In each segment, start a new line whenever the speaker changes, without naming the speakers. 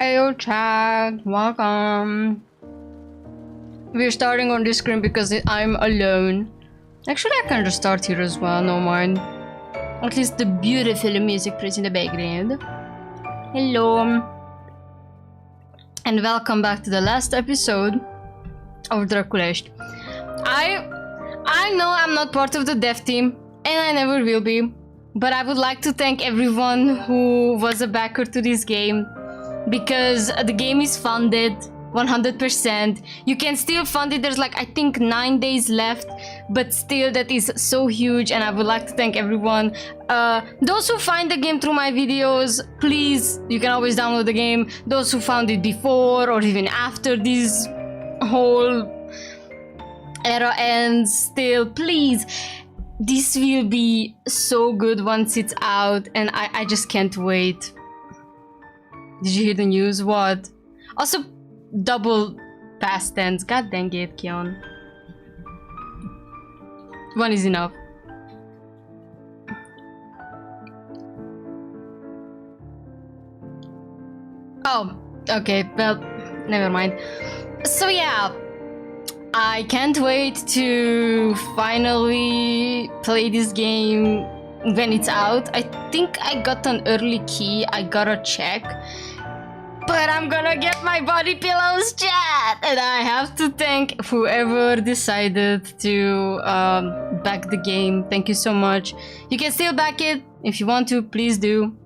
Ayo chat, welcome. We're starting on this screen because I'm alone. Actually, I can just start here as well, no mind. At least the beautiful music plays in the background. Hello. And welcome back to the last episode of Drăculești. I know I'm not part of the dev team, and I never will be. But I would like to thank everyone who was a backer to this game, because the game is funded 100%. You can still fund it. There's like, I think 9 days left, but still that is so huge, and I would like to thank everyone. Those who find the game through my videos, please, you can always download the game. Those who found it before or even after this whole era ends, still, please. This will be so good once it's out, and I just can't wait. Did you hear the news? What? Also, double past tense. God dang it, Kion. One is enough. Oh, okay, well, never mind. So yeah, I can't wait to finally play this game when it's out. I think I got an early key, I gotta check. But I'm gonna get my body pillows, chat! And I have to thank whoever decided to back the game. Thank you so much. You can still back it if you want to, please do.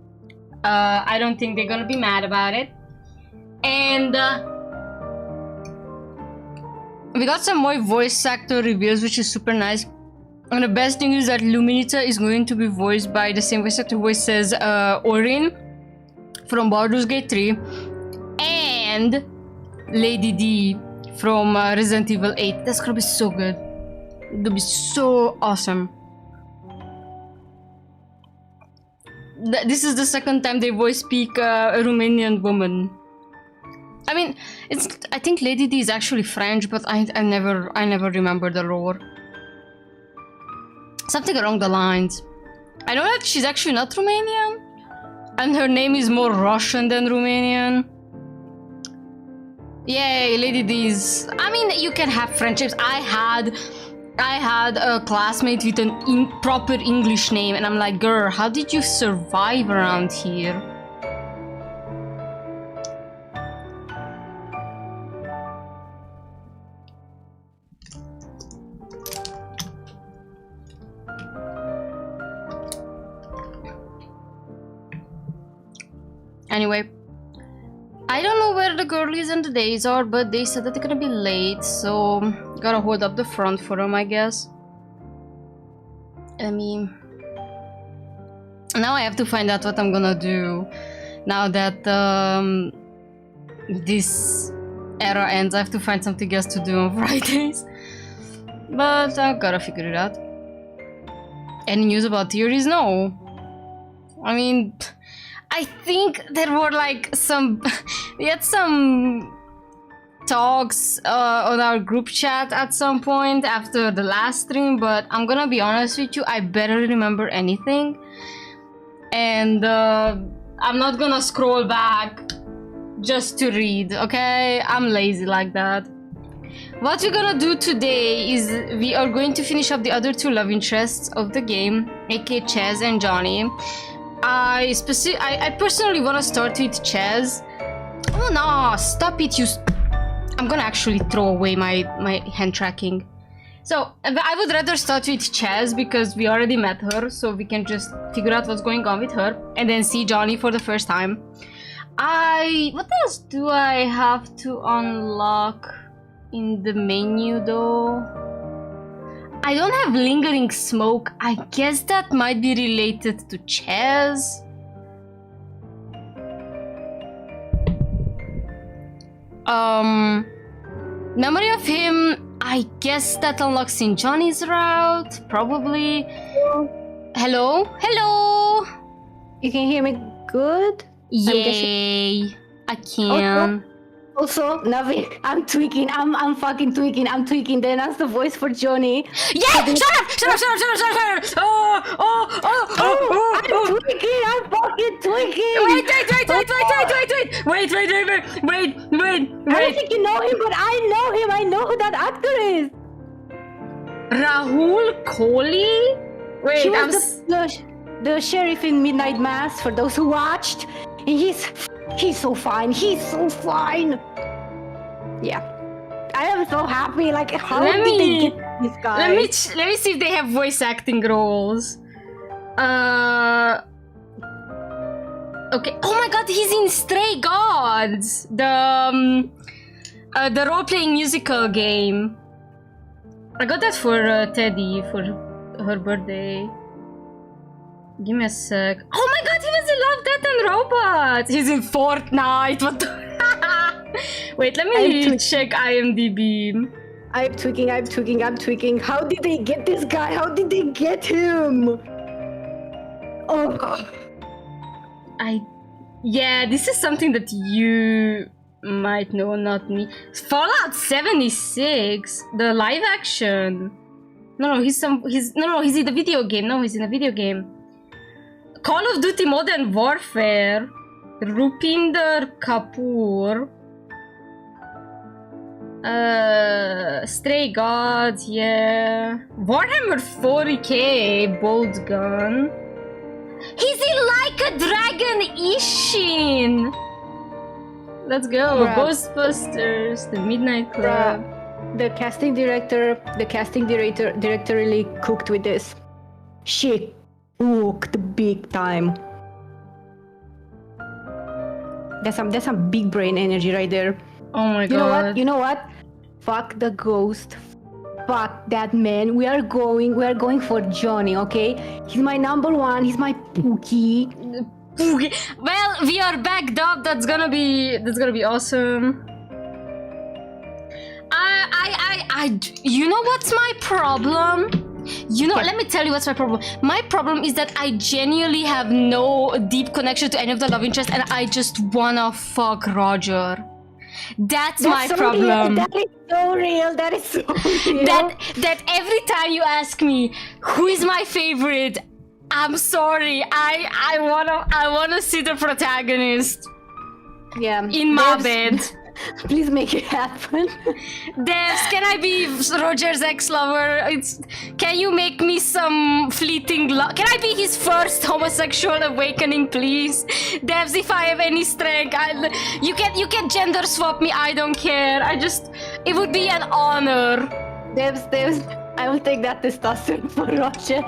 I don't think they're gonna be mad about it. And we got some more voice actor reveals, which is super nice. And the best thing is that Luminita is going to be voiced by the same voice actor who voices Orin from Baldur's Gate 3 and Lady D from Resident Evil 8. That's gonna be so good. It's gonna be so awesome. This is the second time they voice speak a Romanian woman. I mean, I think Lady D is actually French, but I never remember the lore. Something along the lines. I know that she's actually not Romanian, and her name is more Russian than Romanian. Yay, Lady D's. I mean, you can have friendships. I had a classmate with an proper English name, and I'm like, girl, how did you survive around here? Anyway, I don't know where the girlies and the days are, but they said that they're gonna be late, so gotta hold up the front for them, I guess. I mean, now I have to find out what I'm gonna do now that this era ends. I have to find something else to do on Fridays, but I gotta figure it out. Any news about theories? No. I mean, I think there were like we had some talks on our group chat at some point after the last stream, but I'm gonna be honest with you, I barely remember anything, and I'm not gonna scroll back just to read, okay? I'm lazy like that. What we're gonna do today is we are going to finish up the other two love interests of the game, aka Chaz and Johnny. I personally want to start with Chaz. Oh no, stop it, I'm gonna actually throw away my hand tracking. So I would rather start with Chaz because we already met her, so we can just figure out what's going on with her and then see Johnny for the first time. What else do I have to unlock in the menu though? I don't have lingering smoke. I guess that might be related to Chaz. Memory of him, I guess that unlocks in Johnny's route, probably. Hello? Hello?
You can hear me good?
Yay! I can.
Also, Navi, I'm tweaking. I'm fucking tweaking. I'm tweaking. Then that's the voice for Johnny.
Yeah! Shut up!
I'm tweaking. I'm fucking tweaking.
Wait!
I don't think you know him, but I know him. I know who that actor is.
Rahul Kohli? Wait,
He was the sheriff in Midnight Mass, for those who watched. He's so fine. He's so fine. Yeah. I am so happy. Like, how did they get this guy?
Let me see if they have voice acting roles. Okay. Oh my god, he's in Stray Gods! The role-playing musical game. I got that for Teddy for her birthday. Give me a sec. Oh my god, he was in Love, Death and Robots! He's in Fortnite! What the... Wait, let me check IMDb.
I'm tweaking. How did they get this guy? How did they get him? Oh god.
Yeah, this is something that you might know, not me. Fallout 76, the live action. No, he's in the video game. No, he's in a video game. Call of Duty Modern Warfare. Rupinder Kapoor. Stray Gods, yeah. Warhammer 40k, Bolt Gun. He's in Like a Dragon Ishin! Let's go.
Bruh.
Ghostbusters, The Midnight Club.
The casting director really cooked with this. She cooked big time. That's some big brain energy right there.
Oh my god.
You know what? Fuck the ghost. Fuck that man. We are going for Johnny, okay? He's my number one. He's my Pookie.
Well, we are backed up. That's gonna be awesome. You know what's my problem? Let me tell you what's my problem. My problem is that I genuinely have no deep connection to any of the love interests, and I just wanna fuck Roger. That's my
so
problem.
Real. That is so real. That is so real.
That every time you ask me who is my favorite, I'm sorry. I wanna see the protagonist.
Yeah.
In my bed.
Please make it happen.
Devs, can I be Roger's ex-lover? Can you make me some fleeting love? Can I be his first homosexual awakening, please? Devs, if I have any strength, you can gender swap me. I don't care. It would be an honor.
Devs, I will take that testosterone for Roger.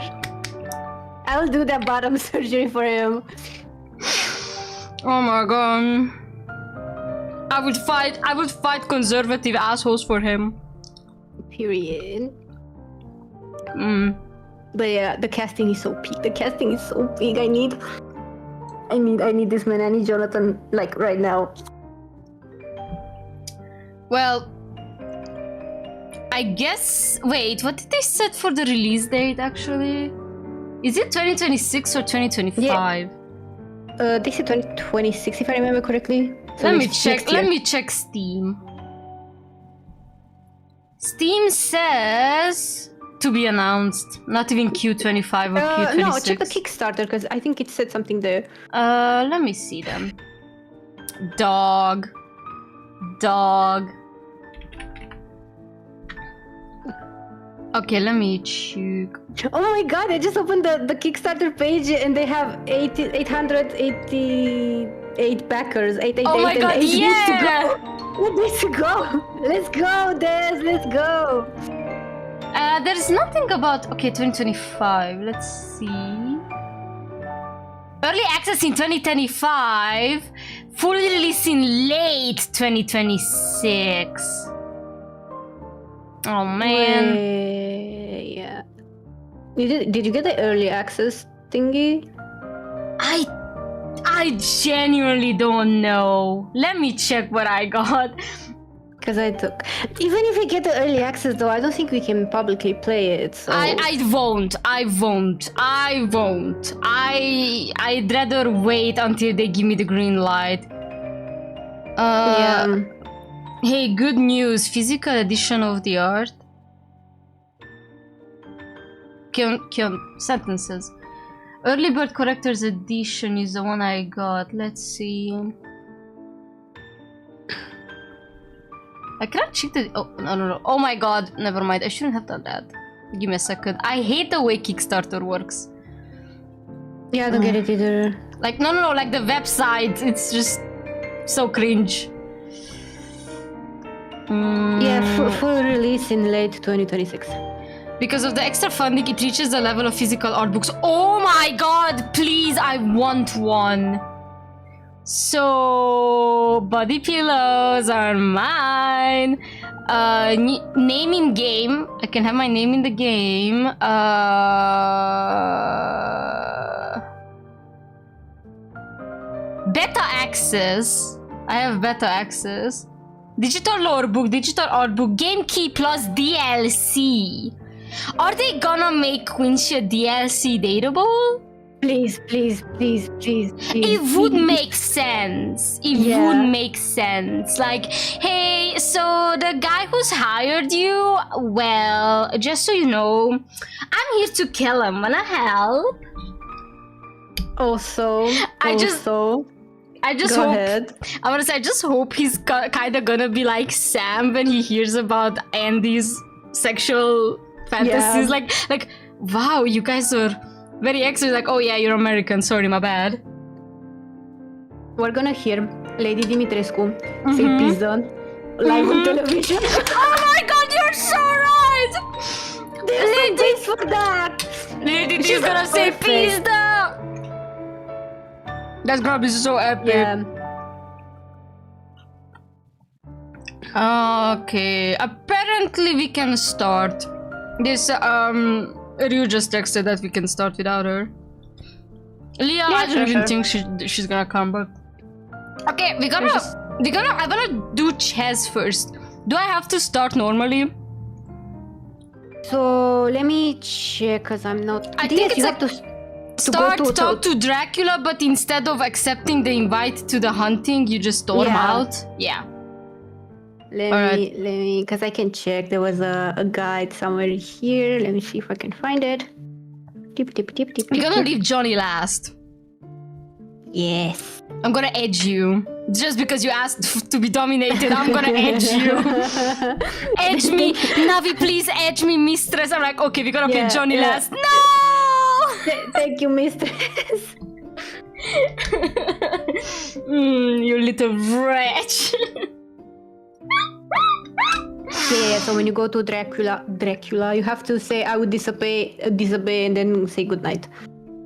I will do that bottom surgery for him.
Oh my god. I would fight conservative assholes for him.
Period. But yeah, the casting is so peak. I need this man. I need Jonathan like right now.
Well, I guess. Wait, what did they set for the release date actually? Is it 2026 or 2025?
Yeah. They said 2026 if I remember correctly. So
Let me check Steam. Steam says to be announced. Not even Q25 or Q26.
No, check the Kickstarter because I think it said something there.
Let me see them. Dog. Okay, let me check.
Oh my god, I just opened the Kickstarter page and they have 888 backers. 888
oh my god, yeah!
8 days to go. Let's go, Des, let's go.
There's nothing about... Okay, 2025. Let's see. Early access in 2025. Full release in late 2026. Oh man.
Yeah. Did you get the early access thingy?
I genuinely don't know. Let me check what I got.
Because I took... Even if we get the early access though, I don't think we can publicly play it, so...
I won't. I'd rather wait until they give me the green light.
Yeah.
Hey, good news. Physical edition of the art. Kion, sentences. Early bird corrector's edition is the one I got. Let's see. I cannot check the... Oh, no. Oh my god. Never mind. I shouldn't have done that. Give me a second. I hate the way Kickstarter works.
Yeah, I don't get it either.
Like, no, like the website. It's just so cringe.
Yeah, full release in late 2026.
Because of the extra funding, it reaches the level of physical art books. Oh my god, please, I want one. So, body pillows are mine. Name in game. I can have my name in the game. Beta access. I have beta access. Digital lore book, digital art book, game key plus DLC. Are they gonna make winxp a DLC dateable?
Please.
It would make sense. It would make sense. Like, hey, so the guy who's hired you, well, just so you know, I'm here to kill him. Wanna help? I just hope. I just hope he's kind of gonna be like Sam when he hears about Andy's sexual fantasies. Like, wow, you guys are very extra. Like, oh yeah, you're American. Sorry, my bad.
We're gonna hear Lady Dimitrescu say pizza live on television.
Oh my god, you're so right!
There's no place for that.
Lady, she's gonna say pizza. That's gonna be so epic.
Yeah.
Okay, apparently we can start. This Ryu just texted that we can start without her. Leah, I don't even think she's gonna come, but okay, I wanna do chess first. Do I have to start normally?
So let me check, cause I'm not.
I think it's like talk to Dracula, but instead of accepting the invite to the hunting, you just storm out. Yeah.
Let me, cause I can check. There was a guide somewhere here. Let me see if I can find it.
You're gonna leave Johnny last.
Yes.
I'm gonna edge you. Just because you asked to be dominated, I'm gonna edge you. Edge me. Navi, please edge me, mistress. I'm like, okay, we're gonna play Johnny last. No!
Thank you, mistress.
You little wretch.
Yeah, so when you go to Dracula, you have to say, I would disobey, and then say goodnight.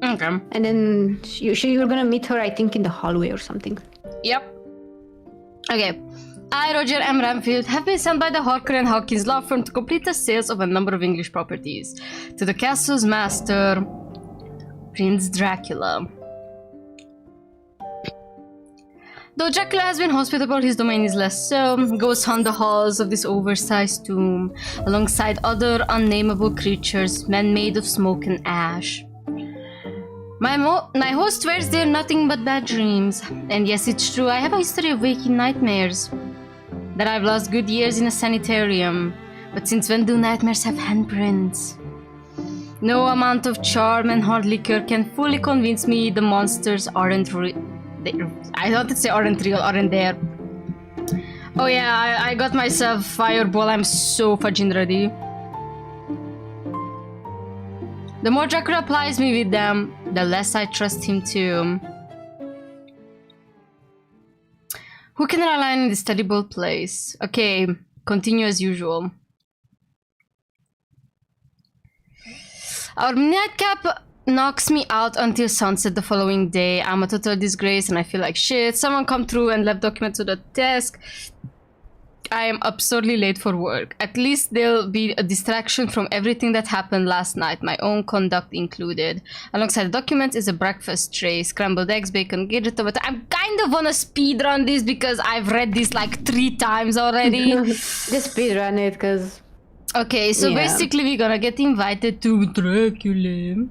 Okay.
And then you're gonna meet her, I think, in the hallway or something.
Yep. Okay. I, Roger M. Ramfield, have been sent by the Harker and Hawkins law firm to complete the sales of a number of English properties to the castle's master, Prince Dracula. Though Dracula has been hospitable, his domain is less so. Ghosts haunt the halls of this oversized tomb, alongside other unnameable creatures, men made of smoke and ash. My host swears they're nothing but bad dreams. And yes, it's true, I have a history of waking nightmares. That I've lost good years in a sanitarium. But since when do nightmares have handprints? No amount of charm and hard liquor can fully convince me the monsters aren't real. I thought it'd say aren't real, aren't there. Oh yeah, I got myself fireball. I'm so fudging ready. The more Dracula plies me with them, the less I trust him too. Who can I align in this terrible place? Okay, continue as usual. Our nightcap knocks me out until sunset the following day. I'm a total disgrace and I feel like shit. Someone come through and left documents to the desk. I am absurdly late for work. At least there'll be a distraction from everything that happened last night, my own conduct included. Alongside the documents is a breakfast tray, scrambled eggs, bacon, gadget, but I'm kind of on a speed run this because I've read this like 3 times already.
Just speed run it, cause...
Okay, so basically we're gonna get invited to Dracula.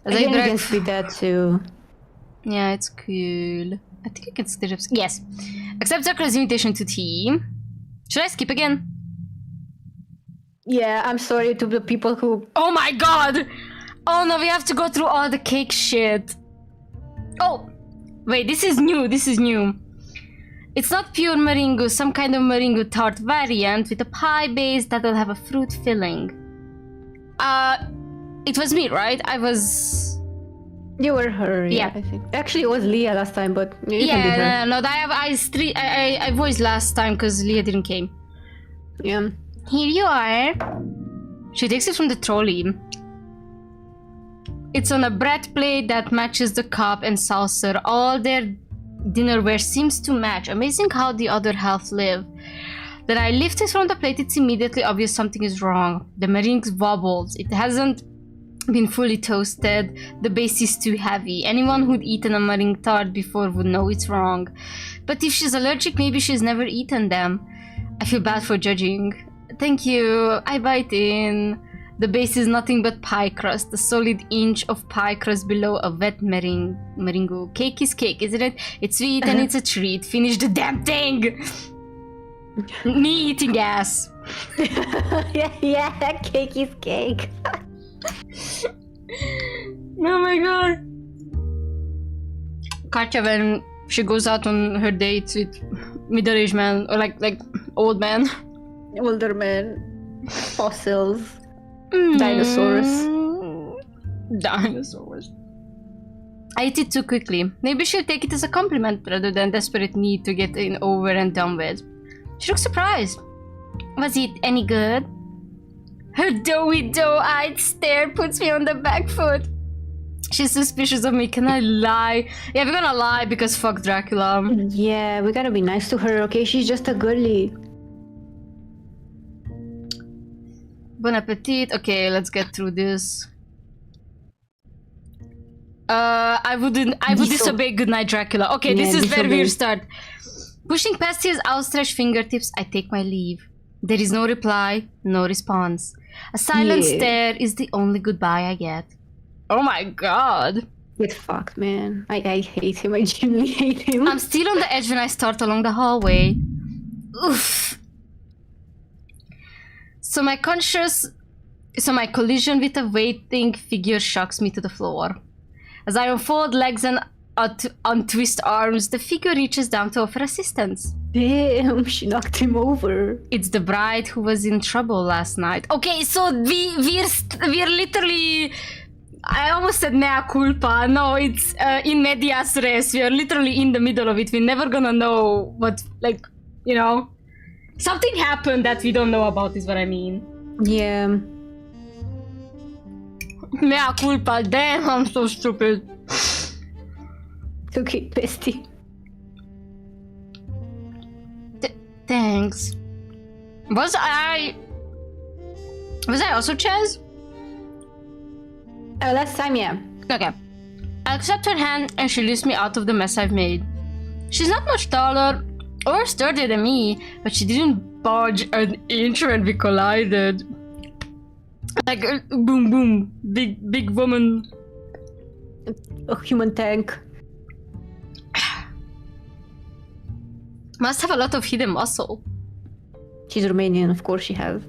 I can speed that too.
Yeah, it's cool. I think I can still... Yes. Accept Dracula's invitation to tea. Should I skip again?
Yeah, I'm sorry to the people who...
Oh my god! Oh no, we have to go through all the cake shit. Oh! Wait, this is new, this is new. It's not pure meringue, some kind of meringue tart variant with a pie base that will have a fruit filling. It was me, right? I was...
You were her, yeah, I think. Actually, it was Leah last time, but you can be her.
No, I voiced last time because Leah didn't came.
Yeah.
Here you are. She takes it from the trolley. It's on a bread plate that matches the cup and saucer. All their dinnerware seems to match. Amazing how the other half live. Then I lift it from the plate. It's immediately obvious something is wrong. The meringue wobbles. It hasn't been fully toasted. The base is too heavy. Anyone who'd eaten a meringue tart before would know it's wrong. But if she's allergic, maybe she's never eaten them. I feel bad for judging. Thank you. I bite in. The base is nothing but pie crust. A solid inch of pie crust below a wet meringue. Cake is cake, isn't it? It's sweet and it's a treat. Finish the damn thing! Me eating ass.
yeah, cake is cake.
Oh my god. Katja, when she goes out on her dates with middle-aged men, or like old men.
Older men. Fossils. Dinosaurs.
Dinosaurs. I ate it too quickly. Maybe she'll take it as a compliment rather than desperate need to get it over and done with. She looks surprised. Was it any good? Her doughy, doe-eyed stare puts me on the back foot. She's suspicious of me. Can I lie? Yeah, we're gonna lie because fuck Dracula.
Yeah, we gotta be nice to her, okay? She's just a girly.
Bon appetit. Okay, let's get through this. I would disobey Goodnight Dracula. Okay, yeah, this is very weird start. Pushing past his outstretched fingertips, I take my leave. There is no reply, no response. A silent stare is the only goodbye I get. Oh my god.
Get fucked, man. I hate him. I genuinely hate him.
I'm still on the edge when I start along the hallway. Oof. So my collision with a waiting figure shocks me to the floor. As I unfold legs and untwist arms, the figure reaches down to offer assistance.
Damn, she knocked him over.
It's the bride who was in trouble last night. Okay, so we're literally... I almost said mea culpa. No, it's in medias res. We are literally in the middle of it. We're never gonna know what, like, you know... Something happened that we don't know about is what I mean.
Yeah.
Mea culpa. Damn, I'm so stupid.
It's okay, bestie.
Thanks. Was I also Chaz?
Last time, yeah.
Okay. I accept her hand and she lifts me out of the mess I've made. She's not much taller or sturdier than me, but she didn't budge an inch when we collided. Like, boom, boom. Big woman.
A human tank.
Must have a lot of hidden muscle.
She's Romanian, of course she has.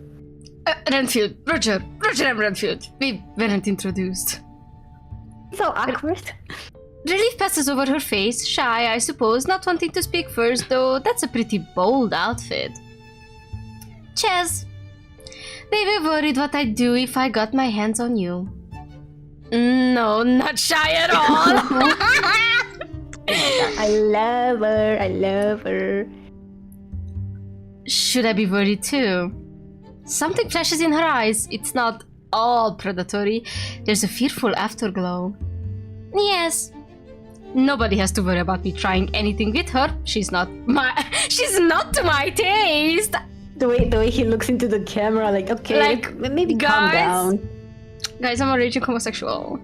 Renfield. Roger M. Renfield. We weren't introduced.
So awkward.
Relief passes over her face, shy, I suppose, not wanting to speak first, though that's a pretty bold outfit. Chaz. They were worried what I'd do if I got my hands on you. No, not shy at all.
I love her.
Should I be worried too? Something flashes in her eyes. It's not all predatory. There's a fearful afterglow. Yes. Nobody has to worry about me trying anything with her. She's not to my taste.
The way he looks into the camera, like, okay, like, maybe calm down.
Guys, I'm a raging homosexual.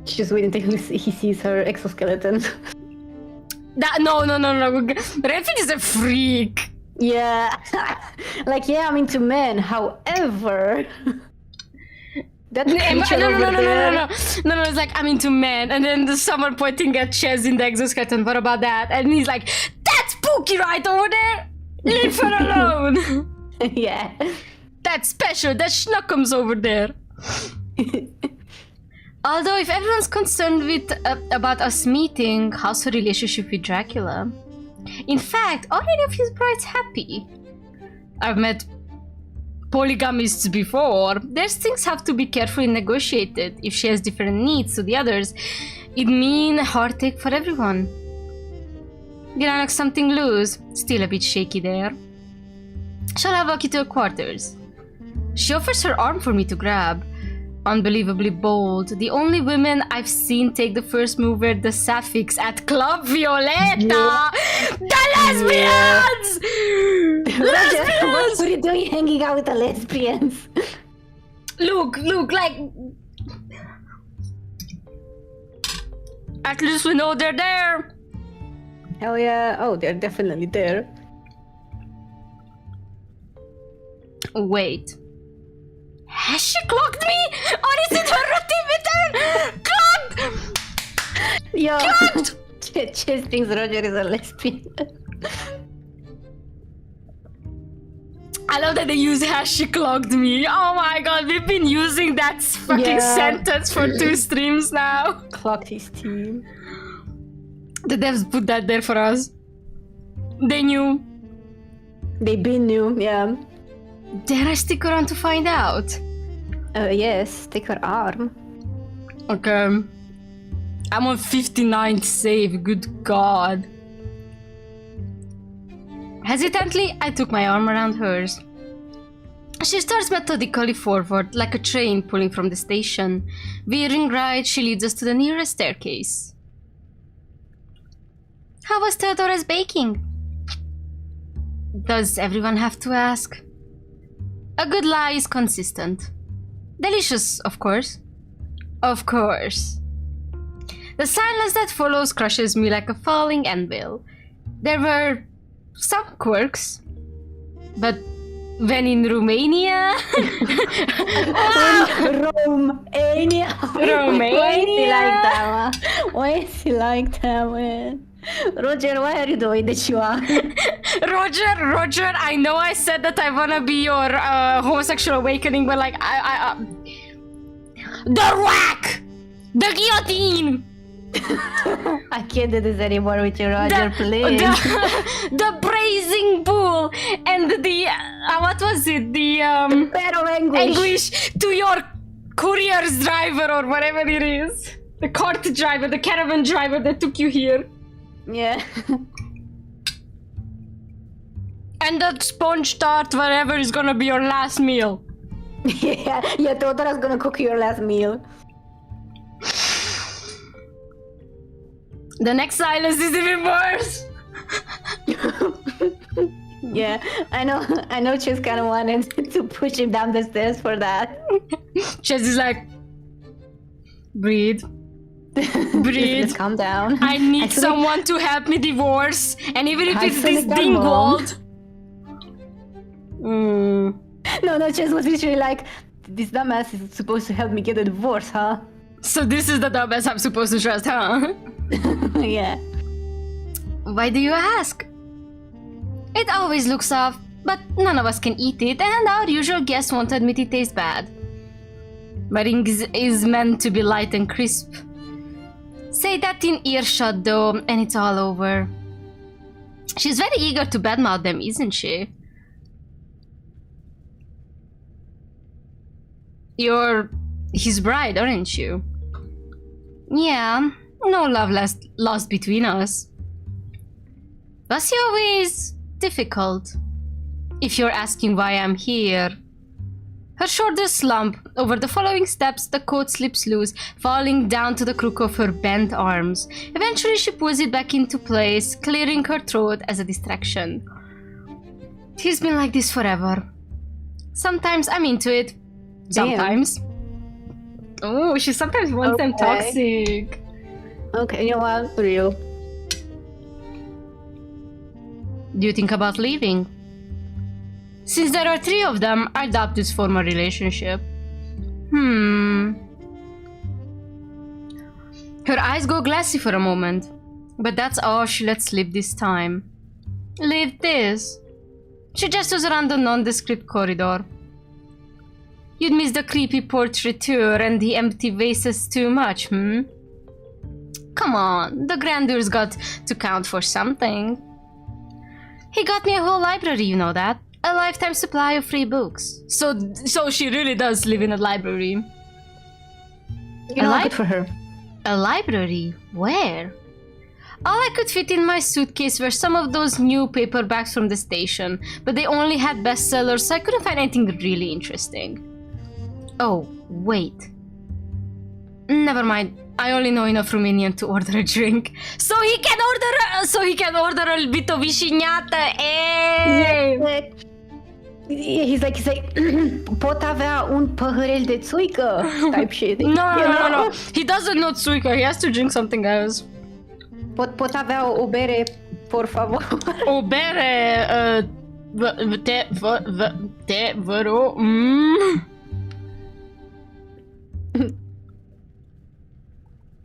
She's just waiting until he sees her exoskeleton.
No. Renfield is a freak.
Yeah. Like, yeah, I'm into men. However... That creature
no,
over there.
No, it's like, I'm into men. And then there's someone pointing at Ches in the exoskeleton. What about that? And he's like, that's Pookie right over there. Leave her alone.
Yeah.
That's special. That's Schnuckums over there. Although, if everyone's concerned with about us meeting, how's her relationship with Dracula? In fact, are any of his brides happy? I've met polygamists before. There's things have to be carefully negotiated. If she has different needs to the others, it mean heartache for everyone. Gonna knock something loose. Still a bit shaky there. Shall I walk you to her quarters? She offers her arm for me to grab. Unbelievably bold. The only women I've seen take the first move were the sapphics at Club Violeta. Yeah. The lesbians!
Yeah. Lesbians! What are you doing hanging out with the lesbians?
Look, like... At least we know they're there.
Hell yeah. Oh, they're definitely there.
Wait. Has she clocked me? Or is it her return? Clocked!
Yo,
Clocked!
Chase thinks Roger is a lesbian.
I love that they use has she clocked me. Oh my god, we've been using that fucking sentence for 2 streams now.
Clocked his team.
The devs put that there for us. They knew.
They been knew, yeah.
Dare I stick around to find out?
Yes, take her arm.
Okay. I'm on 59th save, good god. Hesitantly, I took my arm around hers. She starts methodically forward, like a train pulling from the station. Veering right, she leads us to the nearest staircase. How was Theodora's baking? Does everyone have to ask? A good lie is consistent. Delicious, of course. Of course. The silence that follows crushes me like a falling anvil. There were some quirks, but when in Romania...
Romania! Why is he like that, man? Why is he like that, man? Roger, why are you doing that you are?
Roger, I know I said that I wanna be your homosexual awakening, but like, the rack! The guillotine!
I can't do this anymore with you, Roger, please.
The braising bull and the, what was it? The,
bed of
anguish to your courier's driver or whatever it is. The cart driver, the caravan driver that took you here.
Yeah.
And that sponge tart, whatever, is gonna be your last meal.
Yeah, Theodora's gonna cook your last meal.
The next silence is even worse.
Yeah, I know Chase kind of wanted to push him down the stairs for that.
Chase is like, breathe. Breathe.
Just calm down.
I need someone to help me divorce, and even if it's this dingwald.
No, Chase was literally like, this dumbass is supposed to help me get a divorce, huh?
So this is the dumbass I'm supposed to trust, huh?
Yeah.
Why do you ask? It always looks soft, but none of us can eat it, and our usual guests won't admit it tastes bad. Rings is meant to be light and crisp. Say that in earshot though, and it's all over. She's very eager to badmouth them, isn't she? You're his bride, aren't you? Yeah, no love lost between us. Was he always difficult? If you're asking why I'm here. Her shoulders slump. Over the following steps, the coat slips loose, falling down to the crook of her bent arms. Eventually, she pulls it back into place, clearing her throat as a distraction. He's been like this forever. Sometimes I'm into it. Sometimes. Oh, she sometimes wants them toxic.
Okay, you know what? Real.
Do you think about leaving? Since there are 3 of them, I doubt this form a relationship. Her eyes go glassy for a moment, but that's all she lets slip this time. Leave this. She gestures around the nondescript corridor. You'd miss the creepy portraiture and the empty vases too much, Come on, the grandeur's got to count for something. He got me a whole library, you know that? A lifetime supply of free books. So she really does live in a library.
You know, good for her.
A library? Where? All I could fit in my suitcase were some of those new paperbacks from the station, but they only had bestsellers, so I couldn't find anything really interesting. Oh, wait. Never mind. I only know enough Romanian to order a drink. So he can order a bit of vișiniată. Hey!
He's like, pot avea un păhărel de țuică type shit.
No. He doesn't know țuică. He has to drink something else.
Pot avea o bere, por favor.
O bere, vă rog.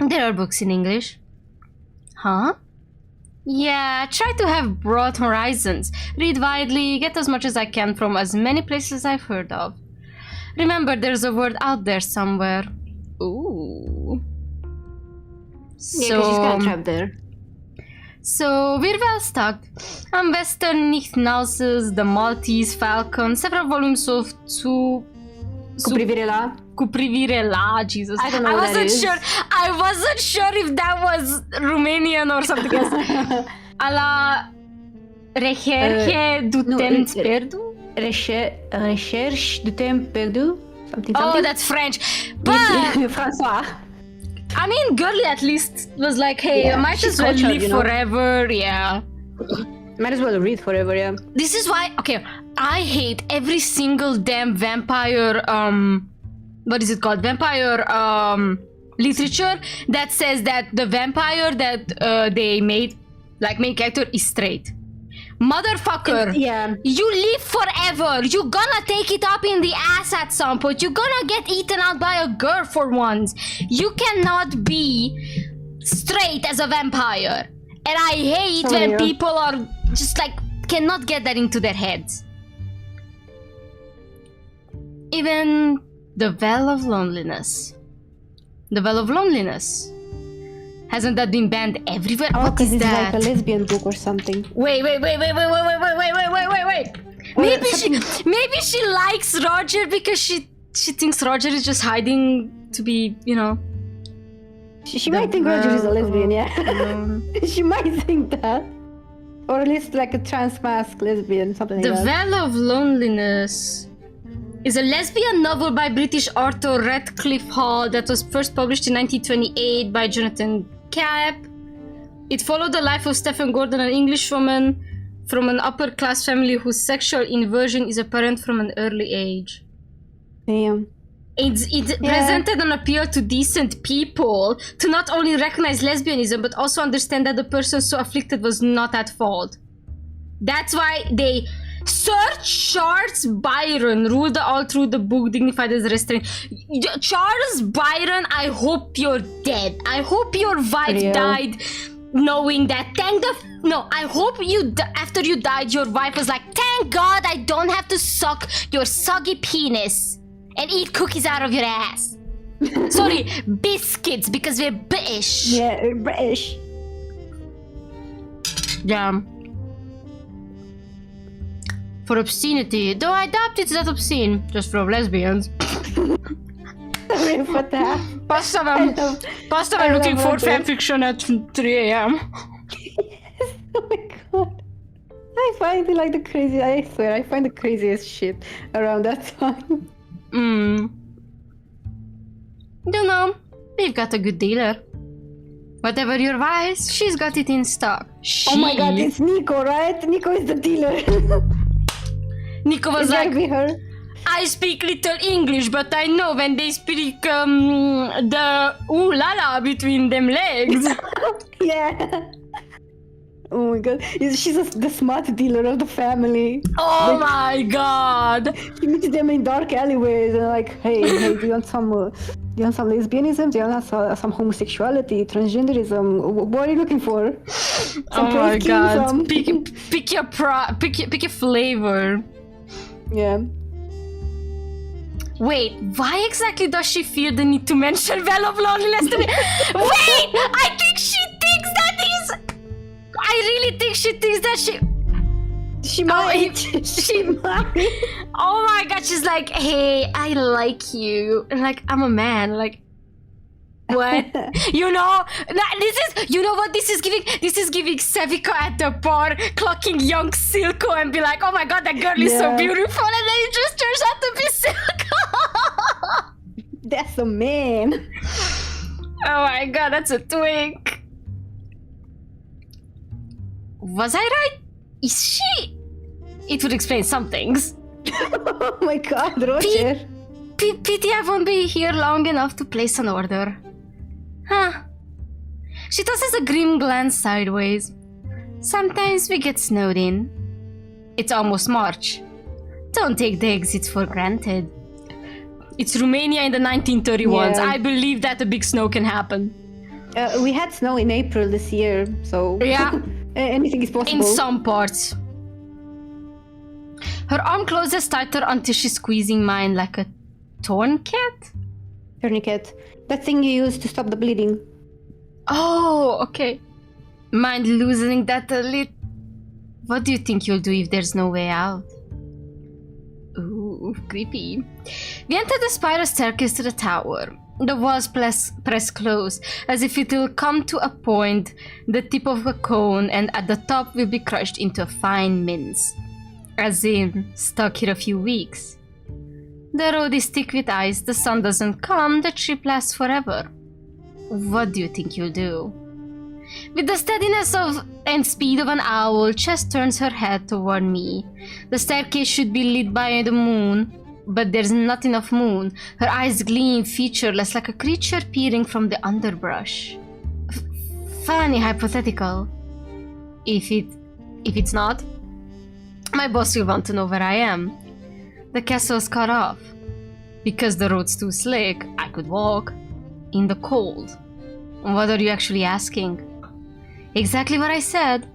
There are books in English. Huh? Yeah, try to have broad horizons. Read widely, get as much as I can from as many places I've heard of. Remember, there's a word out there somewhere. Ooh.
Yeah, she's got a trap there.
So, we're well stocked. Am Western Nichtnauses, The Maltese Falcon, several volumes of
Cu privire la...
Jesus.
I don't know what that is.
I wasn't sure if that was Romanian or something else. Ala recherche du temps perdu?
Recherche du temps perdu? Something.
Oh, that's French. But
François.
I mean, Girly at least was like, hey, I might as well live forever, yeah.
Might as well read forever, yeah.
This is why, okay, I hate every single damn vampire, what is it called? Vampire, literature that says that the vampire that they made, like main character, is straight. Motherfucker,
yeah.
You live forever. You gonna take it up in the ass at some point. You gonna get eaten out by a girl for once. You cannot be straight as a vampire. And I hate when people are just like, cannot get that into their heads. Even the Well of Loneliness. The Well of Loneliness. Hasn't that been banned everywhere?
Oh,
what is
it's
that?
like a lesbian book or something.
Wait. Maybe she likes Roger because she thinks Roger is just hiding to be, you know.
She might think Roger is a lesbian, yeah. She might think that. Or at least like a trans mask lesbian, something like that.
The Well of Loneliness is a lesbian novel by British author Radcliffe Hall that was first published in 1928 by Jonathan Cape. It followed the life of Stephen Gordon, an Englishwoman from an upper-class family whose sexual inversion is apparent from an early age.
Damn.
It presented an appeal to decent people to not only recognize lesbianism but also understand that the person so afflicted was not at fault. That's why they... Sir Charles Byron ruled all through the book, dignified as restraint. Charles Byron, I hope you're dead. I hope your wife died knowing that. I hope you, after you died, your wife was like, thank God I don't have to suck your soggy penis and eat cookies out of your ass. Sorry, biscuits, because we're British.
Yeah, we're British.
Yeah. For obscenity, though I doubt it's that obscene, just for lesbians.
Sorry for that.
Pasta I'm looking for fanfiction at 3 a.m.
Yes, oh my god. I find it like the crazy, I swear, I find the craziest shit around that time.
You know, we've got a good dealer. Whatever your vice, she's got it in stock.
Oh my god, it's Nico, right? Nico is the dealer.
Nico was like,
be her?
I speak little English, but I know when they speak the ooh la la between them legs.
Yeah. Oh my god, she's the smart dealer of the family.
Oh my god!
She meets them in dark alleyways and like, hey, do you want some lesbianism? Do you want some homosexuality, transgenderism? What are you looking for?
Oh my god! Pick your flavor.
Yeah.
Wait, why exactly does she feel the need to mention Well of Loneliness to me? Wait! I think she thinks that he's... I really think she thinks that
She might.
She might. Oh my god, she's like, hey, I like you. And like, I'm a man. Like, what? You know, you know what this is giving? This is giving Sevika at the bar clocking young Silco and be like, oh my god, that girl is so beautiful. And then it just turns out to be Silco.
That's a man.
Oh my god, that's a twink. Was I right? Is she? It would explain some things.
Oh my god, Roger.
Pity I won't be here long enough to place an order. Huh. She tosses a grim glance sideways. Sometimes we get snowed in. It's almost March. Don't take the exits for granted. It's Romania in the 1931s. I believe that a big snow can happen.
We had snow in April this year, so
yeah,
anything is possible.
In some parts. Her arm closes tighter until she's squeezing mine like a tourniquet?
Tourniquet. That thing you use to stop the bleeding.
Oh, okay. Mind loosening that a little. What do you think you'll do if there's no way out? Ooh, creepy. We enter the spiral staircase to the tower. The walls press close, as if it will come to a point, the tip of a cone, and at the top will be crushed into a fine mince. As in, stuck here a few weeks. The road is thick with ice, the sun doesn't come, the trip lasts forever. What do you think you'll do? With the steadiness and speed of an owl, Chess turns her head toward me. The staircase should be lit by the moon, but there's not enough moon. Her eyes gleam featureless like a creature peering from the underbrush. Funny hypothetical. If it's not, my boss will want to know where I am. The castle's cut off. Because the road's too slick, I could walk. In the cold. What are you actually asking? Exactly what I said.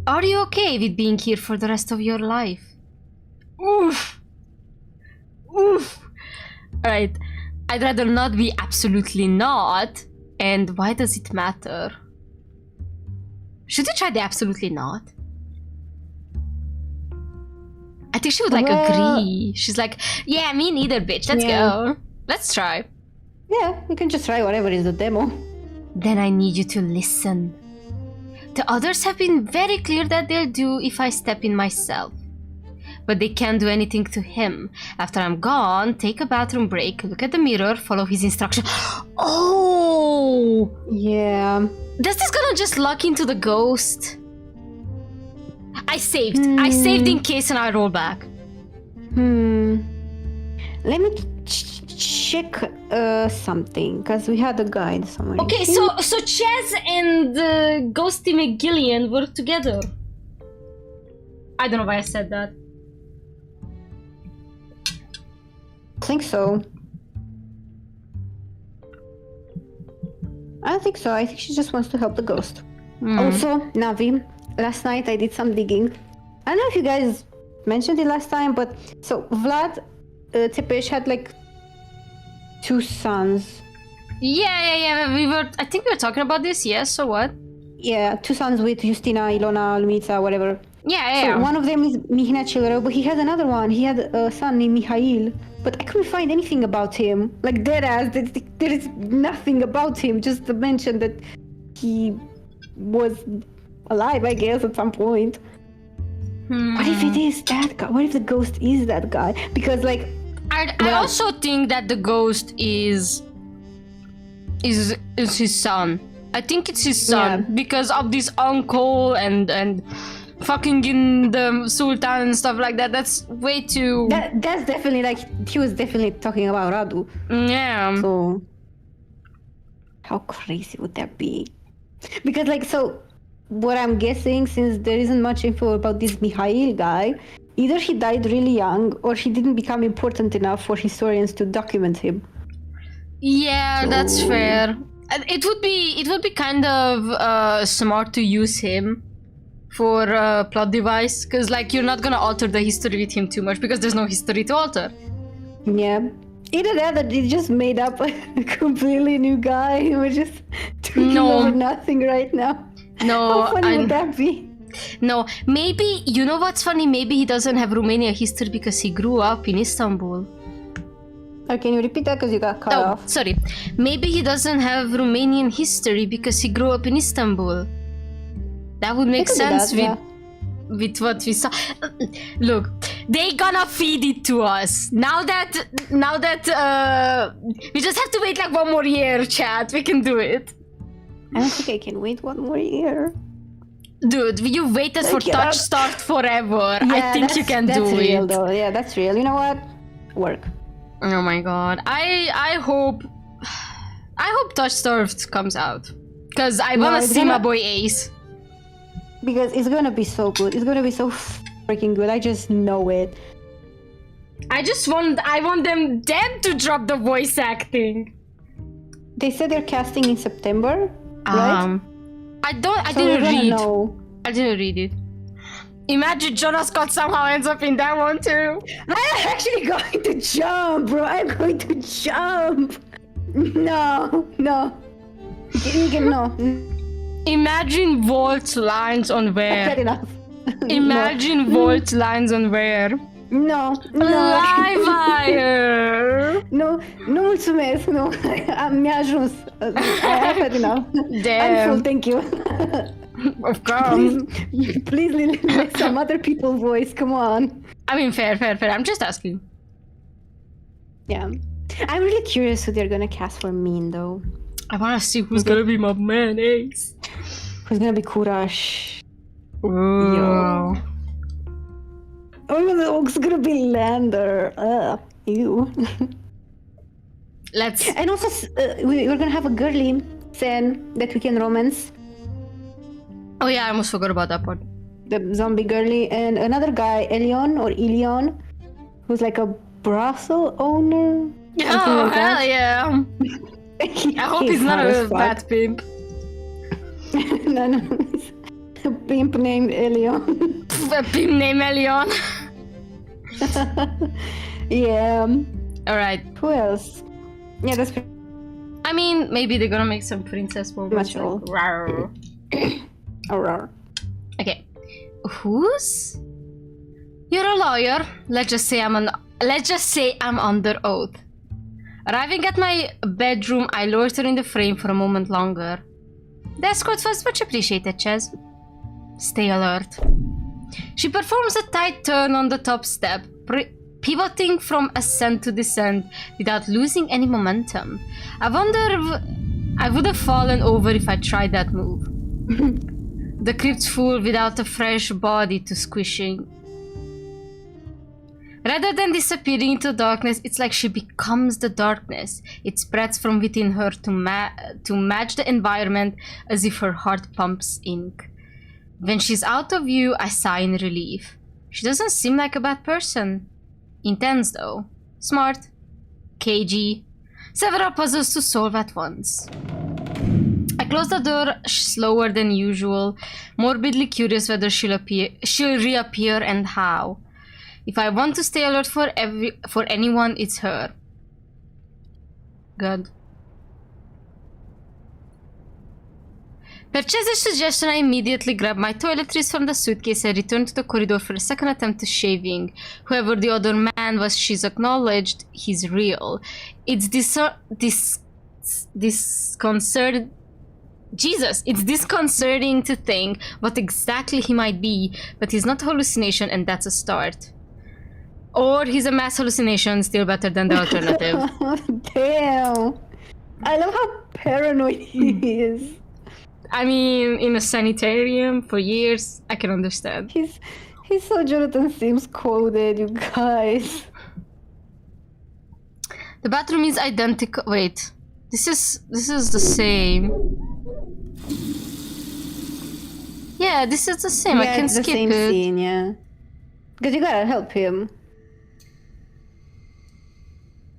Are you okay with being here for the rest of your life? Oof. Oof. Alright. I'd rather not be absolutely not. And why does it matter? Should we try the absolutely not? I think she would agree. She's like, yeah, me neither, bitch. Let's go. Let's try.
Yeah, we can just try whatever is the demo.
Then I need you to listen. The others have been very clear that they'll do if I step in myself. But they can't do anything to him. After I'm gone, take a bathroom break, look at the mirror, follow his instructions. Oh!
Yeah.
Does this gonna just lock into the ghost? I saved. I saved in case and I roll back.
Let me check something, because we had a guide somewhere.
Okay, so Chaz and Ghosty McGillian were together. I don't know why I said that.
I think so. I don't think so. I think she just wants to help the ghost. Also, Navi, last night I did some digging. I don't know if you guys mentioned it last time, but so Vlad Tepesh had like 2 sons.
Yeah. I think we were talking about this. Yes. So what?
Yeah, 2 sons with Justina, Ilona, Lumița, whatever.
Yeah.
So one of them is Mihnea Celeru, but he has another one. He had a son named Mihail, but I couldn't find anything about him. Like deadass, there is nothing about him. Just to mention that he was alive, I guess, at some point. What if it is that guy? What if the ghost is that guy? Because like,
I also think that the ghost is his son. I think it's his son because of this uncle and fucking in the Sultan and stuff like that. That's way too.
That's definitely like he was definitely talking about Radu.
Yeah.
So how crazy would that be? Because like so, what I'm guessing, since there isn't much info about this Mikhail guy, either he died really young or he didn't become important enough for historians to document him.
Yeah, that's fair. It would be kind of smart to use him for a plot device, because like you're not gonna alter the history with him too much because there's no history to alter.
Yeah. Either that or they just made up a completely new guy and we're just talking over nothing right now.
No,
how funny would that be?
No, maybe, you know what's funny? Maybe he doesn't have Romania history because he grew up in Istanbul.
Or can you repeat that because you got cut off?
Sorry. Maybe he doesn't have Romanian history because he grew up in Istanbul. That would make sense with what we saw. Look, they gonna feed it to us. Now that we just have to wait like 1 more year, chat. We can do it.
I don't think I can wait 1 more year.
Dude, you waited for Touch Start forever. Yeah, I think you can do it.
That's real though. Yeah, that's real. You know what? Work.
Oh my god. I hope Touch Start comes out. Because I wanna see my boy Ace.
Because it's gonna be so good. It's gonna be so freaking good. I just know it. I want them to drop the voice acting. They said they're casting in September, right?
I didn't read it. Imagine Jonas Scott somehow ends up in that one too.
I'm actually going to jump, bro. I'm going to jump. No. No.
Imagine Volt lines on where.
Fair enough.
Imagine Volt lines on where.
No.
Live wire.
No, mulțumesc. No, mi-a ajuns. I had enough.
Damn.
I'm full, thank you.
Of course.
Please let some other people's voice. Come on.
I mean, fair. I'm just asking.
Yeah. I'm really curious who they're gonna cast for Mean, though.
I wanna see who's gonna be my man, Ace.
Who's gonna be Kurash?
Yo.
Oh, who's gonna be Lander? Ew. And also, we're gonna have a girly Sen that we can romance.
Oh yeah, I almost forgot about that part.
The zombie girly, and another guy, Ilion, who's like a brothel owner.
Oh, like hell yeah. I hope he's not a bad pimp.
No. A pimp named Elion.
A pimp named Elion.
Yeah.
Alright.
Who else? Yeah, that's...
I mean, maybe they're gonna make some princess moments. Like, okay. Who's? You're a lawyer. Let's just say I'm under oath. Arriving at my bedroom, I loiter in the frame for a moment longer. The escort was much appreciated, Chaz. Stay alert. She performs a tight turn on the top step, pivoting from ascent to descent without losing any momentum. I wonder if I would have fallen over if I tried that move. The crypt's full without a fresh body to squishing. Rather than disappearing into darkness, it's like she becomes the darkness. It spreads from within her to match the environment, as if her heart pumps ink. When she's out of view, I sigh in relief. She doesn't seem like a bad person. Intense though. Smart. cagey. Several puzzles to solve at once. I close the door slower than usual, morbidly curious whether she'll reappear and how. If I want to stay alert for anyone, it's her. Good. Per Cesar's suggestion, I immediately grab my toiletries from the suitcase and return to the corridor for a second attempt to shaving. Whoever the other man was, she's acknowledged he's real. It's disconcerting. Jesus, it's disconcerting to think what exactly he might be, but he's not a hallucination, and that's a start. Or he's a mass hallucination, still better than the alternative.
Damn. I love how paranoid he is.
I mean, in a sanitarium for years, I can understand.
He's so Jonathan Sims quoted, you guys.
The bathroom is identical. Wait, this is the same. Yeah, this is the same. I can
it's the
skip
same
it.
scene, yeah. Because you gotta help him.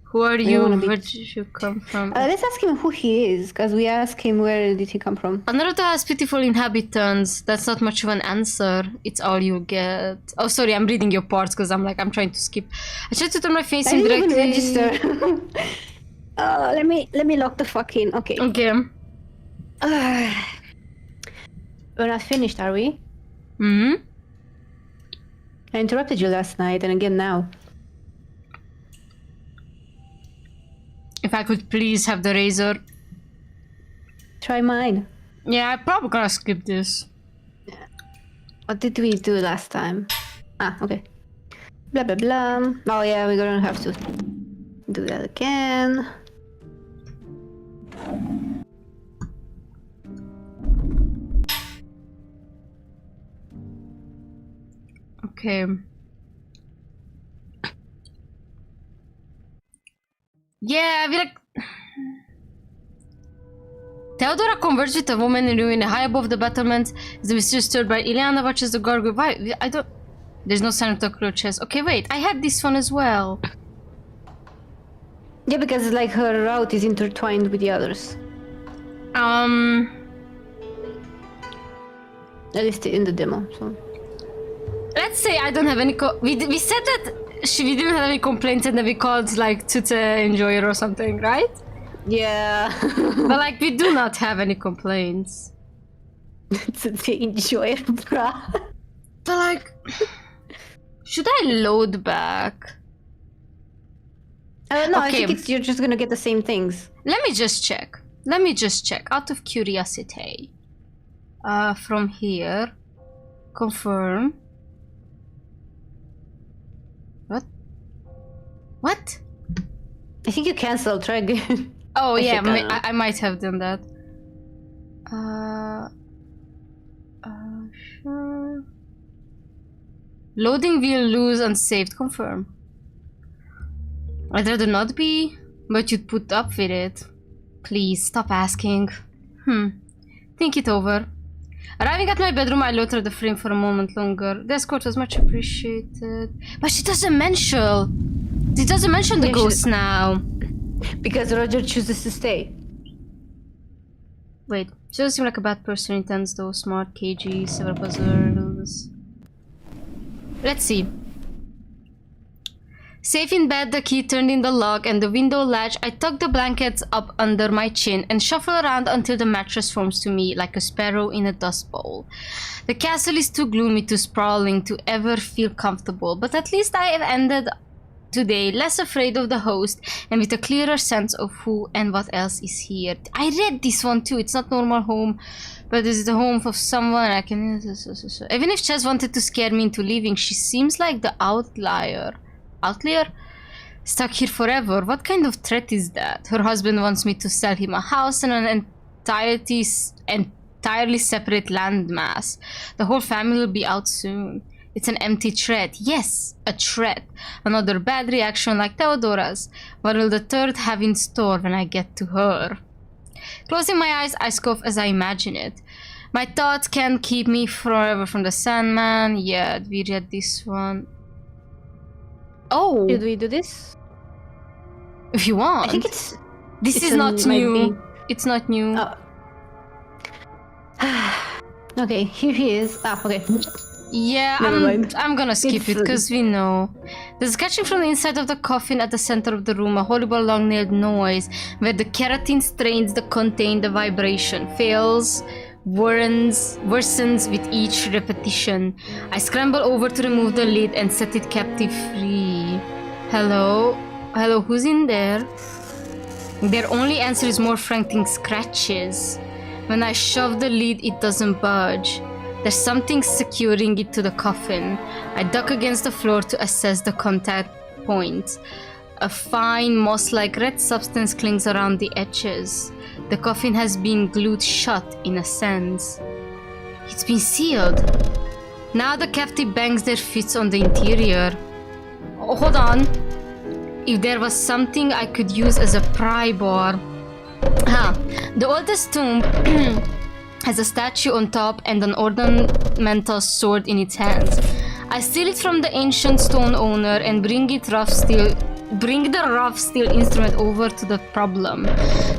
Who are
You
you?
wanna be-
Where did you come from?
Let's ask him who he is, because we asked him where did he come from.
Another has pitiful inhabitants. That's not much of an answer. It's all you get. Oh, sorry, I'm reading your parts because I'm trying to skip. I tried to turn my face
I
in
didn't
directly.
even register. Let me lock the fuck in. Okay.
Okay.
We're not finished, are we?
Hmm.
I interrupted you last night and again now.
If I could please have the razor.
Try mine.
Yeah, I'm probably gonna skip this.
What did we do last time? Ah, okay. Blah blah blah. Oh yeah, we're gonna have to do that again.
Okay. Yeah, I feel like Theodora converts with a woman in ruin high above the battlements. Is the mysterious stirred by Ileana watches the gargoyle. Why? I don't. There's no sign of the chest. Okay, wait. I had this one as well.
Yeah, because like her route is intertwined with the others. At least in the demo. So.
Let's say I don't have any. We said that we didn't have any complaints, and then we called like Tute Enjoyer or something, right?
Yeah.
But like we do not have any complaints.
Tute Enjoyer, bruh.
But like, should I load back?
No, I
Okay.
think you're just gonna get the same things.
Let me just check. Out of curiosity. From here. Confirm. What?
I think you cancel. Try again.
Oh yeah,
think, I don't know.
I might have done that. Sure. Loading will lose unsaved. Confirm. I'd rather not be, but you'd put up with it. Please, stop asking. Think it over. Arriving at my bedroom, I loitered the frame for a moment longer. The escort was much appreciated. But she doesn't mention... She doesn't mention the
Yeah,
ghost now.
Because Roger chooses to stay.
Wait, she doesn't seem like a bad person. Intense though, smart, cagey, several puzzles. Let's see. Safe in bed, the key turned in the lock and the window latch. I tuck the blankets up under my chin and shuffle around until the mattress forms to me like a sparrow in a dust bowl. The castle is too gloomy, too sprawling to ever feel comfortable, but at least I have ended today less afraid of the host and with a clearer sense of who and what else is here. I read this one too. It's not normal home, but it's the home of someone I can... Even if Chess wanted to scare me into leaving, she seems like the outlier. Stuck here forever. What kind of threat is that? Her husband wants me to sell him a house and an entirely separate landmass. The whole family will be out soon. It's an empty threat. Yes, a threat. Another bad reaction like Theodora's. What will the third have in store when I get to her? Closing my eyes, I scoff as I imagine it. My thoughts can't keep me forever from the Sandman. Yeah, we read this one. Oh,
Did we do this?
if you want.
I think it's...
This is not new. It's not new.
Oh. Okay, here he is. Ah, okay.
Yeah,
Never mind.
I'm gonna skip it because we know. The scratching from the inside of the coffin at the center of the room, a horrible long-nailed noise where the keratin strains that contain the vibration fails, worsens with each repetition. I scramble over to remove the lid and set it captive free. Hello? Hello, who's in there? Their only answer is more frantic scratches. When I shove the lid, it doesn't budge. There's something securing it to the coffin. I duck against the floor to assess the contact point. A fine moss-like red substance clings around the edges. The coffin has been glued shut in a sense. It's been sealed. Now the captive bangs their fists on the interior. Oh, hold on. If there was something I could use as a pry bar. The oldest tomb has a statue on top and an ornamental sword in its hands. I steal it from the ancient stone owner and bring the rough steel instrument over to the problem.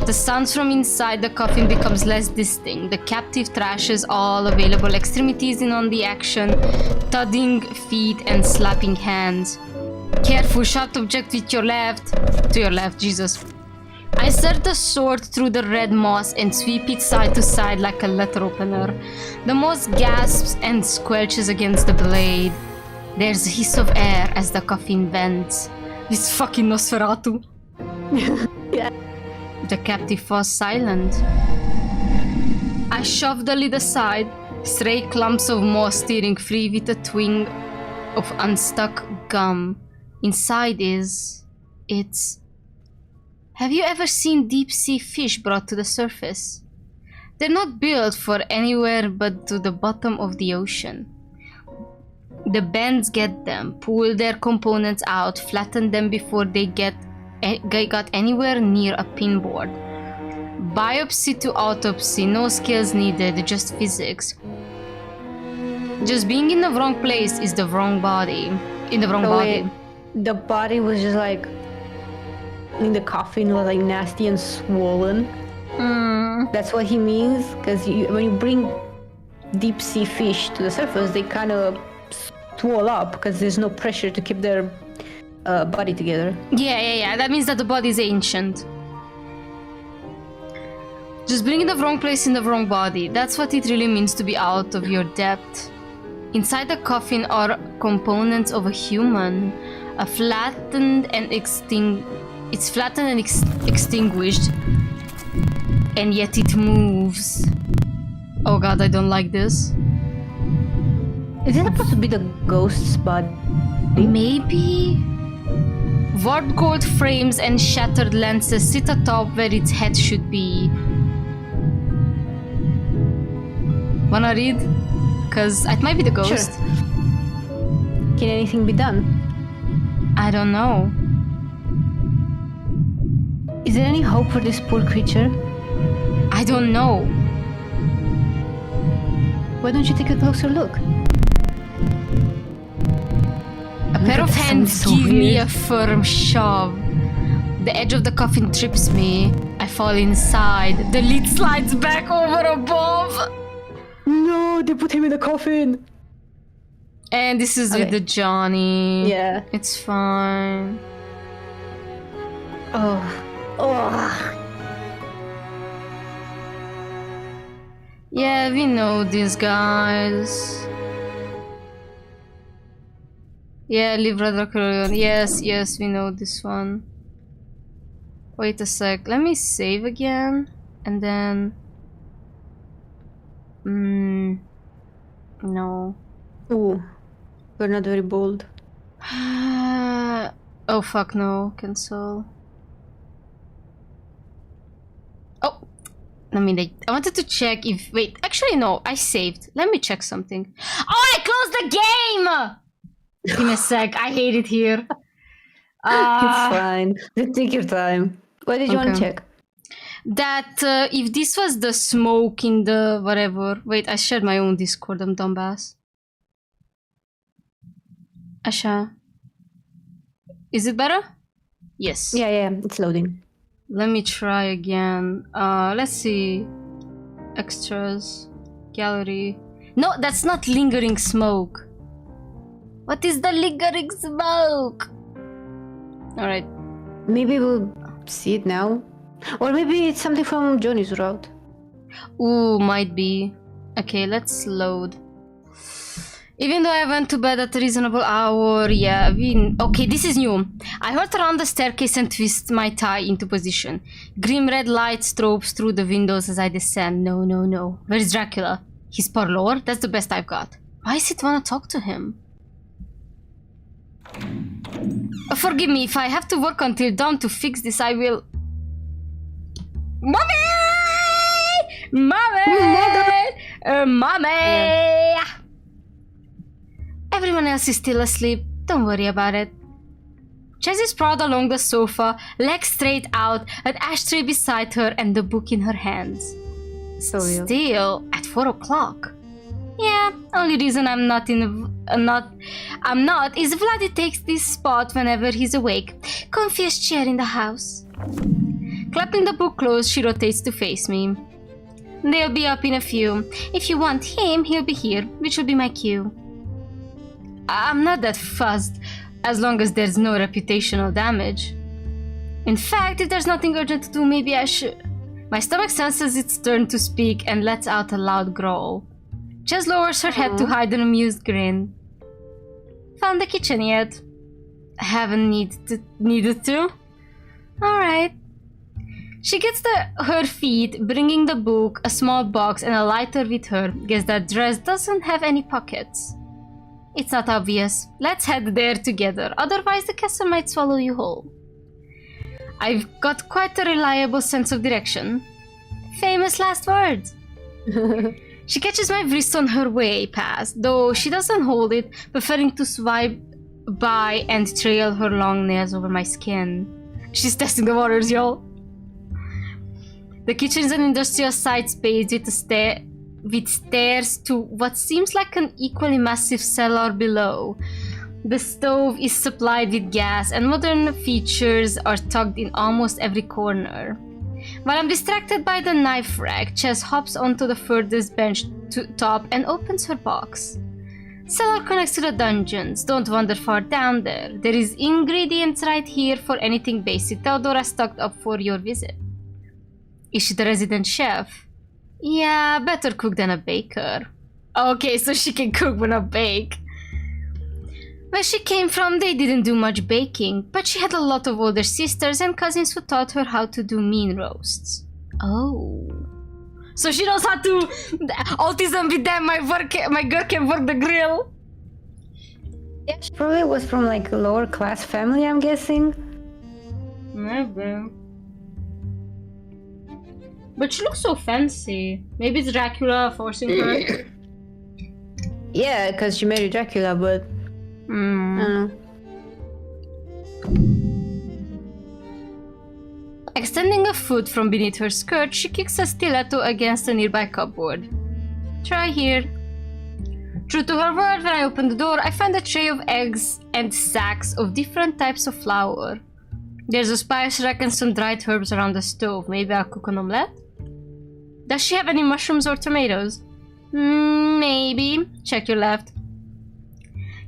The sounds from inside the coffin becomes less distinct. The captive thrashes all available extremities in on the action, thudding feet and slapping hands. Careful, sharp object with your left. To your left, Jesus. I insert the sword through the red moss and sweep it side to side like a letter opener. The moss gasps and squelches against the blade. There's a hiss of air as the coffin bends. This fucking Nosferatu.
Yeah.
The captive falls silent. I shove the lid aside, stray clumps of moss steering free with a twing of unstuck gum. Inside it's... Have you ever seen deep-sea fish brought to the surface? They're not built for anywhere but to the bottom of the ocean. The bends get them, pull their components out, flatten them before they got anywhere near a pinboard. Biopsy to autopsy, no skills needed, just physics. Just being in the wrong place is the wrong body. In the wrong body.
Wait, the body was just like... in the coffin was like nasty and swollen. That's what he means, because when you bring deep sea fish to the surface, they kind of swell up because there's no pressure to keep their body together.
Yeah. That means that the body is ancient. Just being in the wrong place in the wrong body. That's what it really means to be out of your depth. Inside the coffin are components of a human, a flattened and It's flattened and extinguished, and yet it moves. Oh god, I don't like this.
Is it supposed to be the ghost's body?
Maybe? Warped gold frames and shattered lenses sit atop where its head should be. Wanna read? Cause it might be the ghost.
Sure. Can anything be done?
I don't know.
Is there any hope for this poor creature?
I don't know.
Why don't you take a closer look?
A pair of hands give me a firm shove. The edge of the coffin trips me. I fall inside. The lid slides back over above.
No, they put him in the coffin.
And this is with the Johnny.
Yeah.
It's fine.
Oh.
Yeah, we know these guys. Yeah, Libra Dracula. Yes, we know this one. Wait a sec. Let me save again. And then... no.
Ooh. We're not very bold.
Oh fuck no. Cancel. Oh! I wanted to check if... Wait, actually no, I saved. Let me check something. Oh, I closed the game! Give me a sec, I hate it here.
It's fine. Take your time. What did you want to check?
That if this was the smoke in the whatever... Wait, I shared my own Discord, I'm dumbass. Asha. Is it better? Yes.
Yeah, it's loading.
Let me try again. Let's see. Extras. Gallery. No, that's not lingering smoke. What is the lingering smoke? Alright.
Maybe we'll see it now. Or maybe it's something from Johnny's route.
Ooh, might be. Okay, let's load. Even though I went to bed at a reasonable hour, yeah, okay, this is new. I hurtled around the staircase and twist my tie into position. Grim red light strobes through the windows as I descend. No. Where's Dracula? His parlor? That's the best I've got. Why does it want to talk to him? Forgive me, if I have to work until dawn to fix this, I will... Mommy! Mommy! Yeah. Everyone else is still asleep. Don't worry about it. Chaz is proud along the sofa, legs straight out, an ashtray beside her and the book in her hands.
So real.
Still, at 4 o'clock. Yeah, only reason I'm not is Vladdy takes this spot whenever he's awake. Comfiest chair in the house. Clapping the book closed, she rotates to face me. They'll be up in a few. If you want him, he'll be here, which will be my cue. I'm not that fussed, as long as there's no reputational damage. In fact, if there's nothing urgent to do, maybe I should... My stomach senses its turn to speak and lets out a loud growl. Jess lowers her head to hide an amused grin. Found the kitchen yet? Haven't needed to? Alright. She gets her feet, bringing the book, a small box, and a lighter with her. Guess that dress doesn't have any pockets. It's not obvious. Let's head there together, otherwise the castle might swallow you whole. I've got quite a reliable sense of direction. Famous last words. She catches my wrist on her way past, though she doesn't hold it, preferring to swipe by and trail her long nails over my skin. She's testing the waters, y'all. The kitchen is an industrial side space with stairs to what seems like an equally massive cellar below. The stove is supplied with gas, and modern features are tucked in almost every corner. While I'm distracted by the knife rack, Chess hops onto the furthest bench top and opens her box. Cellar connects to the dungeons. Don't wander far down there. There is ingredients right here for anything basic Theodora stocked up for your visit. Is she the resident chef? Yeah, better cook than a baker. Okay, so she can cook but not bake. Where she came from, they didn't do much baking, but she had a lot of older sisters and cousins who taught her how to do mean roasts. Oh. So she knows how to... Autism with them, my girl can work the grill.
Yeah, she probably was from like a lower class family, I'm guessing.
Maybe. But she looks so fancy. Maybe it's Dracula forcing her.
Yeah, because she married Dracula, but... I don't know.
Extending a foot from beneath her skirt, she kicks a stiletto against a nearby cupboard. Try here. True to her word, when I open the door, I find a tray of eggs and sacks of different types of flour. There's a spice rack and some dried herbs around the stove. Maybe I'll cook an omelette? Does she have any mushrooms or tomatoes? Maybe. Check your left.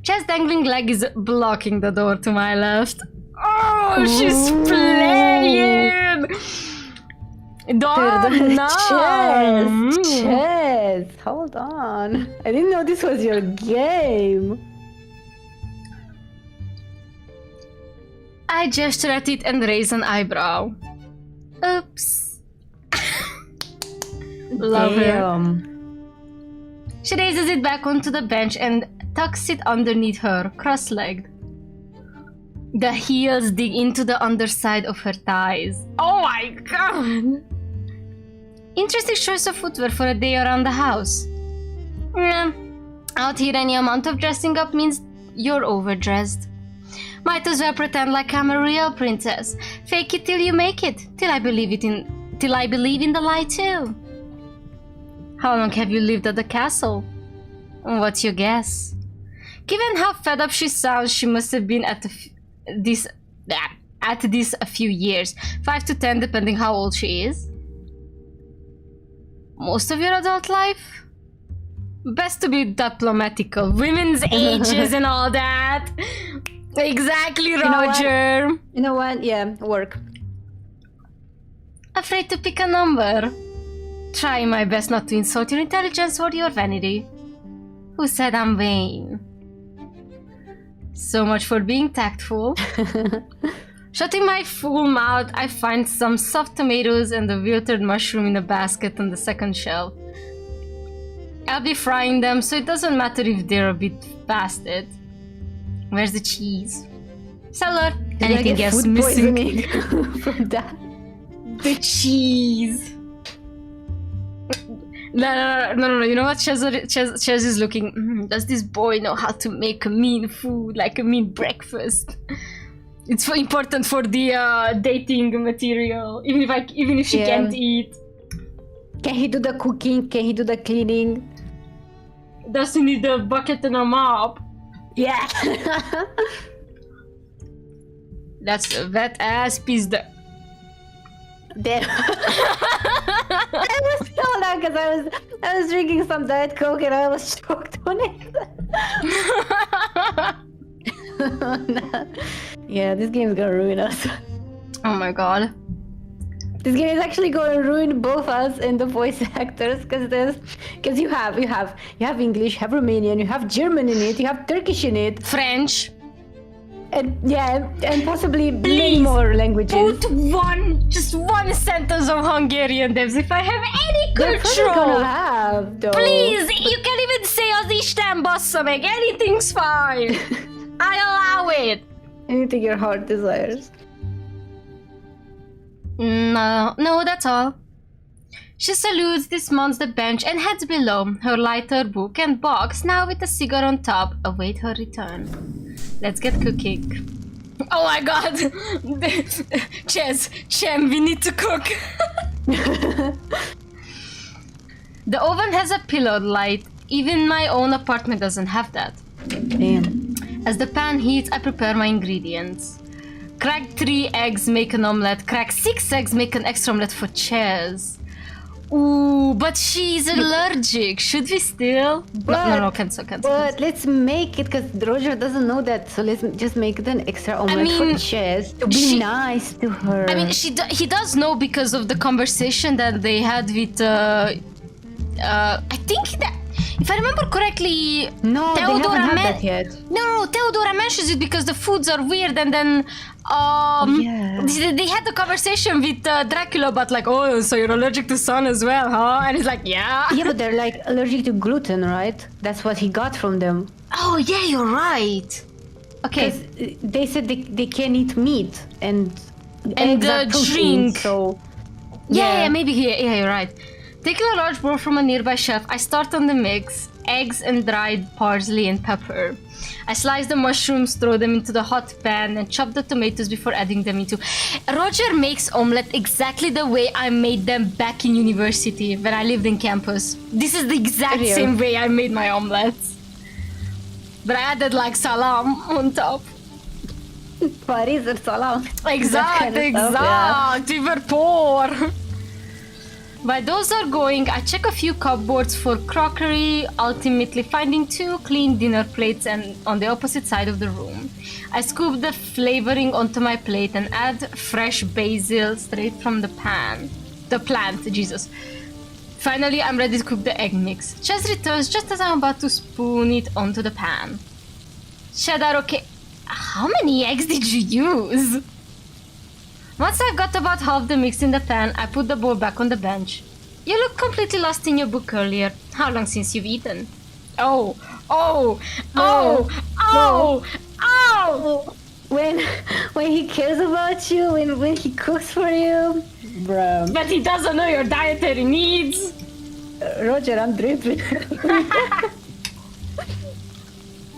Chess dangling leg is blocking the door to my left. Oh, she's playing!
Chess, hold on. I didn't know this was your game.
I gesture at it and raise an eyebrow. Oops. Love her. She raises it back onto the bench and tucks it underneath her, cross-legged. The heels dig into the underside of her thighs. Oh my god! Interesting choice of footwear for a day around the house. Out here any amount of dressing up means you're overdressed. Might as well pretend like I'm a real princess. Fake it till you make it. Till I believe in the lie too. How long have you lived at the castle? What's your guess? Given how fed up she sounds, she must have been at this a few years. 5 to 10 depending how old she is. Most of your adult life? Best to be diplomatical. Women's ages and all that. Exactly, Roger.
You know what? Yeah, work.
Afraid to pick a number? Trying my best not to insult your intelligence or your vanity. Who said I'm vain? So much for being tactful. Shutting my full mouth, I find some soft tomatoes and a wilted mushroom in a basket on the second shelf. I'll be frying them, so it doesn't matter if they're a bit past it. Where's the cheese? Cellar. Anything else missing?
From that?
The cheese. No. You know what? Chaz is looking. Does this boy know how to make a mean food, like a mean breakfast? It's important for the dating material, even if she can't eat.
Can he do the cooking? Can he do the cleaning?
Does he need a bucket and a mop?
Yeah.
That's a wet ass piece the...
Damn. I was so loud because I was drinking some Diet Coke and I was choked on it. Yeah, this game is gonna ruin us.
Oh my god.
This game is actually going to ruin both us and the voice actors because you have English, you have Romanian, you have German in it, you have Turkish in it,
French.
and possibly many more languages.
Put just one sentence of Hungarian devs if I have any
They're probably
control.
gonna have, though.
Please, you can even say az Isten bassza meg, anything's fine. I allow it.
Anything your heart desires.
No, that's all. She salutes, dismounts the bench and heads below, her lighter, book and box, now with a cigar on top, await her return. Let's get cooking. Oh my god! Chem, we need to cook! The oven has a pillar light, even my own apartment doesn't have that.
Damn.
As the pan heats, I prepare my ingredients. Crack 3 eggs, make an omelette. Crack 6 eggs, make an extra omelette for Chaz. Ooh, but she's allergic. Should we still? No, cancel.
But let's make it because Roger doesn't know that, so let's just make it an extra omelette for Chaz to be nice to her.
I mean, he does know because of the conversation that they had with. I think that. If I remember correctly,
no, they haven't had that yet.
No, Theodora mentions it because the foods are weird, and then they had the conversation with Dracula about like, oh, so you're allergic to sun as well, huh? And he's like, yeah.
Yeah, but they're like allergic to gluten, right? That's what he got from them.
Oh yeah, you're right. Okay.
Because they said they can't eat meat and eggs are protein,
drink.
So
yeah, maybe you're right. Taking a large bowl from a nearby shelf, I start on the mix, eggs and dried parsley and pepper. I slice the mushrooms, throw them into the hot pan, and chop the tomatoes before adding them into... Roger makes omelette exactly the way I made them back in university when I lived in campus. This is the exact same way I made my omelettes. But I added like salam on top.
Paris or salam.
Exact. We were poor. While those are going, I check a few cupboards for crockery, ultimately finding 2 clean dinner plates and on the opposite side of the room. I scoop the flavoring onto my plate and add fresh basil straight from the pan. The plant, Jesus. Finally, I'm ready to cook the egg mix. Chaz returns just as I'm about to spoon it onto the pan. Cheddar, okay. How many eggs did you use? Once I've got about half the mix in the pan, I put the bowl back on the bench. You look completely lost in your book earlier. How long since you've eaten? Oh!
When he cares about you, when he cooks for you, bro.
But he doesn't know your dietary needs.
Roger, I'm dripping.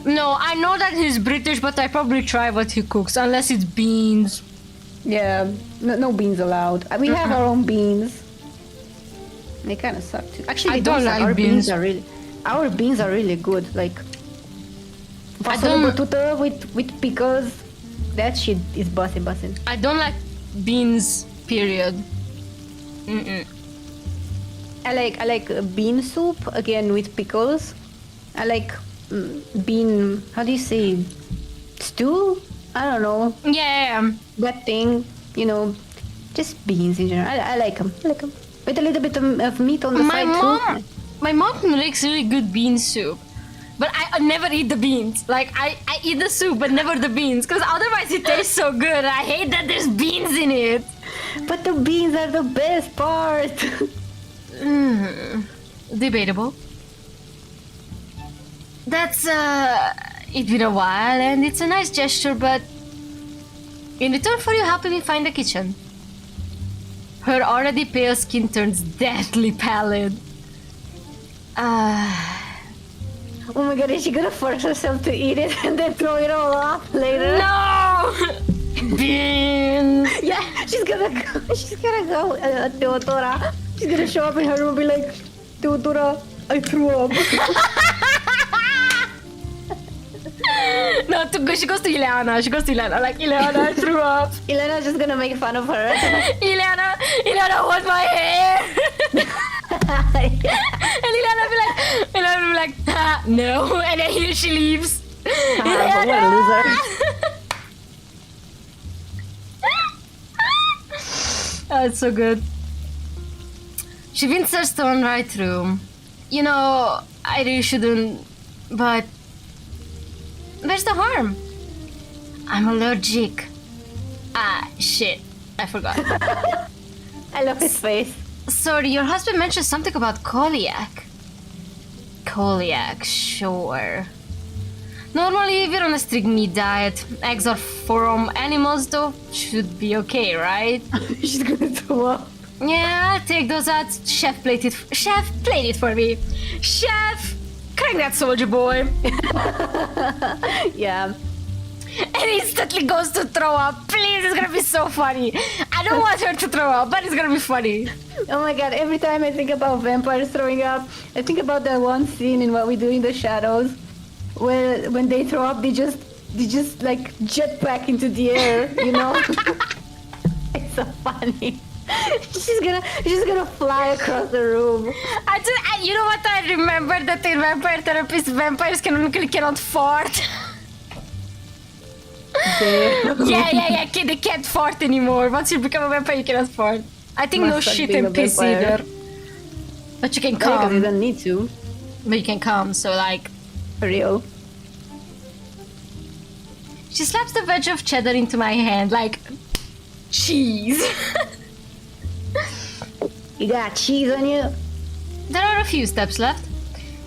No, I know that he's British, but I probably try what he cooks, unless it's beans.
Yeah, no beans allowed. We have our own beans. They kind of suck too. Actually,
I don't like
our
beans.
Our beans are really good. Like fasole bătută with pickles. That shit is bussin'.
I don't like beans. Period.
I like bean soup again with pickles. I like bean. How do you say? Stew? I don't know.
Yeah.
That thing, just beans in general. I like them. With a little bit of meat on the side too.
My mom makes really good bean soup. But I never eat the beans. Like, I eat the soup, but never the beans. Because otherwise it tastes so good. I hate that there's beans in it.
But the beans are the best part.
Debatable. That's, it's been a while, and it's a nice gesture, but... In return for you helping me find the kitchen. Her already pale skin turns deathly pallid.
Oh my god, is she gonna force herself to eat it and then throw it all off later?
No! Beans!
Yeah, she's gonna go, Theodora. She's gonna show up in her room and be like, Teodora, I threw up.
No, she goes to Ileana. She goes to Ileana. Like, Ileana, I threw up.
Ileana's just gonna make fun of her.
Ileana, what's my hair? And Ileana will be like, ah, no. And then here she leaves.
What a loser.
Oh, it's so good. She Winter's torn right through. You know, I really shouldn't, but where's the harm? I'm allergic. Ah, shit. I forgot.
I love his face.
Sorry, your husband mentioned something about celiac. Celiac, sure. Normally, we're on a strict meat diet. Eggs are from animals, though. Should be okay, right?
She's gonna throw up.
Yeah, I'll take those out. Chef, plate it for me. Chef, crank that soldier boy.
Yeah.
And instantly goes to throw up. Please, it's gonna be so funny. I don't want her to throw up, but it's gonna be funny.
Oh my god, every time I think about vampires throwing up, I think about that one scene in What We Do in the Shadows, where when they throw up, they just like jetpack into the air, you know? It's so funny. She's gonna fly across the room.
You know what I remember? That in vampire therapist, vampires cannot fart. Yeah. They can't fart anymore. Once you become a vampire, you cannot fart. I think no shit and piss either. But you can come.
Because you don't need to.
But you can come, so like...
For real.
She slaps the wedge of cheddar into my hand like... Cheese.
You got cheese on you?
There are a few steps left.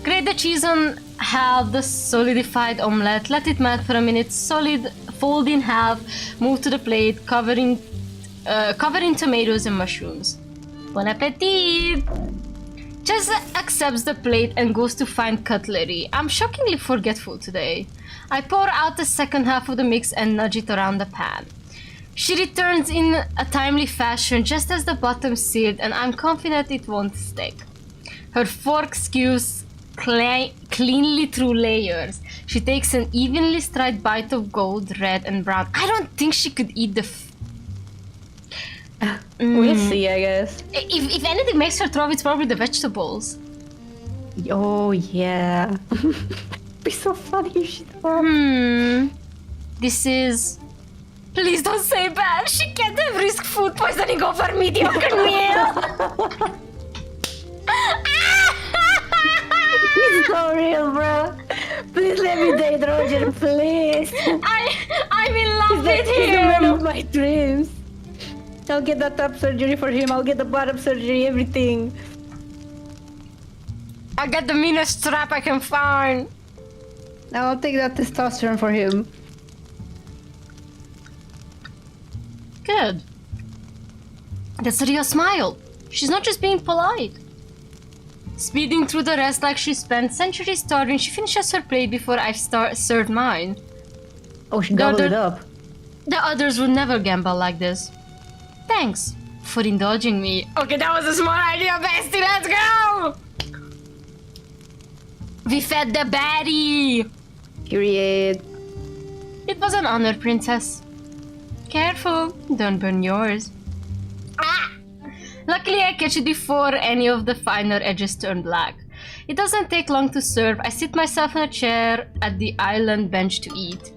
Grate the cheese on half the solidified omelette, let it melt for a minute, fold in half, move to the plate, cover in tomatoes and mushrooms. Bon appetit! Jess accepts the plate and goes to find cutlery. I'm shockingly forgetful today. I pour out the second half of the mix and nudge it around the pan. She returns in a timely fashion just as the bottom sealed, and I'm confident it won't stick. Her fork skews cleanly through layers. She takes an evenly striped bite of gold, red, and brown. I don't think she could eat the...
We'll see, I guess.
If anything makes her throw up, it's probably the vegetables.
Oh, yeah. It'd be so funny if she threw up.
This is... Please don't say bad. She can't have risk food poisoning over mediocre meal.
He's so real, bro. Please let me date Roger, please.
I'm in love with him.
He's the man of my dreams. I'll get the top surgery for him. I'll get the bottom surgery, everything.
I'll get the meanest strap I can find.
I'll take that testosterone for him.
Good. That's a real smile. She's not just being polite. Speeding through the rest like she spent centuries starving, she finishes her plate before I've served mine.
Oh, she gobbled it up.
The others would never gamble like this. Thanks for indulging me. Okay, that was a smart idea, bestie. Let's go! We fed the baddie.
Period.
It was an honor, princess. Careful, don't burn yours. Ah! Luckily, I catch it before any of the finer edges turn black. It doesn't take long to serve. I sit myself in a chair at the island bench to eat.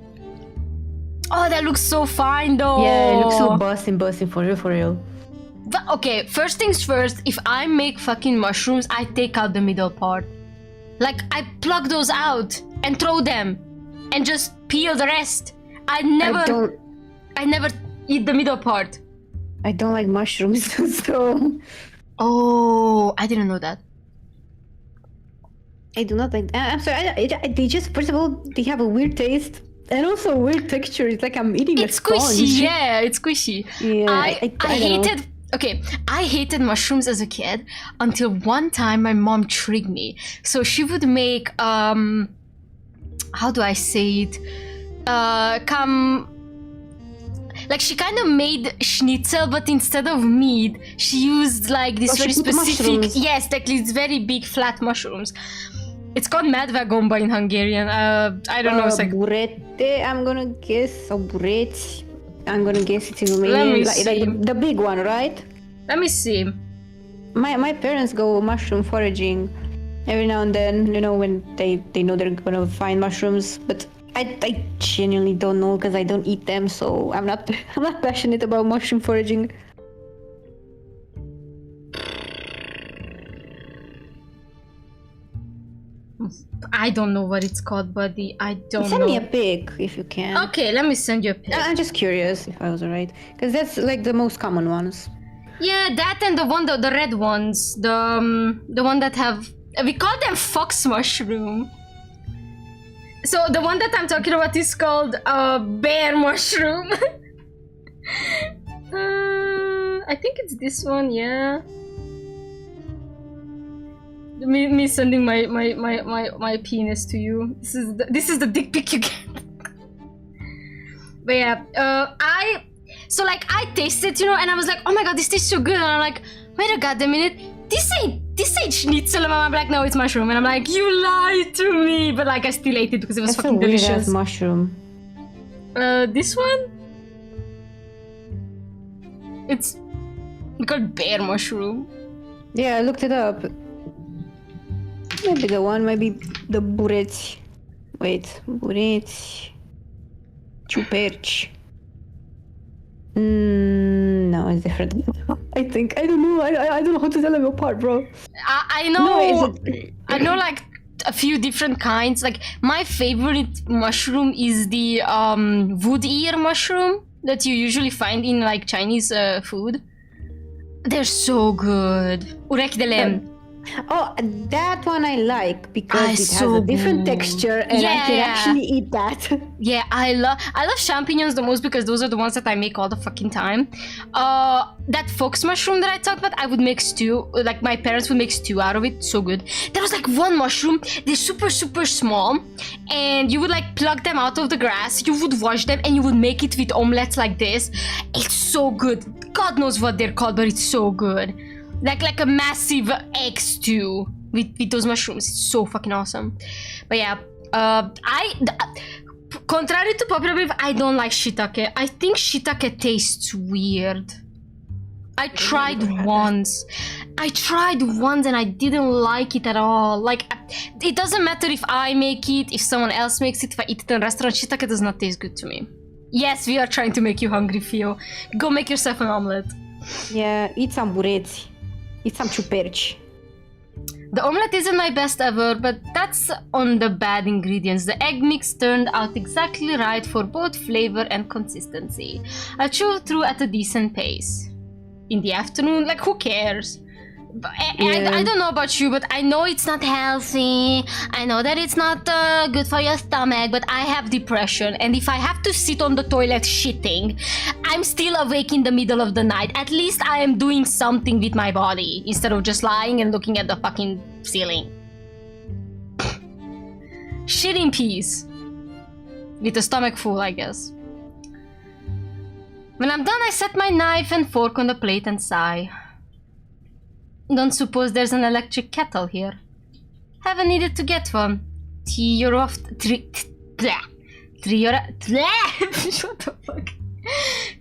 Oh, that looks so fine, though.
Yeah, it looks so busting for real.
But, okay, first things first. If I make fucking mushrooms, I take out the middle part. Like, I pluck those out and throw them, and just peel the rest. I never eat the middle part.
I don't like mushrooms, so...
Oh, I didn't know that.
I do not like... I'm sorry, they just, first of all, they have a weird taste. And also a weird texture. It's like I'm eating a sponge.
It's squishy, yeah, it's squishy.
Yeah,
I hated... Okay, I hated mushrooms as a kid until one time my mom tricked me. So she would make, how do I say it? like she kind of made schnitzel, but instead of meat, she used like this very specific,
mushrooms.
yes, like these very big flat mushrooms. It's called medvegomba in Hungarian. I don't know. It's like
burete, I'm gonna guess. Or burete. I'm gonna guess it's in Romanian. Like the big one, right?
Let me see.
My parents go mushroom foraging every now and then, you know, when they know they're gonna find mushrooms, but I genuinely don't know because I don't eat them, so I'm not passionate about mushroom foraging.
I don't know what it's called, buddy. I don't know.
Send me a pic if you can.
Okay, let me send you a pic.
I'm just curious if I was alright, because that's like the most common ones.
Yeah, that and the one, the red ones, the one that have, we call them fox mushroom. So the one that I'm talking about is called bear mushroom. I think it's this one, yeah. Me sending my penis to you. This is the dick pic you get. But yeah, I tasted, you know, and I was like, oh my god, this tastes so good, and I'm like, wait a goddamn minute, this ain't schnitzel, and I'm like, no, it's mushroom, and I'm like, you lied to me, but like I still ate it because it was fucking delicious.
That's a weird-ass mushroom.
This one? It's called bear mushroom.
Yeah, I looked it up. Maybe the one, maybe the burete. Wait, burete. Ciuperci. No, it's different. I think. I don't know. I don't know how to tell them apart, bro.
I know. I know like a few different kinds. Like my favorite mushroom is the wood ear mushroom that you usually find in like Chinese food. They're so good. Urech de lemn.
Oh, that one I like because it has a different texture and I can actually eat that.
Yeah, I love champignons the most because those are the ones that I make all the fucking time. That fox mushroom that I talked about, I would make stew. Like my parents would make stew out of it. So good. There was like one mushroom. They're super small, and you would like pluck them out of the grass. You would wash them and you would make it with omelets like this. It's so good. God knows what they're called, but it's so good. Like a massive egg stew with those mushrooms. It's so fucking awesome. But yeah, contrary to popular belief, I don't like shiitake. I think shiitake tastes weird. I tried once and I didn't like it at all. Like, it doesn't matter if I make it, if someone else makes it, if I eat it in a restaurant, shiitake does not taste good to me. Yes, we are trying to make you hungry, Fio. Go make yourself an omelet.
Yeah, eat some burete. Eat some ciuperci.
The omelette isn't my best ever, but that's on the bad ingredients. The egg mix turned out exactly right for both flavor and consistency. I chewed through at a decent pace. In the afternoon, like who cares? I don't know about you, but I know it's not healthy. I know that it's not good for your stomach, but I have depression, and if I have to sit on the toilet shitting, I'm still awake in the middle of the night. At least I am doing something with my body instead of just lying and looking at the fucking ceiling. Shit in peace. With a stomach full, I guess. When I'm done, I set my knife and fork on the plate and sigh. Don't suppose there's an electric kettle here. Haven't needed to get one. What the fuck?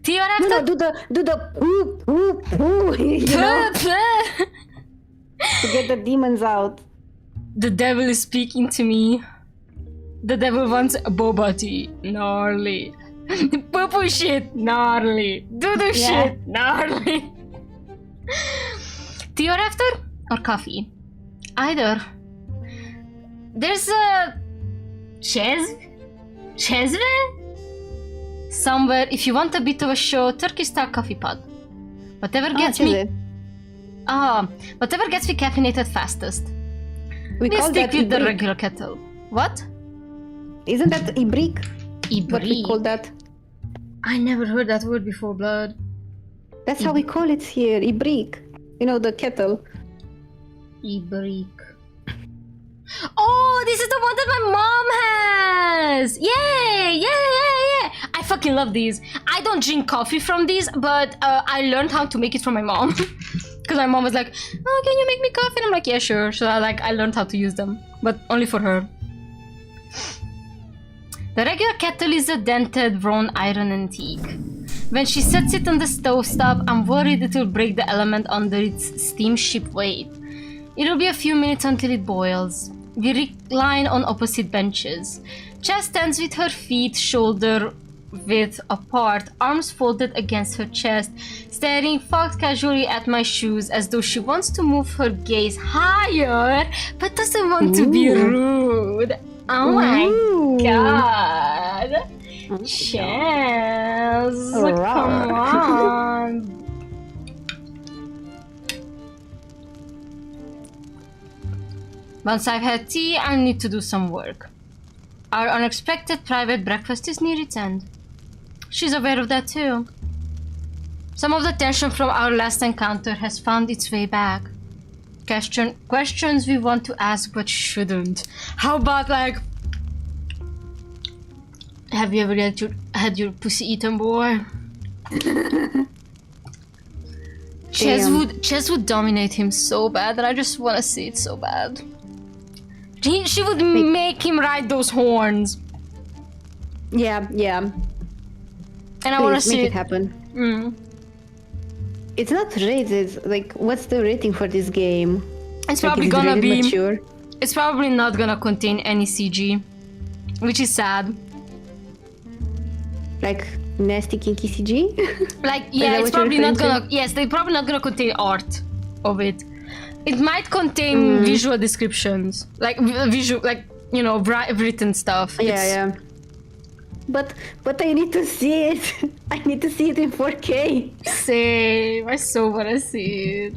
No, do the whoop whoop whoop, you know? To get the demons out.
The devil is speaking to me. The devil wants boba tea. Gnarly. Poo-poo shit. Gnarly. Doo-doo shit. Gnarly. Tea or after? Or coffee? Either. There's a... Chezve? Somewhere, if you want a bit of a show, Turkish style coffee pod. Whatever gets me... whatever gets me caffeinated fastest. We'll stick with the regular kettle. What?
Isn't that ibrik?
Ibrik?
What we call that?
I never heard that word before, blood.
That's how we call it here, ibrik. You know, the kettle.
Ibrik. Oh, this is the one that my mom has! Yay! I fucking love these. I don't drink coffee from these, but I learned how to make it from my mom. Because my mom was like, oh, can you make me coffee? And I'm like, yeah, sure. So I learned how to use them, but only for her. The regular kettle is a dented wrought iron antique. When she sets it on the stovetop, I'm worried it will break the element under its steamship weight. It'll be a few minutes until it boils. We recline on opposite benches. Chess stands with her feet shoulder-width apart, arms folded against her chest, staring fucked casually at my shoes as though she wants to move her gaze higher, but doesn't want to be rude. Oh my god. Chess, come on. Once I've had tea, I need to do some work. Our unexpected private breakfast is near its end. She's aware of that too. Some of the tension from our last encounter has found its way back. Questions we want to ask but shouldn't. How about like, have you ever had your pussy eaten, boy? Chess would dominate him so bad that I just want to see it so bad. She would make him ride those horns.
Yeah.
And I want to see
it happen. It's not rated. Like, what's the rating for this game?
It's probably gonna be
mature.
It's probably not gonna contain any CG, which is sad.
Like nasty kinky CG?
Like, yeah, it's probably not gonna. Yes, they're probably not gonna contain art of it. It might contain visual descriptions, like visual, like, you know, written stuff.
Yeah. But I need to see it. I need to see it in 4K.
Same. I so wanna see it.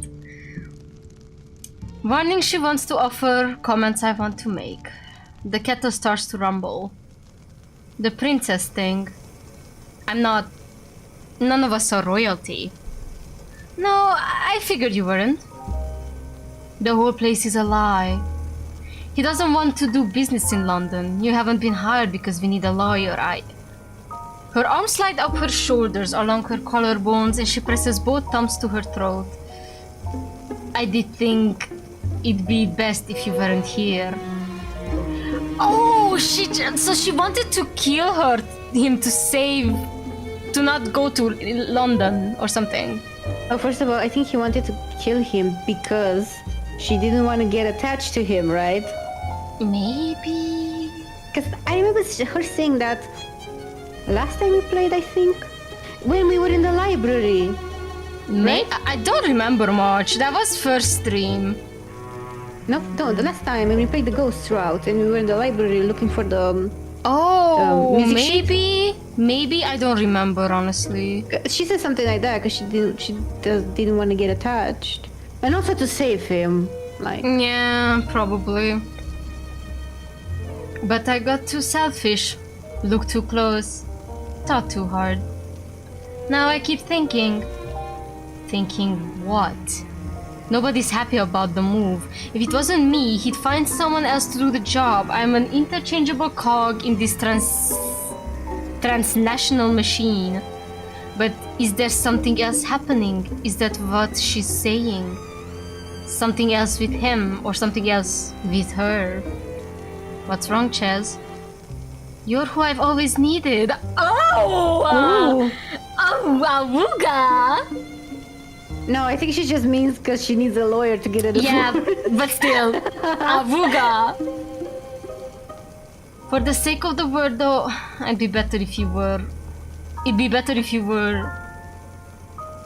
Warning: she wants to offer comments I want to make. The kettle starts to rumble. The princess thing. I'm not. None of us are royalty. No, I figured you weren't. The whole place is a lie. He doesn't want to do business in London. You haven't been hired because we need a lawyer. Her arms slide up her shoulders along her collarbones and she presses both thumbs to her throat. I did think it'd be best if you weren't here. Oh, so she wanted to kill him to not go to London or something.
Oh, first of all, I think he wanted to kill him because she didn't want to get attached to him, right?
Maybe.
Because I remember her saying that last time we played, I think, when we were in the library. Right?
I don't remember much. That was first stream.
No, the last time when we played the ghost route and we were in the library looking for the...
Maybe I don't remember, honestly.
She said something like that because she didn't want to get attached. And also to save him, like...
Yeah, probably. But I got too selfish. Looked too close. Thought too hard. Now I keep thinking. Thinking what? Nobody's happy about the move. If it wasn't me, he'd find someone else to do the job. I'm an interchangeable cog in this transnational machine. But is there something else happening? Is that what she's saying? Something else with him or something else with her? What's wrong, Chaz? You're who I've always needed. Oh, awooga!
No, I think she just means because she needs a lawyer to get a divorce.
Yeah, but still, awooga. For the sake of the word, though, it'd be better if you were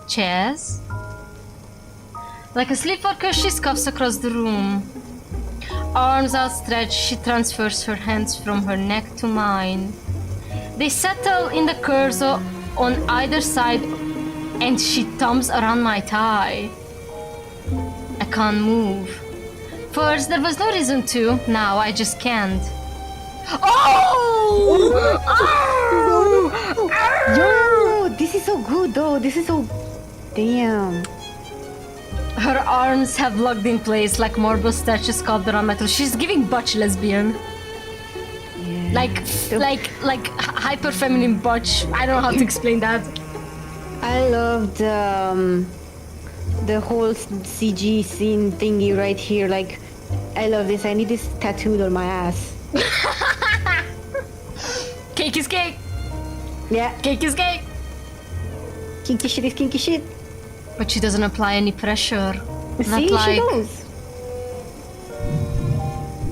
Chaz. Like a sleepwalker, she scuffs across the room. Arms outstretched, she transfers her hands from her neck to mine. They settle in the curves on either side, and she thumbs around my thigh. I can't move. First, there was no reason to. Now, I just can't. Oh!
Yo, this is so good, though. This is so... Damn.
Her arms have locked in place like marble statues carved around metal. She's giving butch lesbian.
Yeah.
like hyper feminine butch. I don't know how to explain that.
I love the whole CG scene thingy right here. Like, I love this. I need this tattooed on my ass.
Cake is cake.
Yeah.
Cake is cake.
Kinky shit is kinky shit.
But she doesn't apply any pressure.
See,
Not like...
she knows.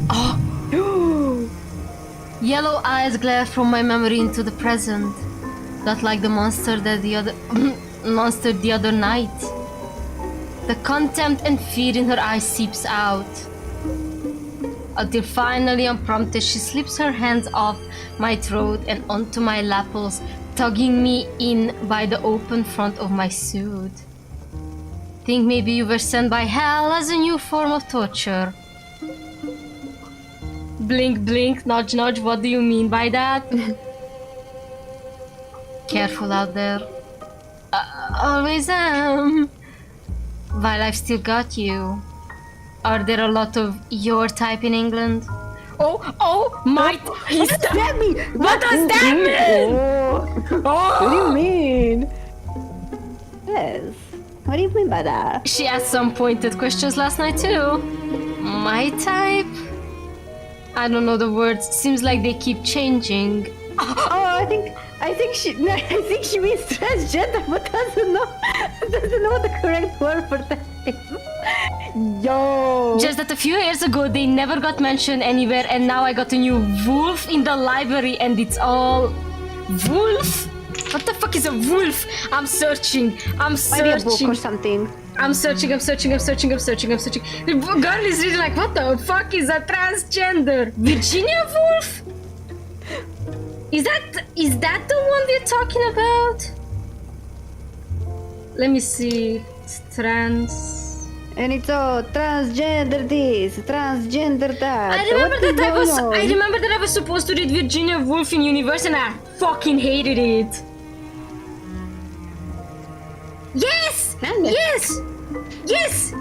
Oh. Yellow eyes glare from my memory into the present. Not like the monster that the other night. The contempt and fear in her eyes seeps out. Until finally, unprompted, she slips her hands off my throat and onto my lapels, tugging me in by the open front of my suit. Think maybe you were sent by hell as a new form of torture. Blink, blink, nudge, nudge, what do you mean by that? Careful out there. Always am. While I've still got you. Are there a lot of your type in England? Oh, my...
What does that mean?
What does that mean?
What do you mean? Yes. What do you mean by that?
She asked some pointed questions last night too. My type? I don't know the words. Seems like they keep changing.
Oh, I think she means transgender, but doesn't know the correct word for that. Yo.
Just that a few years ago they never got mentioned anywhere, and now I got a new wolf in the library, and it's all wolf. What the fuck is a wolf? I'm searching.
Maybe a book or something.
I'm searching. The girl is really like, what the fuck is a transgender? Virginia Woolf? Is that the one we're talking about? Let me see. It's trans.
And it's all transgender this, transgender that.
I remember that I was supposed to read Virginia Woolf in university, and I fucking hated it. Yes! Yes!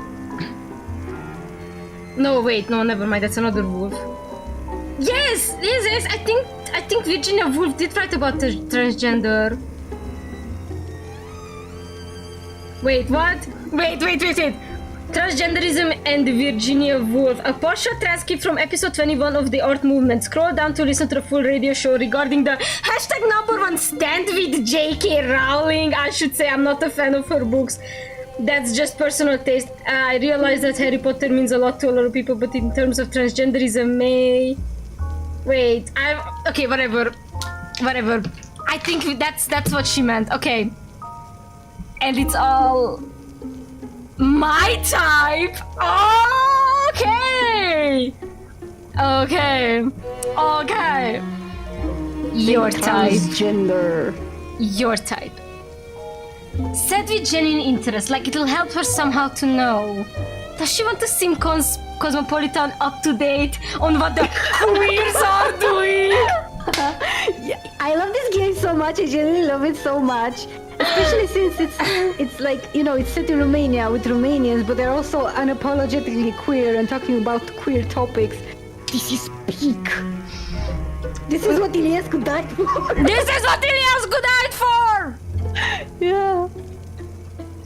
No, wait, no, never mind. That's another wolf. Yes! I think Virginia Woolf did write about the transgender. Wait, what? Wait. Transgenderism and Virginia Woolf. A partial transcript from episode 21 of the Art Movement. Scroll down to listen to the full radio show regarding the #1 stand with J.K. Rowling. I should say I'm not a fan of her books. That's just personal taste. I realize that Harry Potter means a lot to a lot of people, but in terms of transgenderism, okay, whatever. I think that's what she meant. Okay. And it's all my type. Okay. Your type.
Transgender.
Your type. Said with genuine interest, like it'll help her somehow to know. Does she want to seem cosmopolitan, up to date on what the queers are doing?
Yeah, I love this game so much. I genuinely love it so much. Especially since it's like, you know, it's set in Romania with Romanians, but they're also unapologetically queer and talking about queer topics. This is peak. This is what Iliescu died for.
This is what Iliescu died for!
Yeah.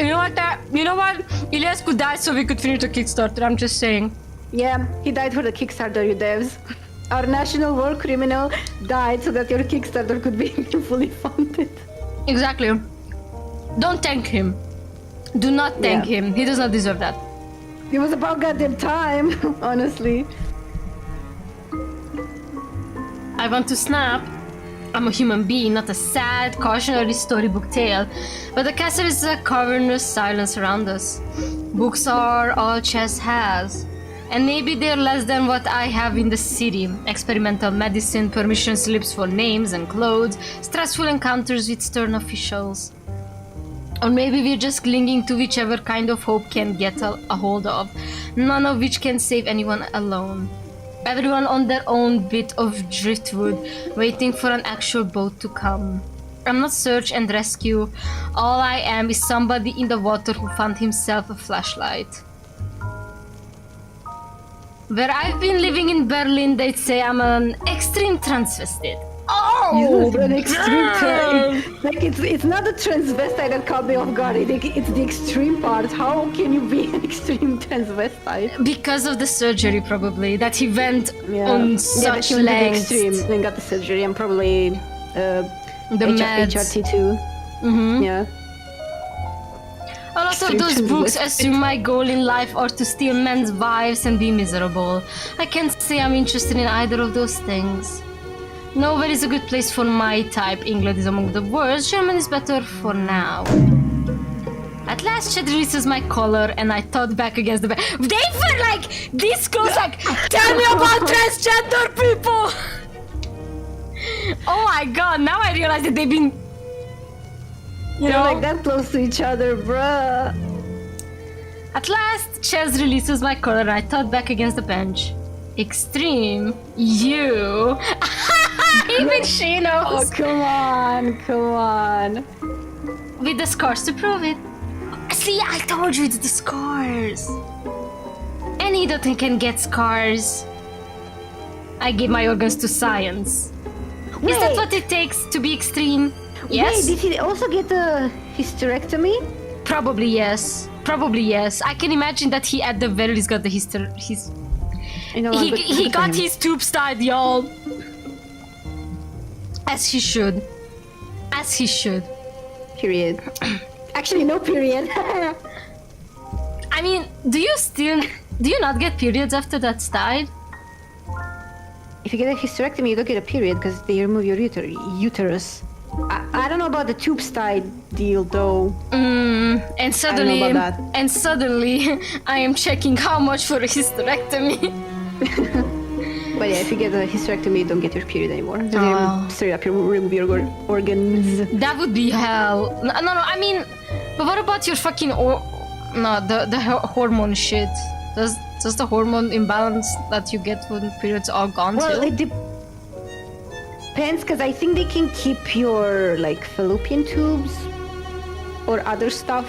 You know what? Iliescu died so we could finish the Kickstarter, I'm just saying.
Yeah, he died for the Kickstarter, you devs. Our national war criminal died so that your Kickstarter could be fully funded.
Exactly. Don't thank him. Do not thank him. He does not deserve that.
It was about goddamn time, honestly.
I want to snap. I'm a human being, not a sad, cautionary storybook tale. But the castle is a cavernous silence around us. Books are all Chess has. And maybe they're less than what I have in the city. Experimental medicine, permission slips for names and clothes, stressful encounters with stern officials. Or maybe we're just clinging to whichever kind of hope can get a hold of, none of which can save anyone alone. Everyone on their own bit of driftwood, waiting for an actual boat to come. I'm not search and rescue. All I am is somebody in the water who found himself a flashlight. Where I've been living in Berlin, they'd say I'm an extreme transvestite.
Oh, an extreme like it's not the transvestite that caught me off guard. It's the extreme part. How can you be an extreme transvestite?
Because of the surgery, probably, that he went on such lengths.
Extreme and got the surgery and probably
The meds.
HRT too. Yeah.
A lot of those books assume my goal in life are to steal men's wives and be miserable. I can't say I'm interested in either of those things. Nowhere is a good place for my type. England is among the worst. German is better for now. At last, Chad releases my collar, and I thought back against the back. They were like this close, like, tell me about transgender people! Oh my god, now I realize that they've been...
They're like that close to each other, bruh.
At last, Chaz releases my collar, and I thought back against the bench. Extreme, you. Even she knows.
Oh, come on.
With the scars to prove it. See, I told you it's the scars. Any idiot can get scars. I give my organs to science. Is that what it takes to be extreme? Yes.
Wait, did he also get a hysterectomy?
Probably yes. I can imagine that he at the very least got the he got his tubes tied, y'all. As he should.
Period. Actually, no period.
I mean, do you not get periods after that's tied?
If you get a hysterectomy, you don't get a period because they remove your uterus. I don't know about the tubes tied deal though.
And suddenly, I am checking how much for a hysterectomy.
But yeah, if you get a hysterectomy, you don't get your period anymore. They straight up remove your organs.
That would be hell. No, I mean, but what about your fucking the hormone shit? Does the hormone imbalance that you get when periods are gone too?
Well, it depends, because I think they can keep your like fallopian tubes or other stuff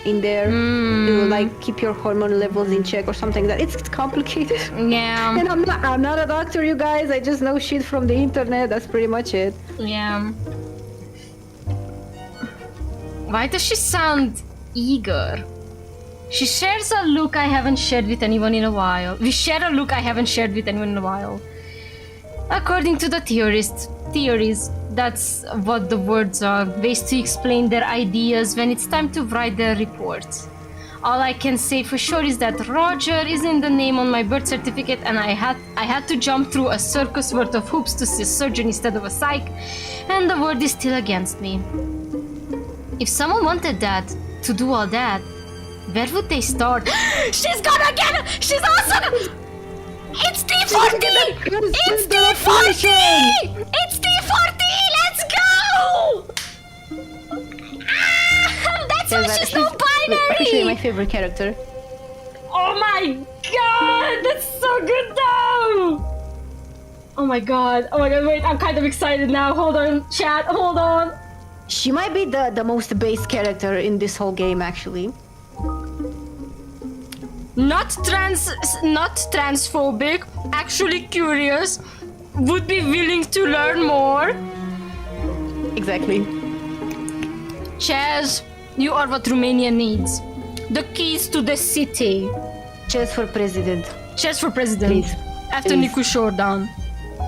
in there to like keep your hormone levels in check or something like that. It's complicated.
Yeah.
And I'm not a doctor, you guys. I just know shit from the internet. That's pretty much it.
Yeah. Why does she sound eager? She shares a look I haven't shared with anyone in a while. We share a look I haven't shared with anyone in a while. According to the theories, that's what the words are, ways to explain their ideas when it's time to write their reports. All I can say for sure is that Roger isn't the name on my birth certificate, and I had to jump through a circus worth of hoops to see a surgeon instead of a psych, and the word is still against me. If someone wanted to do all that, where would they start? She's gonna get it! She's also... It's D40! It's D40! It's D40! Let's go! That's why she's so binary!
Actually, my favorite character.
Oh my god! That's so good though! Oh my god, wait, I'm kind of excited now. Hold on, chat, hold on.
She might be the most base character in this whole game, actually.
Not transphobic, actually curious, would be willing to learn more.
Exactly.
Chaz, you are what Romania needs. The keys to the city.
Chaz for president.
Chaz for president.
Please.
After
Please.
Niku Shordan.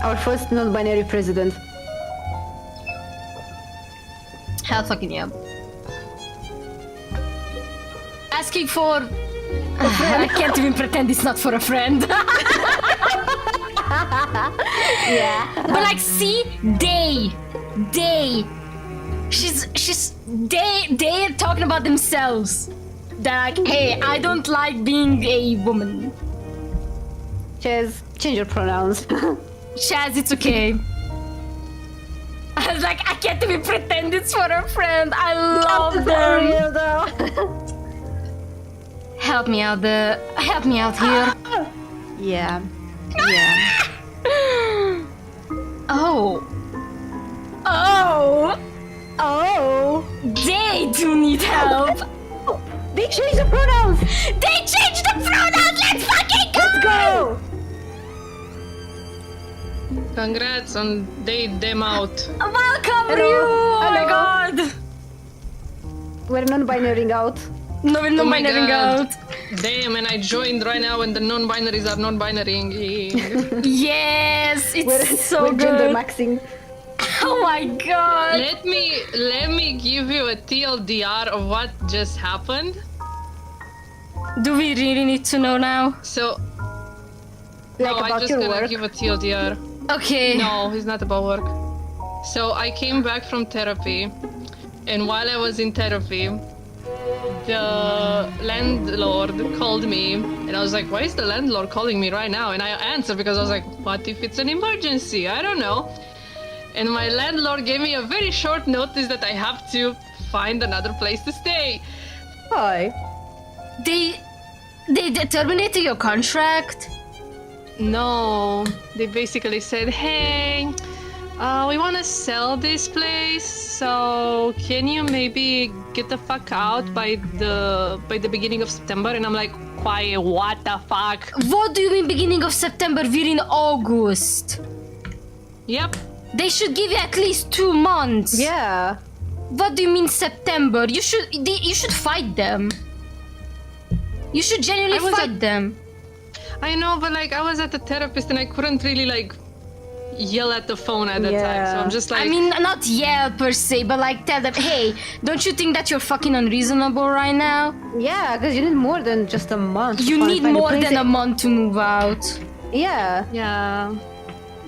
Our first non-binary president.
Hell fucking yeah. Asking for... I can't even pretend it's not for a friend.
Yeah.
But like, see, they are talking about themselves. They're like, hey, I don't like being a woman.
Chaz, change your pronouns.
Chaz, it's okay. I was like, I can't even pretend it's for a friend. I love them.
Real, though.
Help me out here.
Yeah.
Oh. They do need help.
They changed the pronouns.
Let's fucking go.
Congrats on them out.
Welcome,
Hello.
Ryu! Oh my
Hello.
god!
We're non-binary out.
No, we're not
my
binary
God.
out.
Damn, and I joined right now when the non-binaries are non-binarying.
Yes, it's
We're,
so
we're gender
good.
maxing.
Oh my god!
Let me give you a TLDR of what just happened.
Do we really need to know now?
So,
Like
no, I'm
about
just
your
gonna
work.
give a TLDR.
Okay.
No, it's not about work. So I came back from therapy, and while I was in therapy, the landlord called me, and I was like, why is the landlord calling me right now? And I answered because I was like, what if it's an emergency? I don't know. And my landlord gave me a very short notice that I have to find another place to stay.
Hi.
They terminated your contract?
No, they basically said, hey, we want to sell this place, so can you maybe get the fuck out by the beginning of September? And I'm like, quiet, what the fuck?
What do you mean beginning of September? We're in August.
Yep.
They should give you at least 2 months.
Yeah.
What do you mean September? You should fight them. You should genuinely fight them.
I know, but like I was at the therapist and I couldn't really like yell at the phone at that time, so I'm just like,
I mean, not yell per se, but like tell them, hey, don't you think that you're fucking unreasonable right now?
Yeah, because you need more than just a month. to
You
find
need
a
more
place
than a month to move out.
Yeah.
yeah.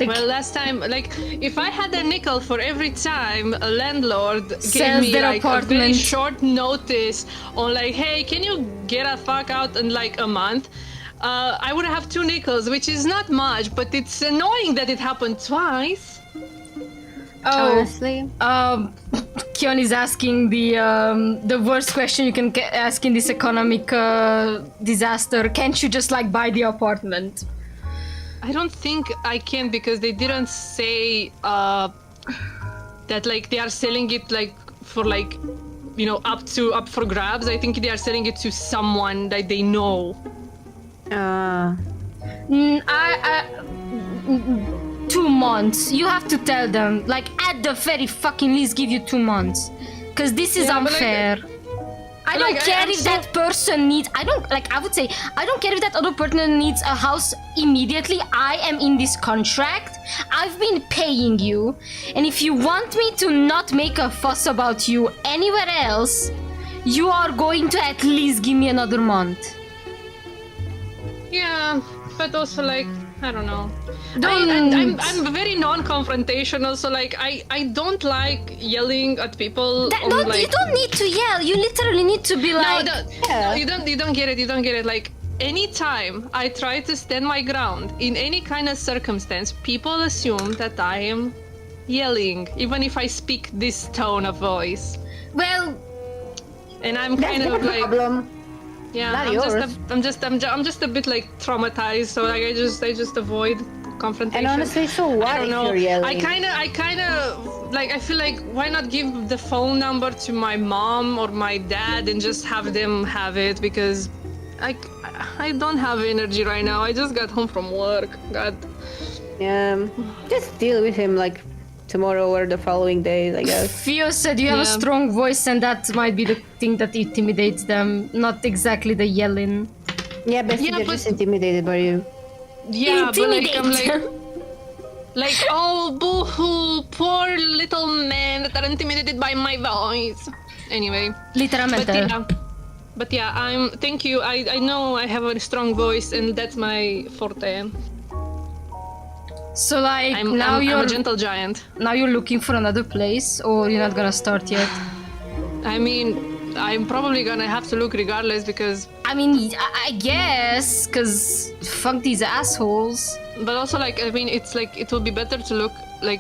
Well, last time, like, if I had a nickel for every time a landlord gave
Sells
me
their
like a very
apartment.
short notice on like, hey, can you get a fuck out in like a month? I would have 2 nickels, which is not much, but it's annoying that it happened twice.
Oh,
Honestly.
Kion is asking the worst question you can ask in this economic disaster. Can't you just like buy the apartment?
I don't think I can because they didn't say that like they are selling it like for like, you know, up for grabs. I think they are selling it to someone that they know.
2 months. You have to tell them, like, at the very fucking least, give you 2 months, because this is
Yeah, but,
unfair. I don't care if that person needs. I would say, I don't care if that other person needs a house immediately. I am in this contract. I've been paying you, and if you want me to not make a fuss about you anywhere else, you are going to at least give me another month.
Yeah, but also like, I don't know.
Don't-
I'm very non-confrontational, so like I don't like yelling at people.
You don't need to yell. You literally need to be like.
No, you don't get it. You don't get it. Like anytime I try to stand my ground in any kind of circumstance, people assume that I am yelling, even if I speak this tone of voice.
Well,
and I'm
That's
kind
their
of like.
problem.
Yeah,
Not
I'm
yours.
just a bit like traumatized, so like I just avoid confrontation.
And honestly, so what
I don't
if
know.
you're yelling?
I kind of like I feel like why not give the phone number to my mom or my dad and just have them have it, because I don't have energy right now. I just got home from work. God.
Just deal with him like tomorrow or the following day, I guess.
Theo said you have a strong voice, and that might be the thing that intimidates them, not exactly the yelling.
Yeah, basically they're just intimidated by you.
Yeah, but like I'm
Intimidate.
like oh boo-hoo, poor little men that are intimidated by my voice. Anyway.
Literalmente.
But yeah, thank you. I know I have a strong voice and that's my forte.
So like
I'm a gentle giant.
Now you're looking for another place, or you're not gonna start yet?
I mean, I'm probably gonna have to look regardless because
I mean, I guess, cause fuck these assholes.
But also like I mean, it's like it will be better to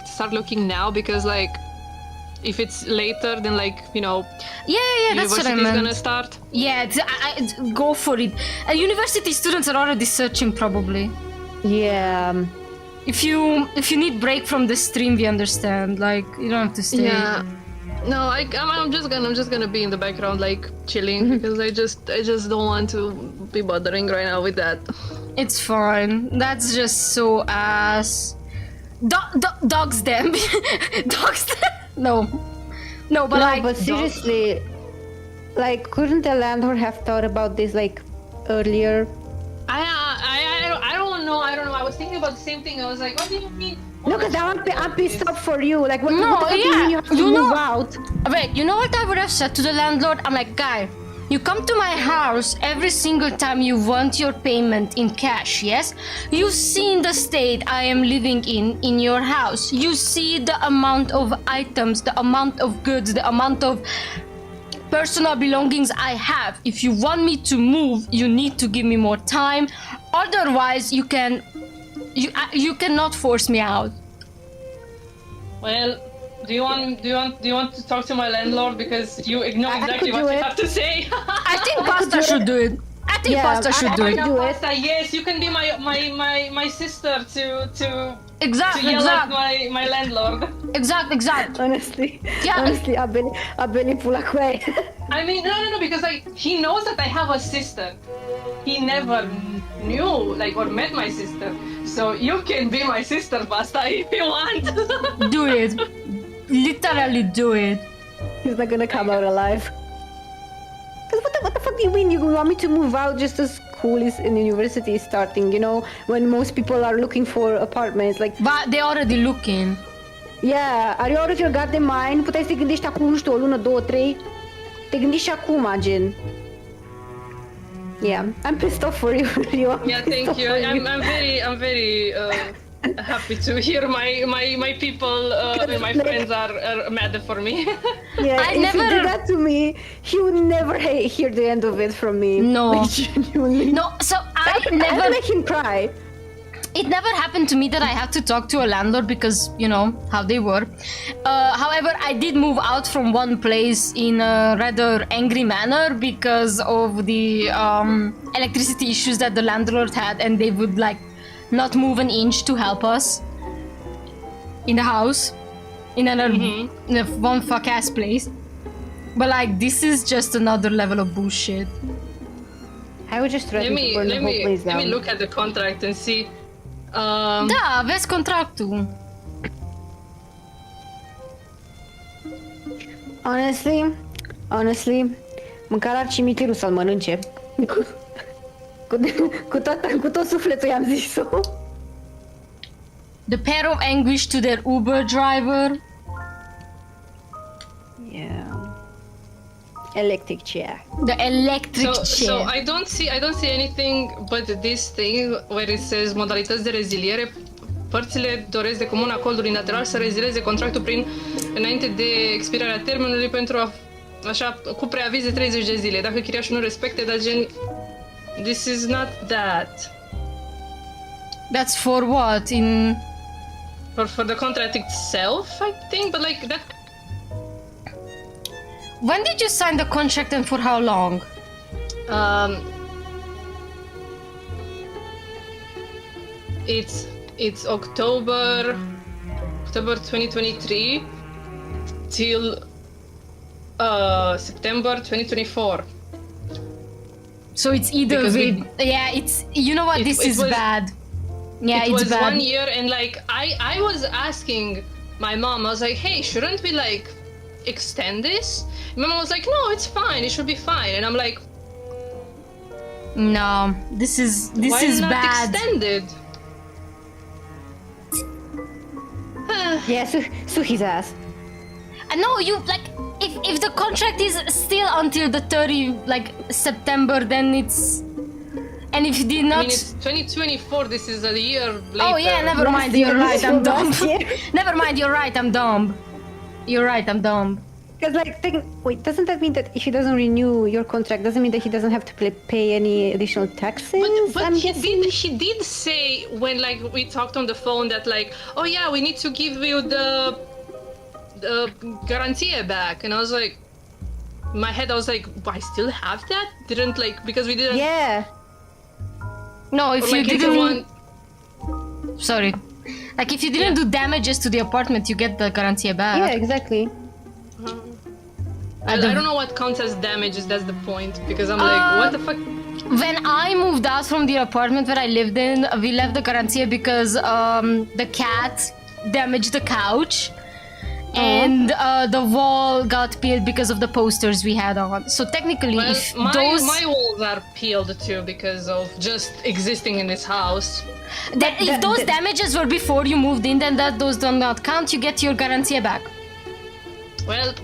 start looking now, because like if it's later then like, you know,
Yeah, that's what I
university's
meant.
gonna start.
Yeah, go for it. University students are already searching probably.
Yeah.
If you need break from the stream, we understand. Like you don't have to stay.
Yeah. No, I'm just gonna be in the background like chilling because I just don't want to be bothering right now with that.
It's fine. That's just so ass. dogs them. Dogs them. No, but
No,
like,
but seriously, like, couldn't the landlord have thought about this like earlier?
I don't know. I was thinking about the same thing. I was like, what do you mean?
No, because I'm pissed off for you. Like, what,
No,
what do you
yeah,
mean you have to
you
move
know-
out?
wait, you know what I would have said to the landlord? I'm like, guy, you come to my house every single time you want your payment in cash, yes? You see the state I am living in your house. You see the amount of items, the amount of goods, the amount of personal belongings I have. If you want me to move, you need to give me more time. Otherwise, you cannot force me out.
Well, do you want to talk to my landlord because you know
I
exactly
could
what
do
you
it.
have to say?
I think Pasta should do it. I think
Yeah,
Pasta should do
I
it.
could do it.
Pasta, yes, you can be my sister to
Exact.
yell at my landlord.
Exact.
Honestly,
Yeah.
honestly, I've been pula cu ei.
I mean, no, because like he knows that I have a sister. He never knew or met my sister. So you can be my sister, Pasta, if you want.
Do it. Literally do it.
He's not gonna come out alive. Cause what the fuck do you mean? You want me to move out just as school is in university is starting? You know, when most people are looking for apartments, like.
But they're already looking.
Yeah, are you out of your goddamn mind? Puteai să te gândești acum, nu știu, o lună, două, trei. Te gândești și acum, gen. Yeah, I'm pissed off for you.
Yeah, thank you. I'm very happy to hear my people and my friends are mad for me.
Yeah,
I
if
never-
you did that to me, he would never hear the end of it from me.
No.
Like, genuinely.
No, so I
I'll
never.
make him cry.
It never happened to me that I had to talk to a landlord because, you know, how they were. However, I did move out from one place in a rather angry manner because of the electricity issues that the landlord had, and they would like not move an inch to help us in the house in a one fuck ass place. But like, this is just another level of bullshit.
I would just threaten
Let
to burn the whole place
me
down.
look at the contract and see.
Da, vezi contractul.
Honestly, măcar ar cimitirul să-l mănânce. Cu tot sufletul i-am zis-o.
The pair of anguish to their Uber driver.
Yeah. Electric chair.
The electric
So
chair.
I don't see anything but this thing where it says modalități de reziliere. Părțile doresc de comun acord unilateral să rezilieze contractul înainte de expirarea termenului pentru cu preaviz de 30 de zile. Dacă chiriașul nu respecte, dar gen this is not that.
That's for what?
For the contract itself, I think, but like that.
When did you sign the contract and for how long?
It's October 2023 till September 2024.
So it's either
Because
way. Yeah, it's. You know what? This is
was-
bad. Yeah,
It
it's
was
bad.
1 year, and like I was asking my mom, I was like, hey, shouldn't we like extend this? My mom was like, no, it's fine, it should be fine. And I'm like,
No, this is
why not
bad.
extended?
Yeah, sue his ass.
No, you like if the contract is still until the 30 September, then it's. And if you did not.
I mean, it's 2024, this is a year later.
Oh yeah, never
Last
mind.
year,
You're right. I'm dumb.
last year.
Never mind. You're right. I'm dumb. You're right. I'm dumb.
Because wait, doesn't that mean that if he doesn't renew your contract, doesn't mean that he doesn't have to pay any additional taxes?
But
I'm
he
guessing?
did say when like we talked on the phone that like, oh yeah, we need to give you the garantia back, and I was like, in my head I was like, I still have that? Didn't like because we didn't.
Yeah.
No, if
Or,
you
like,
didn't.
want-
Sorry. Like if you didn't do damages to the apartment, you get the garantia back.
Yeah, exactly.
I don't know what counts as damages. That's the point because I'm like, what the fuck?
When I moved out from the apartment where I lived in, we left the garantia because the cat damaged the couch. And the wall got peeled because of the posters we had on. So technically,
Well,
if
my walls are peeled too because of just existing in this house.
if those damages were before you moved in, then those do not count. You get your garantia back.
Well,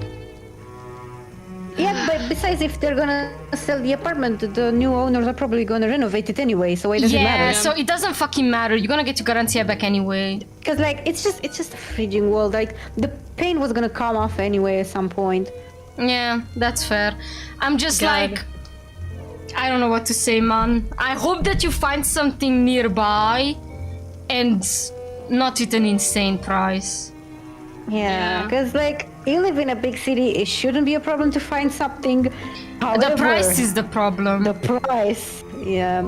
yeah, but besides, if they're gonna sell the apartment, the new owners are probably gonna renovate it anyway, so it doesn't matter.
Yeah, so it doesn't fucking matter. You're gonna get your garantia back anyway.
Because like it's just a freaking wall. Like the paint was gonna come off anyway at some point.
Yeah, that's fair. I'm just
God.
like, I don't know what to say, man. I hope that you find something nearby, and not with an insane price.
Yeah, because like you live in a big city, it shouldn't be a problem to find something. However,
The price is the problem.
the price. Yeah.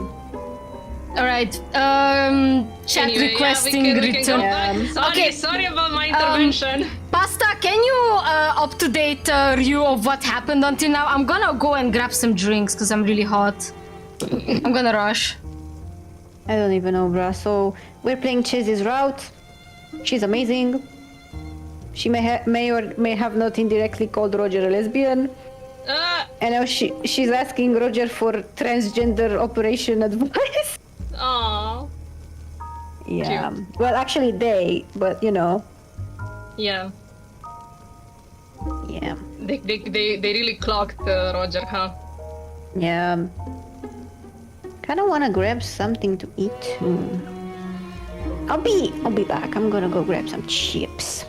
All right. Chat
anyway,
requesting
we can
return.
go back.
Okay.
Sorry about my intervention.
Pasta, can you up to date review of what happened until now? I'm gonna go and grab some drinks because I'm really hot. I'm gonna rush.
I don't even know, bruh. So we're playing Chase's route. She's amazing. She may or may have not indirectly called Roger a lesbian. And now she's asking Roger for transgender operation advice.
Aww.
Yeah. Well, actually they, but you know.
Yeah.
Yeah.
They really clocked Roger, huh?
Yeah. Kinda wanna grab something to eat. I'll be back. I'm gonna go grab some chips.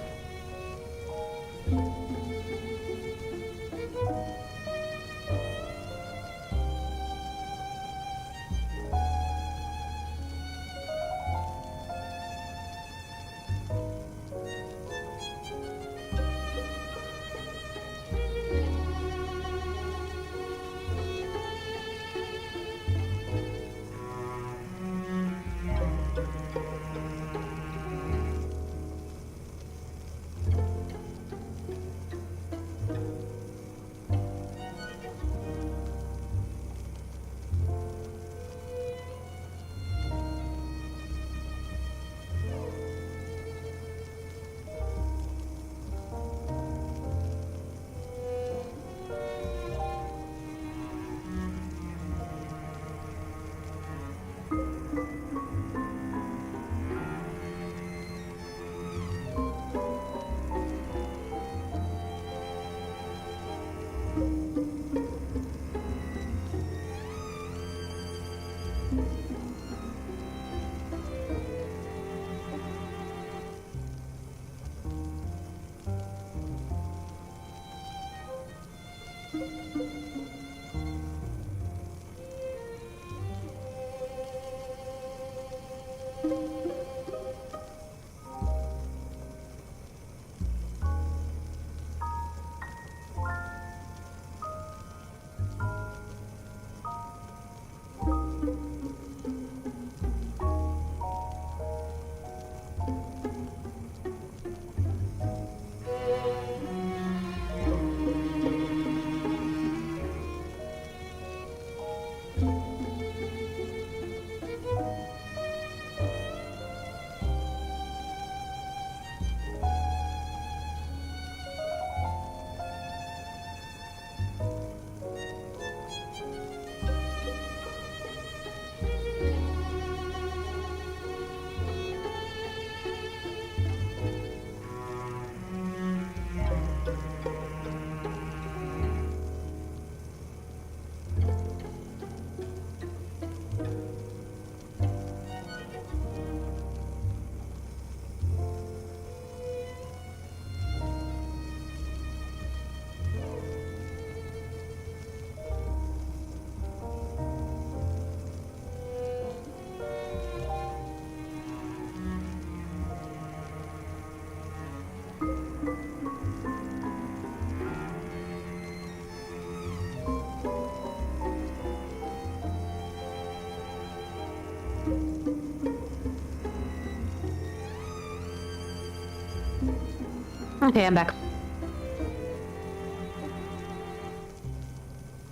Okay, I'm back.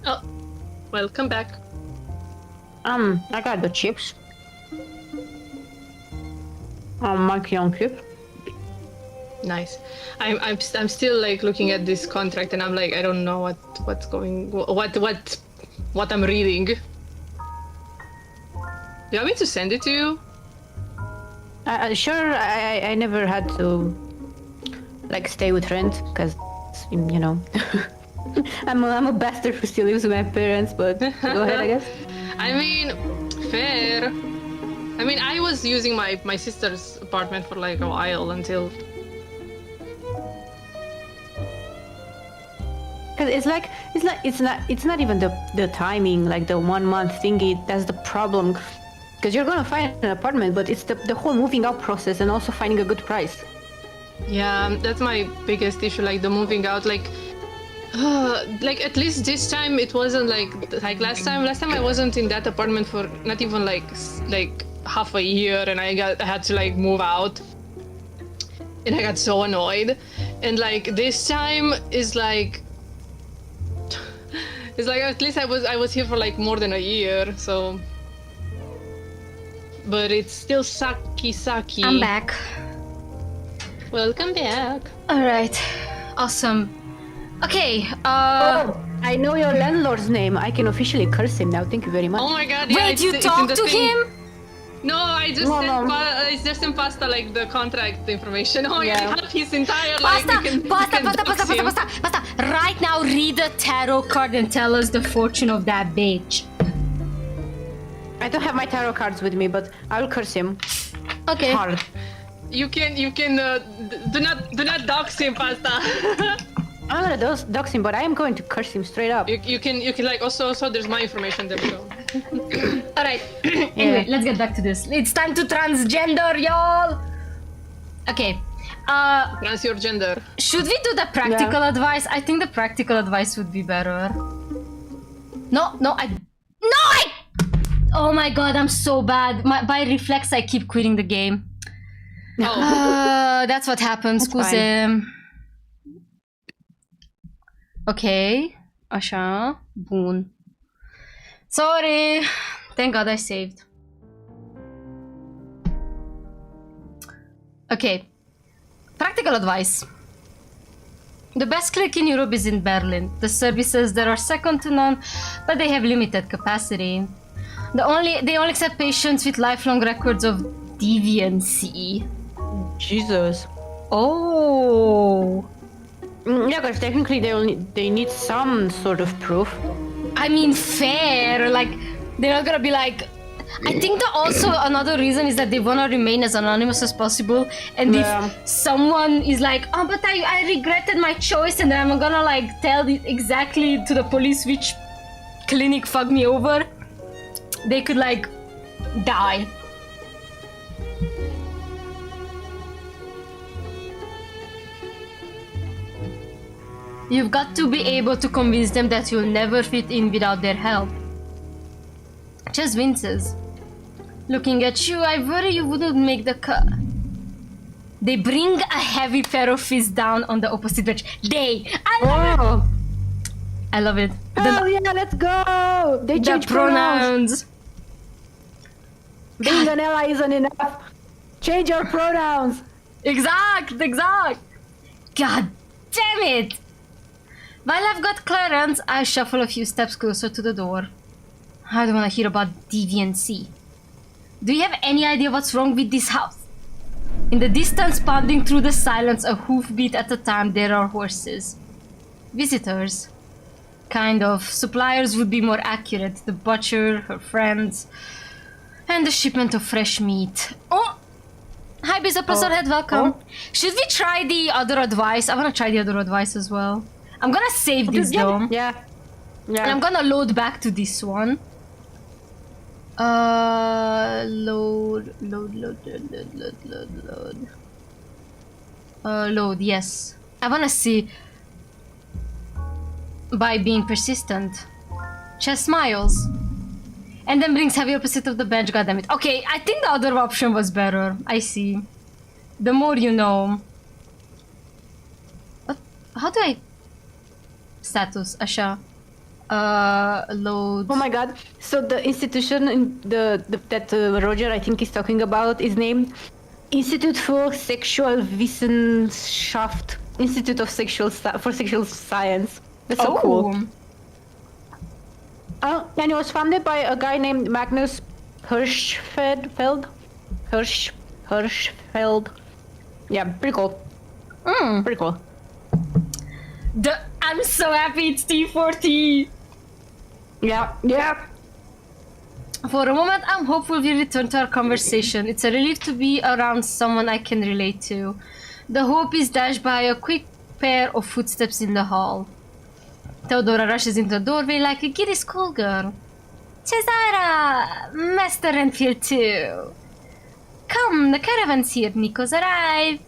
Oh, welcome back.
I got the chips. Monkey on chip.
Nice. I'm still like looking at this contract, and I'm like, I don't know what I'm reading. Do you want me to send it to you?
Sure. I never had to like stay with rent because you know I'm a bastard who still lives with my parents. But go ahead, I guess.
I mean, fair. I mean, I was using my sister's apartment for like a while until.
Cause it's not even the timing, like the 1 month thingy. That's the problem. Because you're gonna find an apartment, but it's the whole moving out process and also finding a good price.
Yeah, that's my biggest issue. Like the moving out, like at least this time it wasn't like last time. Last time I wasn't in that apartment for not even like half a year, and I had to like move out, and I got so annoyed. And like this time is like. It's like at least I was here for like more than a year, so. But it's still sucky.
I'm back.
Welcome back.
All right, awesome. Okay.
I know your landlord's name. I can officially curse him now. Thank you very much.
Oh my god! Yeah,
Wait, you talked to him?
No, I just it's just in Pasta like the contract information. Oh yeah, I have his entire like.
Pasta. Right now, read the tarot card and tell us the fortune of that bitch.
I don't have my tarot cards with me, but I will curse him.
Okay.
Hard.
You can do not dox him, Pasta.
I'm gonna dox him, but I am going to curse him straight up.
You can like also there's my information there, so.
All right. Anyway, let's get back to this. It's time to transgender, y'all. Okay.
Trans your gender.
Should we do the practical advice? I think the practical advice would be better. No. Oh my god, I'm so bad. By reflex, I keep quitting the game.
Oh.
That's what happens. Scusate. Okay. Așa. Bun. Sorry. Thank God I saved. Okay. Practical advice. The best clinic in Europe is in Berlin. The services there are second to none, but they have limited capacity. They only accept patients with lifelong records of deviancy.
Jesus.
Oh.
Yeah, because technically they need some sort of proof.
I mean, fair. Like, they're not gonna be like. I think that also another reason is that they wanna remain as anonymous as possible. And if someone is like, oh, but I regretted my choice, and then I'm gonna like tell exactly to the police which clinic fucked me over, they could like die. You've got to be able to convince them that you'll never fit in without their help. Just winces. Looking at you, I worry you wouldn't make the cut. They bring a heavy pair of fists down on the opposite bench. I love it.
Oh yeah, let's go! They change
pronouns.
Being an ally isn't enough. Change your pronouns.
Exact. God damn it! While I've got clearance, I shuffle a few steps closer to the door. I don't want to hear about deviancy. Do you have any idea what's wrong with this house? In the distance, pounding through the silence, a hoofbeat at a time, there are horses. Visitors. Kind of. Suppliers would be more accurate. The butcher, her friends, and the shipment of fresh meat. Oh! Hi, Bizarre Head, welcome. Should we try the other advice? I want to try the other advice as well. I'm gonna save this though.
Yeah.
And I'm gonna load back to this one. Load, yes. I wanna see. By being persistent. Chest smiles. And then brings heavy opposite of the bench, goddammit. Okay, I think the other option was better. I see. The more you know. What? How do I... Status, Asha. Load.
Oh my god. So the institution in that Roger I think is talking about is named Institute for Sexual Wissenschaft. Institute of for Sexual Science. That's so cool. And it was founded by a guy named Magnus Hirschfeld. Hirschfeld. Yeah, pretty cool. Pretty cool.
I'm so happy it's T40.
Yeah.
For a moment, I'm hopeful we return to our conversation. It's a relief to be around someone I can relate to. The hope is dashed by a quick pair of footsteps in the hall. Theodora rushes into the doorway like a giddy schoolgirl. Cesara! Master Renfield too. Come, the caravan's here. Nico's arrived.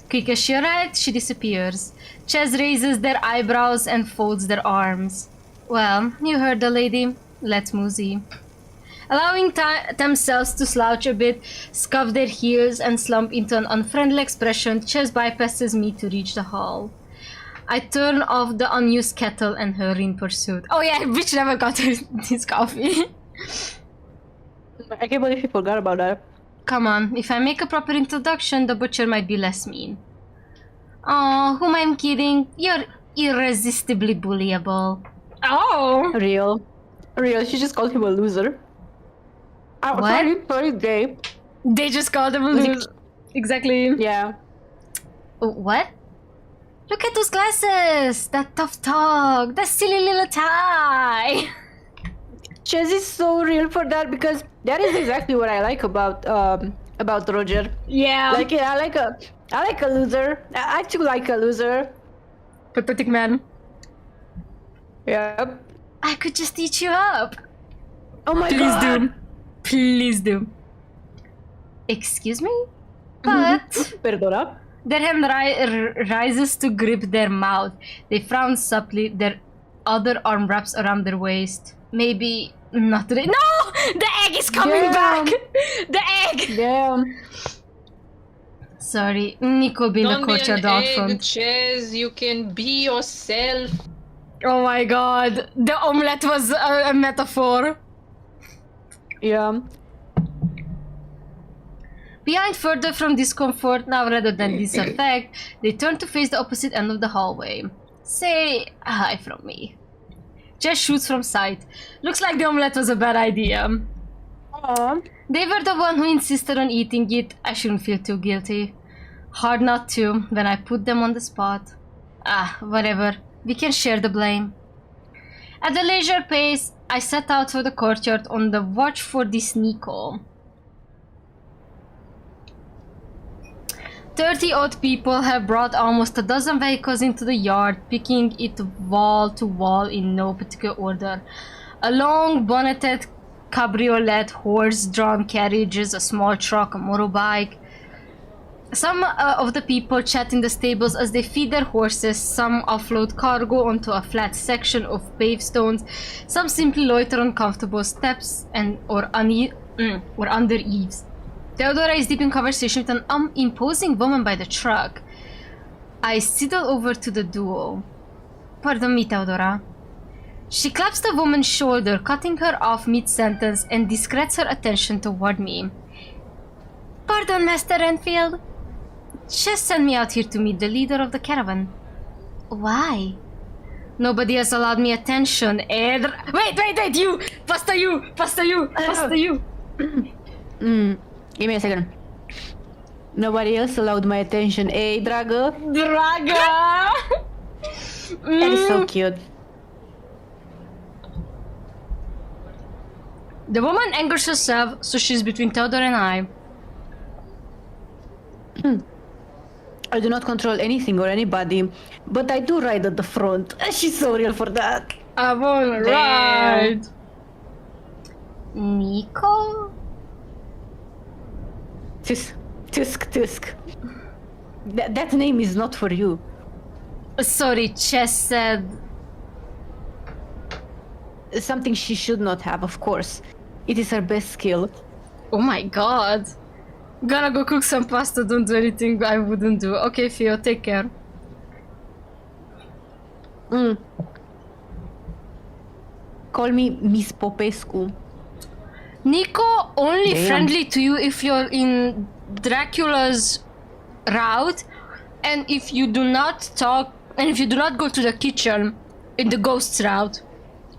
Quick as she arrives, she disappears. Ches raises their eyebrows and folds their arms. Well, you heard the lady. Let's mosey. Allowing themselves to slouch a bit, scuff their heels, and slump into an unfriendly expression, Ches bypasses me to reach the hall. I turn off the unused kettle and hurry in pursuit. Oh yeah, bitch never got his coffee.
I can't believe you forgot about that.
Come on, if I make a proper introduction, the butcher might be less mean. Oh, whom I'm kidding? You're irresistibly bullyable. Oh!
Real, she just called him a loser. Oh,
What?
Sorry, gay.
They just called him a loser. Exactly.
Yeah.
What? Look at those glasses! That tough talk! That silly little tie!
Ches is so real for that because that is exactly what I like about Roger.
Yeah.
Like, yeah, I like a loser. I too like a loser.
Pathetic man.
Yep.
I could just eat you up.
Oh my
Please
god.
do. Please do. Excuse me? But...
Perdona.
Their hand rises to grip their mouth. They frown subtly. Their other arm wraps around their waist. Maybe not today. No! The egg is coming back! The egg!
Damn.
Sorry, Nico being a courtyard out front.
Ches, you can be yourself.
Oh my god, the omelette was a metaphor.
Yeah.
Behind further from discomfort, now rather than disaffect, they turn to face the opposite end of the hallway. Say hi from me. Just shoots from sight. Looks like the omelette was a bad idea. They were the one who insisted on eating it. I shouldn't feel too guilty. Hard not to when I put them on the spot. Whatever. We can share the blame. At a leisure pace, I set out for the courtyard on the watch for this Nico. 30-odd people have brought almost a dozen vehicles into the yard, picking it wall to wall in no particular order. A long bonneted cabriolet, horse-drawn carriages, a small truck, a motorbike. Some of the people chat in the stables as they feed their horses, some offload cargo onto a flat section of paved stones, some simply loiter on comfortable steps or under eaves. Theodora is deep in conversation with an imposing woman by the truck. I sidle over to the duo. Pardon me, Theodora. She claps the woman's shoulder, cutting her off mid-sentence, and discretes her attention toward me. Pardon, Master Renfield. Just sent me out here to meet the leader of the caravan. Why? Nobody has allowed me attention. Wait, you! Pasta you!
Give me a second. Nobody else allowed my attention, Draga?
Draga!
That is so cute.
The woman angers herself, so she's between Theodore and I.
I do not control anything or anybody, but I do ride at the front. She's so real for that.
I wanna ride. Nico?
Tusk. That name is not for you.
Sorry, Chess said...
Something she should not have, of course. It is her best skill.
Oh my god. Gonna go cook some pasta, don't do anything I wouldn't do. Okay, Theo, take care.
Call me Miss Popescu.
Nico, only
Damn.
friendly to you if you're in Dracula's route, and if you do not talk, and if you do not go to the kitchen in the ghost's route,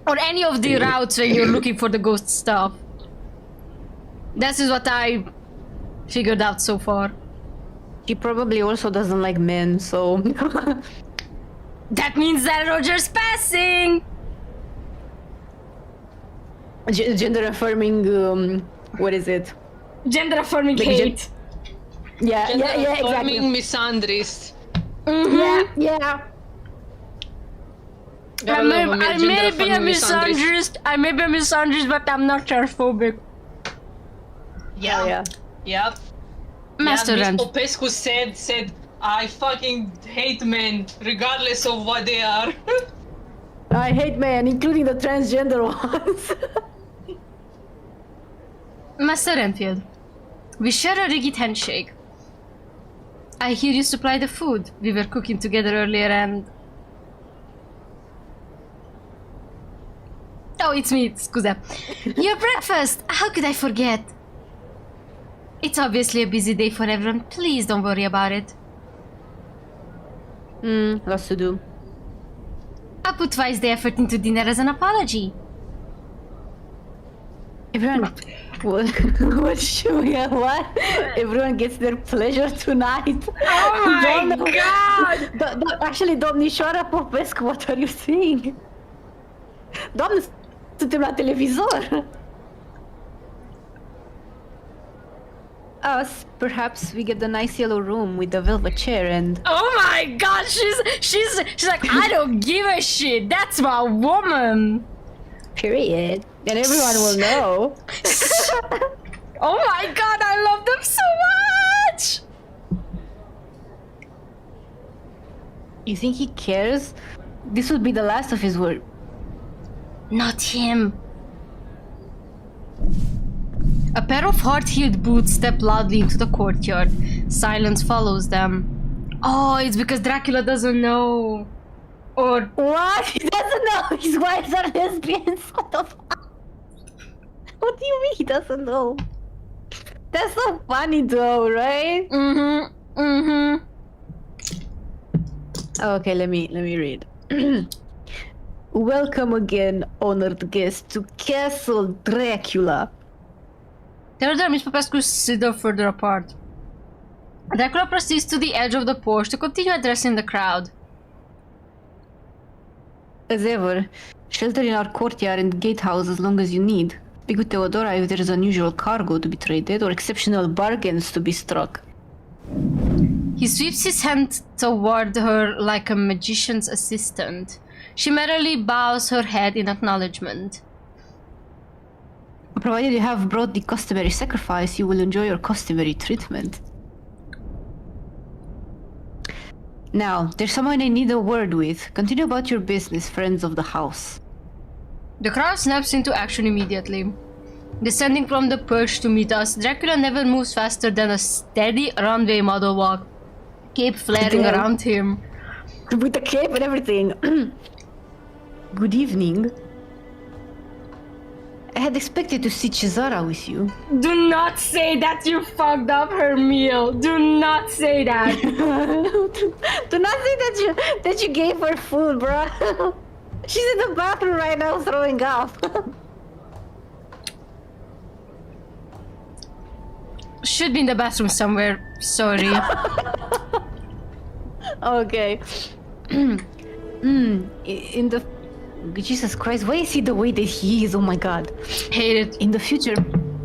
or any of the routes when you're looking for the ghost stuff. This is what I figured out so far.
She probably also doesn't like men, so...
That means that Roger's passing!
Gender affirming, what is it?
Gender affirming
Like
hate.
Yeah,
Gender
exactly.
affirming misandrist.
Yeah.
Gotta love a
I
gender
may be a
affirming misandrist.
misandrist. I may be a misandrist, but I'm not transphobic.
Yeah. Yep.
Master
Miss
Rand.
Popescu said, I fucking hate men, regardless of what they are.
I hate men, including the transgender ones.
Master Renfield, we share a rigid handshake. I hear you supply the food. We were cooking together earlier and... Oh, it's me, scusa. Your breakfast! How could I forget? It's obviously a busy day for everyone. Please don't worry about it.
Lots to do.
I put twice the effort into dinner as an apology.
Everyone... What? Everyone gets their pleasure tonight.
Oh my god!
Actually, domnișoara Popescu, what are you saying? Doamne, suntem la televizor. Us, perhaps we get the nice yellow room with the velvet chair and...
Oh my god, she's like, I don't give a shit. That's my woman.
Period. And everyone will know.
Oh my god, I love them so much.
You think he cares? This would be the last of his work.
Not him. A pair of hard-heeled boots step loudly into the courtyard. Silence follows them. Oh, it's because Dracula doesn't know. Or...
What? He doesn't know his wives are lesbians. What the fuck? What do you mean he doesn't know? That's so funny though, right? Okay, let me read. Welcome again, honored guest, to Castle Dracula.
Theodore and Miss Popescu sit further apart. Dracula proceeds to the edge of the porch to continue addressing the crowd.
As ever, shelter in our courtyard and gatehouse as long as you need. Speak with Theodora if there is unusual cargo to be traded or exceptional bargains to be struck.
He sweeps his hand toward her like a magician's assistant. She merely bows her head in acknowledgement.
Provided you have brought the customary sacrifice, you will enjoy your customary treatment. Now, there's someone I need a word with. Continue about your business, friends of the house.
The crowd snaps into action immediately. Descending from the perch to meet us, Dracula never moves faster than a steady runway model walk, cape flaring around him.
With the cape and everything. Good evening. I had expected to see Cesara with you.
Do not say that you fucked up her meal. Do not say that.
Do not say that you gave her food, bruh. She's in the bathroom right now throwing up.
Should be in the bathroom somewhere. Sorry.
Okay. In the... Jesus Christ, why is he the way that he is? Oh my god.
Hate it.
In the future,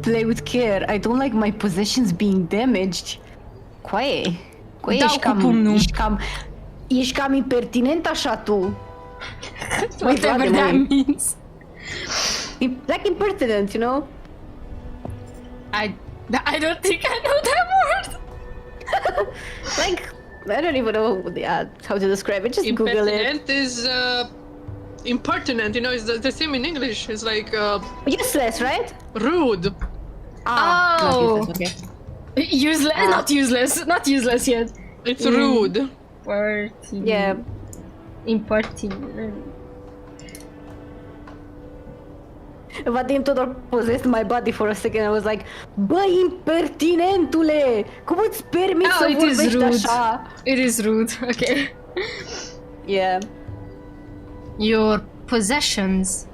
play with care. I don't like my possessions being damaged. Coaie. Ești cam impertinent așa tu.
Whatever that means.
Like impertinent, you know?
I don't think I know that word.
Like, I don't even know how to describe it. Just Google it.
Impertinent is impertinent, you know, it's the same in English. It's like
useless, right?
rude.
Oh.
Not useless, okay.
Useless. Not useless yet.
It's rude.
Yeah.
Impertinent.
But then Tudor possessed my body for a second. I was like, băi, impertinentule! Cum îți permiți să vorbești așa?
It is rude, okay.
Yeah.
Your possessions.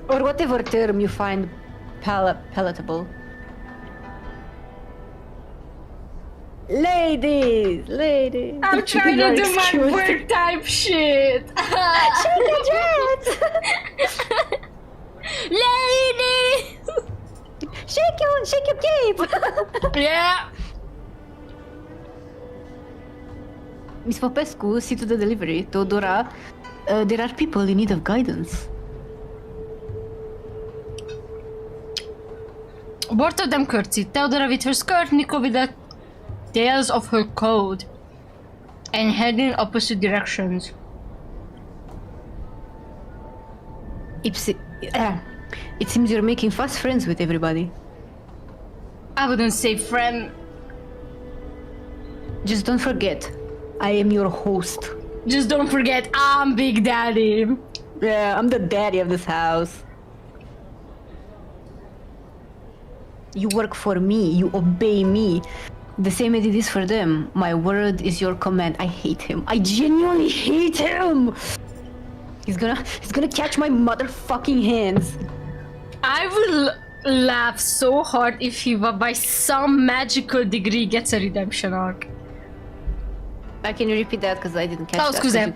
Or whatever term you find palatable. Ladies!
I'm trying to do my work type shit!
Shake your dress!
Ladies!
Shake your cape!
Yeah!
Miss Popescu, see to the delivery. Teodora, there are people in need of guidance.
Both of them curtsy. Teodora with her skirt, Nico with the tails of her coat. And head in opposite directions.
It seems you're making fast friends with everybody.
I wouldn't say friend.
Just don't forget, I am your host.
Just don't forget, I'm Big Daddy.
Yeah, I'm the daddy of this house. You work for me, you obey me. The same as it is for them. My word is your command. I hate him. I genuinely hate him! He's gonna catch my motherfucking hands.
I will laugh so hard if he, by some magical degree, gets a redemption arc.
Can you repeat that? Because I didn't catch that.
Excuse me.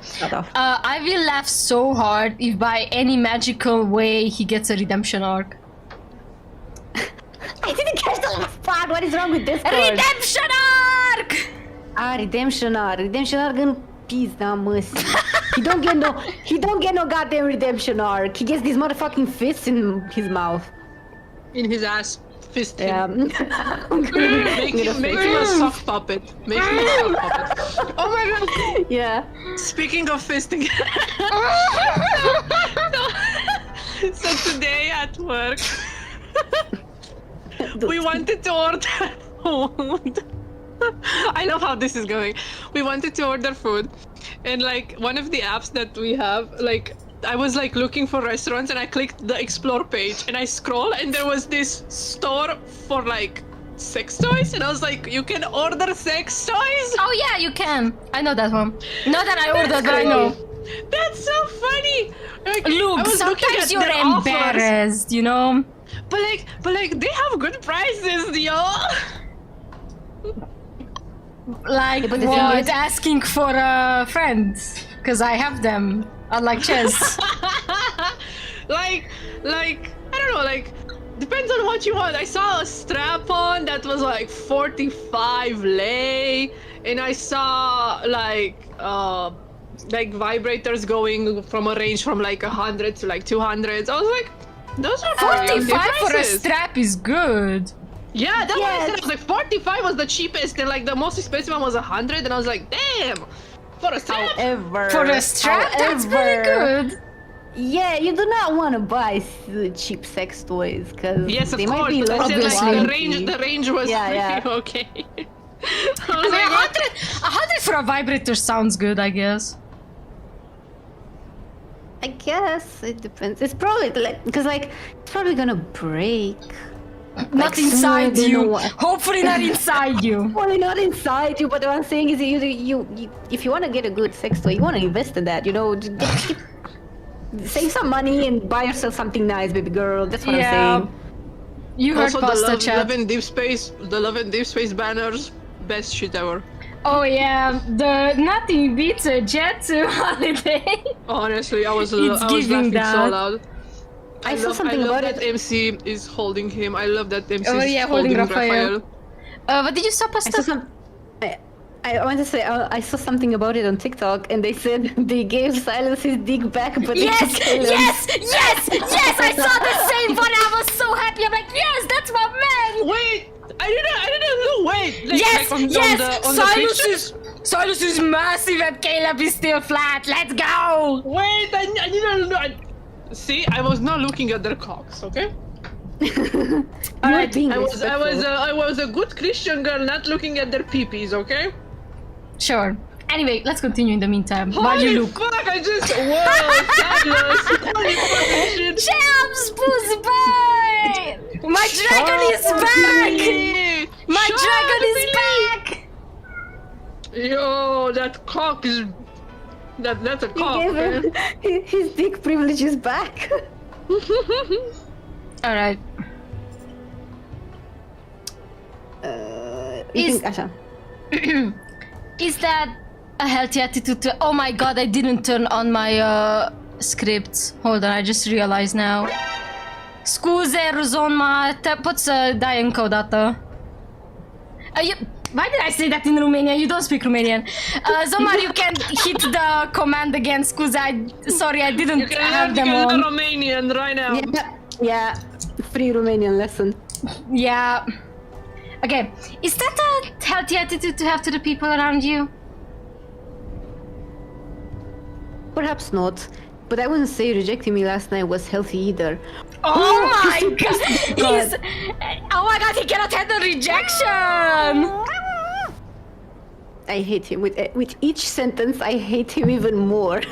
I will laugh so hard if by any magical way he gets a redemption arc.
I didn't catch the last part. What is wrong with this part?
Redemption arc!
Redemption arc. Redemption arc în pizda măsii. He don't get no goddamn redemption arc. He gets these motherfucking fists in his mouth.
In his ass. Fist him.
Yeah.
Make him a sock puppet. Make him a sock puppet. Oh my god!
Yeah.
Speaking of fisting. So today at work, we wanted to order food. I love how this is going. We wanted to order food, and like one of the apps that we have, like I was like looking for restaurants and I clicked the explore page and I scroll and there was this store for like sex toys and I was like, you can order sex toys?
Oh yeah, you can. I know that one. Not that I ordered, but I know.
That's so funny. Like,
look, sometimes you're embarrassed, offers. You know?
But like they have good prices, yo.
Like what? Asking for friends, because I have them. Unlike chess. like I don't know, like depends on what you want. I saw a strap-on that was like 45 lei, and I saw like vibrators going from a range from like 100 to like 200. So I was like, those are 45 for a strap is good.
Yeah, that's what I said. I was like 45 was the cheapest, and like the most expensive one was 100, and I was like, damn. For a strap?
For a strap? That's pretty good.
Yeah, you do not want to buy cheap sex toys because they might be less
the range was okay. I mean,
100 for a vibrator sounds good, I guess.
I guess it depends. It's probably like because like it's probably gonna break.
Not inside you. Hopefully not inside you.
Hopefully not inside you. But what I'm saying is, you if you want to get a good sex toy, you want to invest in that. You know, save some money and buy yourself something nice, baby girl. That's what I'm saying.
You heard Pasta Chat.
Love and Deep Space, the Love and Deep Space banners, best shit ever.
Oh yeah, the nothing beats a jet to holiday.
Honestly, I was laughing so loud.
I saw something about it.
I love that MC is holding him. I love that MC is
holding
Raphael.
What did you saw, Pasta?
I want to say I saw something about it on TikTok, and they said they gave Silas his dick back, but
yes, I saw the same one. I was so happy. I'm like, yes, that's my man.
Wait, I didn't know. Wait, like,
yes,
like on
Silas is massive, and Caleb is still flat. Let's go.
Wait, I didn't know. See, I was not looking at their cocks, okay?
Alright,
I was a good Christian girl, not looking at their peepees, okay?
Sure. Anyway, let's continue in the meantime. While
Holy
you look.
fuck, I just... Whoa, fabulous. Holy fucking shit.
Champs, boy! My dragon is back! My dragon is back!
Yo, that cock is... That's a cock, man.
His dick privilege is back.
Alright. Is that a healthy attitude to... Oh my god, I didn't turn on my scripts. Hold on, I just realized now. Scuze, Ruzonma, te poți să dai încă o dată. Why did I say that in Romanian? You don't speak Romanian. Zomar, you can hit the command again. Scuze, sorry, I didn't have them on.
You can learn Romanian right now.
Yeah, free Romanian lesson.
Yeah. Okay, is that a healthy attitude to have to the people around you?
Perhaps not, but I wouldn't say rejecting me last night was healthy either.
Oh my god! He's... Oh my god, he cannot handle rejection!
I hate him. With each sentence, I hate him even more.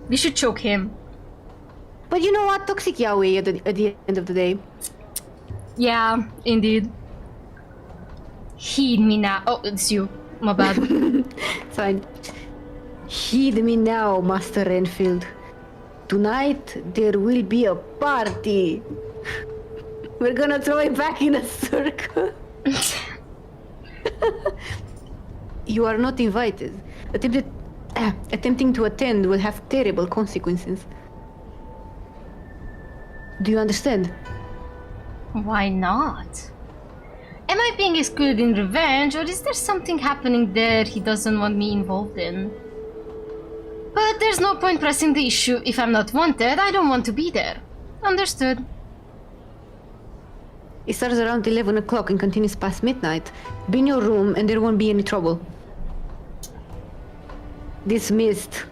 We should choke him.
But you know what? Toxic Yahweh at the end of the day.
Yeah, indeed. Heed me now. Oh, it's you. My bad.
Fine. Heed me now, Master Renfield. Tonight, there will be a party. We're gonna throw it back in a circle. You are not invited. Attempting to attend will have terrible consequences. Do you understand?
Why not? Am I being excluded in revenge, or is there something happening there he doesn't want me involved in? But there's no point pressing the issue. If I'm not wanted, I don't want to be there. Understood.
It starts around 11 o'clock and continues past midnight. Be in your room and there won't be any trouble. Dismissed.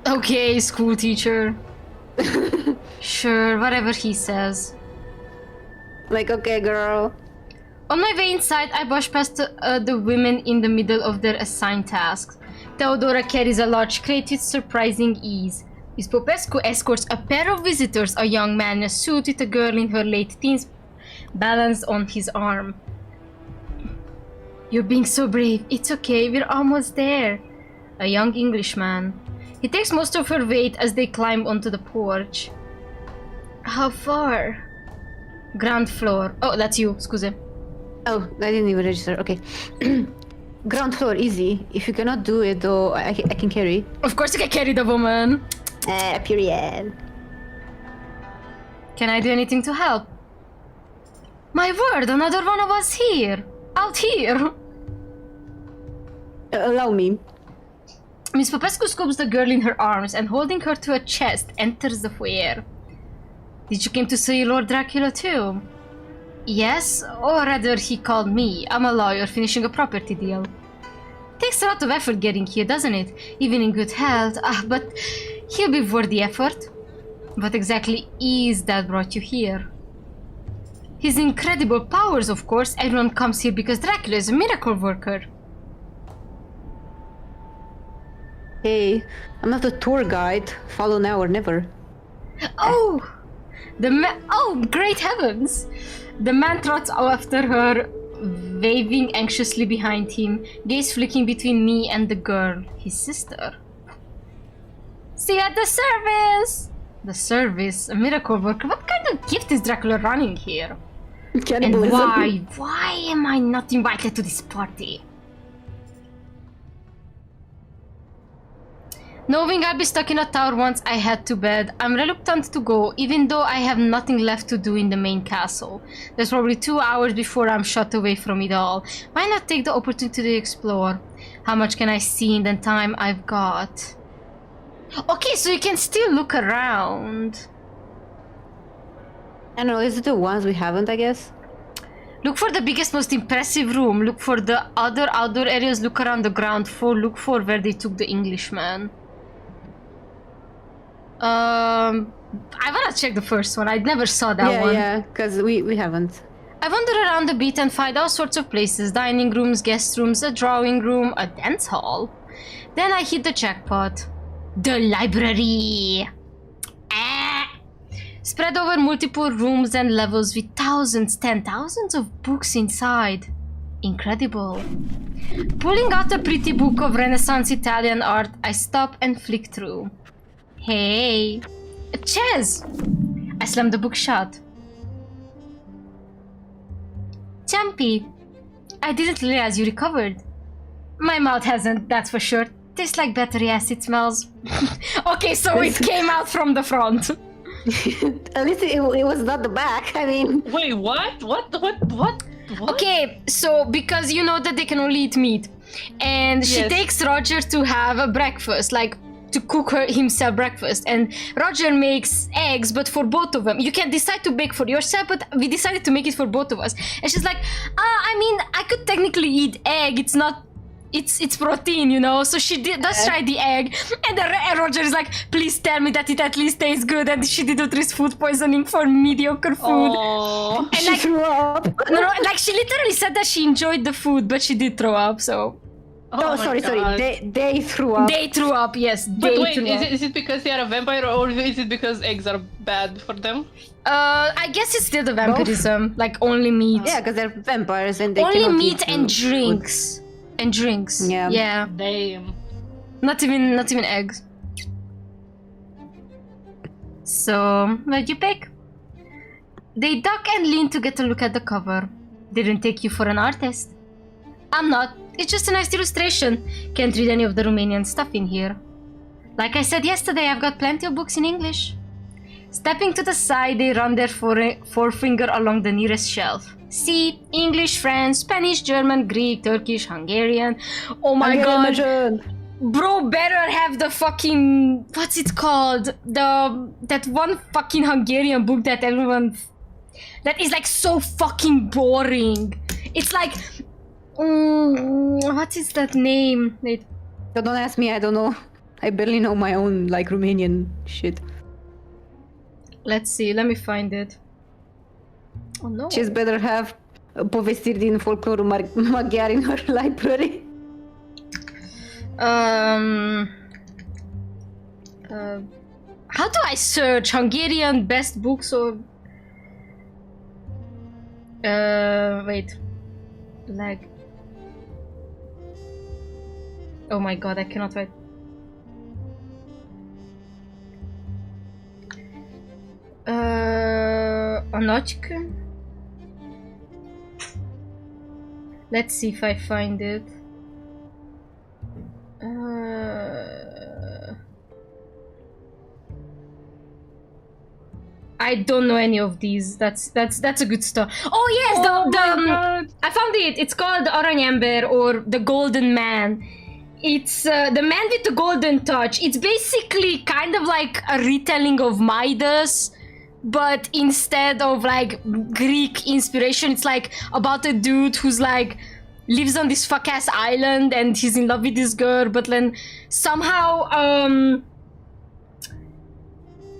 Okay, school teacher. Sure, whatever he says.
Like, okay, girl.
On my way inside, I brush past the women in the middle of their assigned tasks. Theodora carries a large crate with surprising ease. Miss Popescu escorts a pair of visitors, a young man in a suit with a girl in her late teens balanced on his arm. You're being so brave. It's okay, we're almost there. A young Englishman. He takes most of her weight as they climb onto the porch. How far? Ground floor. Oh, that's you, scuse.
Oh, I didn't even register. Okay. Ground floor, easy. If you cannot do it, though, I can carry.
Of course you can carry the woman.
Period.
Can I do anything to help? My word, another one of us here. Out here.
Allow me.
Miss Popescu scoops the girl in her arms and holding her to a chest enters the foyer. Did you come to see Lord Dracula too? Yes, or rather he called me. I'm a lawyer finishing a property deal. Takes a lot of effort getting here, doesn't it? Even in good health. But he'll be worth the effort. What exactly is that brought you here? His incredible powers, of course. Everyone comes here because Dracula is a miracle worker.
Hey, I'm not a tour guide. Follow now or never.
Oh! Oh, great heavens! The man trots after her, waving anxiously behind him, gaze flicking between me and the girl, his sister. See you at the service! The service? A miracle worker? What kind of gift is Dracula running here?
Cannibalism.
And why am I not invited to this party? Knowing I'll be stuck in a tower once I head to bed, I'm reluctant to go, even though I have nothing left to do in the main castle. There's probably 2 hours before I'm shut away from it all. Why not take the opportunity to explore? How much can I see in the time I've got? Okay, so you can still look around.
I don't know, is it the ones we haven't, I guess?
Look for the biggest, most impressive room. Look for the other outdoor areas. Look around the ground floor. Look for where they took the Englishman. I wanna check the first one. I never saw that one.
Yeah, because we haven't.
I wander around a bit and find all sorts of places. Dining rooms, guest rooms, a drawing room, a dance hall. Then I hit the jackpot. The library! Spread over multiple rooms and levels with thousands, 10,000s of books inside. Incredible. Pulling out a pretty book of Renaissance Italian art, I stop and flick through. Hey! A chess! I slam the book shut. Champy, I didn't realize you recovered. My mouth hasn't, that's for sure. Tastes like battery acid smells. Okay, so it came out from the front.
At least it was not the back. I mean,
Wait, what? What?
Okay, so because you know that they can only eat meat, and she
Yes.
takes Roger to have a breakfast, like to cook himself breakfast, and Roger makes eggs, but for both of them. You can decide to bake for yourself, but we decided to make it for both of us. And she's like, I mean, I could technically eat egg. It's not. It's protein, you know, so she does try the egg, and Roger is like, please tell me that it at least tastes good, and she didn't risk food poisoning for mediocre food.
Oh.
And
she
like,
threw up.
no, like she literally said that she enjoyed the food, but she did throw up, so.
Oh,
my
sorry.
God.
They threw up.
They threw up, yes.
But
They
wait,
threw up.
is it because they are a vampire, or is it because eggs are bad for them?
I guess it's still the vampirism, like only meat.
Yeah, because they're vampires and they
Only
cannot
meat
eat
and
food.
drinks. And drinks.
Yeah.
Yeah.
Damn.
Not even eggs. So, what'd you pick? They duck and lean to get a look at the cover. Didn't take you for an artist. I'm not. It's just a nice illustration. Can't read any of the Romanian stuff in here. Like I said yesterday, I've got plenty of books in English. Stepping to the side, they run their forefinger along the nearest shelf. See, English, French, Spanish, German, Greek, Turkish, Hungarian. Oh my god. Bro, better have the fucking... What's it called? That one fucking Hungarian book that everyone... That is like so fucking boring. It's like... what is that name? Wait.
Don't ask me, I don't know. I barely know my own, like, Romanian shit.
Let's see, let me find it. Oh no.
She's better have povestiri din folclorul maghiar in her library.
How do I search Hungarian best books or... wait. Lag. Oh my god, I cannot write. Anochka? Let's see if I find it. I don't know any of these. That's a good start. Oh yes, I found it. It's called Aranyember or the Golden Man. It's the man with the golden touch. It's basically kind of like a retelling of Midas, but instead of like Greek inspiration, it's like about a dude who's like lives on this fuck ass island and he's in love with this girl, but then somehow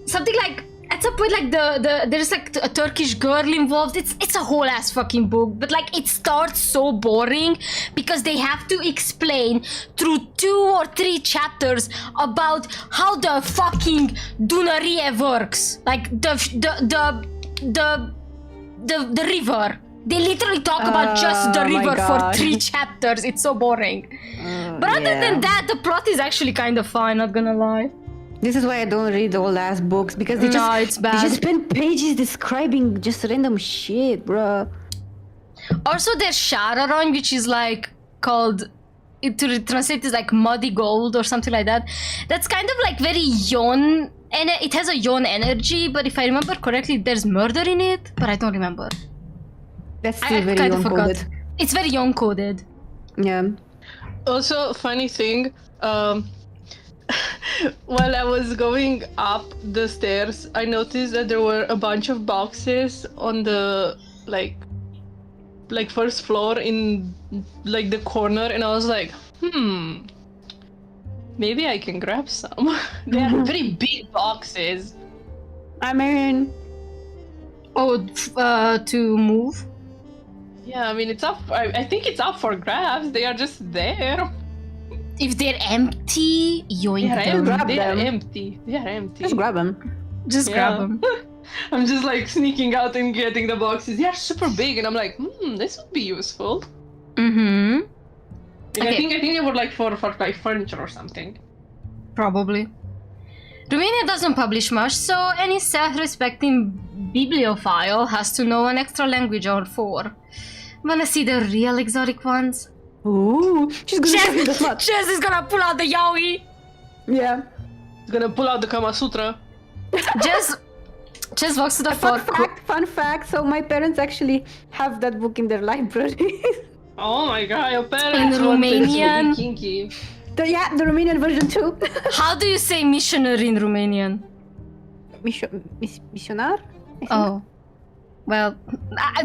something like at some point like there's like a Turkish girl involved. It's a whole ass fucking book, but like it starts so boring because they have to explain through 2 or 3 chapters about how the fucking Dunărie works, like the river. They literally talk about just the river for 3 chapters. It's so boring. But other than that, the plot is actually kind of fine, not gonna lie.
This is why I don't read old ass books, because they
it's bad.
They just spend pages describing just random shit, bruh.
Also, there's Shararon, which is like called, to translate is like muddy gold or something like that. That's kind of like very yon, and it has a yon energy, but if I remember correctly, there's murder in it, but I don't remember.
That's still very
kind of
yon-coded.
forgot. It's very yon-coded.
Yeah.
Also, funny thing, while I was going up the stairs, I noticed that there were a bunch of boxes on the like first floor in like the corner, and I was like, maybe I can grab some. They are very big boxes.
I mean,
Oh, to move?
Yeah, I mean, it's up. I think it's up for grabs. They are just there.
If they're empty, yoink them.
They are empty. They are empty.
Just grab them.
Just grab them.
I'm just like sneaking out and getting the boxes. They are super big, and I'm like, this would be useful.
Mm-hmm.
Okay. I think they were like for like furniture or something.
Probably. Romania doesn't publish much, so any self-respecting bibliophile has to know an extra language or 4. Wanna see the real exotic ones?
Ooh, she's gonna show you this much.
Chess is gonna pull out the yaoi.
Yeah.
He's gonna pull out the Kama Sutra.
Chess walks to the
Fun fact, so my parents actually have that book in their library.
Oh my god, your parents
in Romanian.
Kinky.
The Romanian version too.
How do you say missionary in Romanian?
Missionar?
Oh. Well,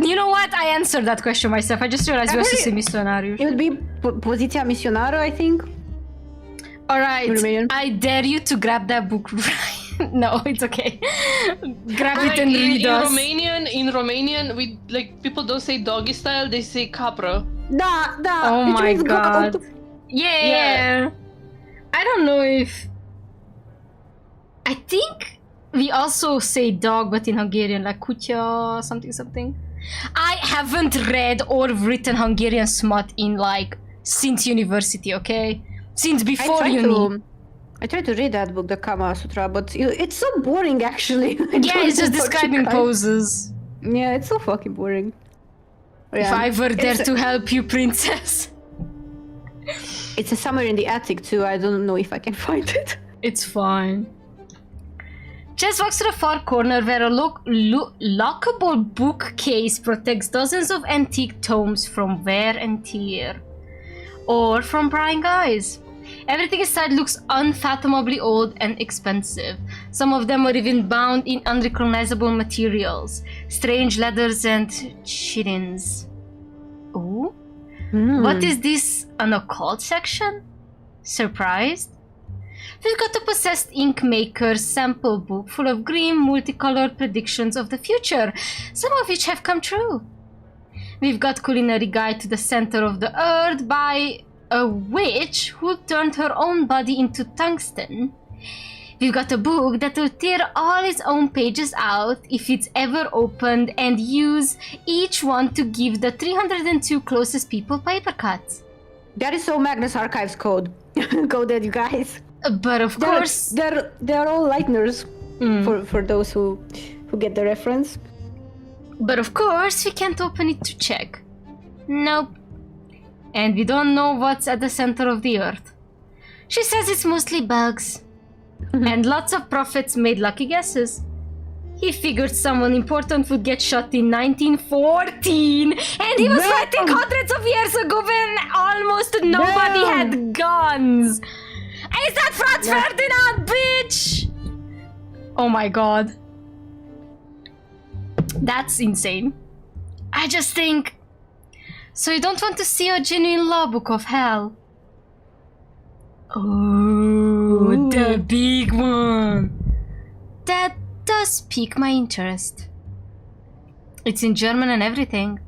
you know what? I answered that question myself. I just realized we have to say missionarius.
It would be Poziția misionară, I think.
Alright, I dare you to grab that book. No, it's okay. Grab it and read us.
In Romanian, we like people don't say doggy style, they say capra.
Da.
Oh my god. Yeah. I don't know if... I think we also say dog, but in Hungarian, like kutya, something. I haven't read or written Hungarian smut in like since university, okay? Since before uni.
I tried to read that book, the Kama Sutra, but it's so boring actually.
Yeah, it's just describing poses.
Yeah, it's so fucking boring. Yeah.
If I were there to help you, princess.
It's somewhere in the attic too, I don't know if I can find it.
It's fine. Chess walks to the far corner where a lockable bookcase protects dozens of antique tomes from wear and tear. Or from prying eyes. Everything inside looks unfathomably old and expensive. Some of them are even bound in unrecognizable materials. Strange leathers and chittins. Ooh? What is this? An occult section? Surprised? We've got a possessed ink maker's sample book full of grim, multicolored predictions of the future, some of which have come true. We've got culinary guide to the center of the earth by a witch who turned her own body into tungsten. We've got a book that will tear all its own pages out if it's ever opened and use each one to give the 302 closest people paper cuts.
That is so Magnus Archives code. Coded, you guys.
But of course...
They're all lighteners for those who get the reference.
But of course, we can't open it to check. Nope. And we don't know what's at the center of the earth. She says it's mostly bugs. And lots of prophets made lucky guesses. He figured someone important would get shot in 1914, and he was fighting hundreds of years ago when almost nobody had guns. Is that Franz Ferdinand, bitch? Oh my god. That's insane. I just think... So you don't want to see a genuine law book of hell? Oh, the big one. That does pique my interest. It's in German and everything.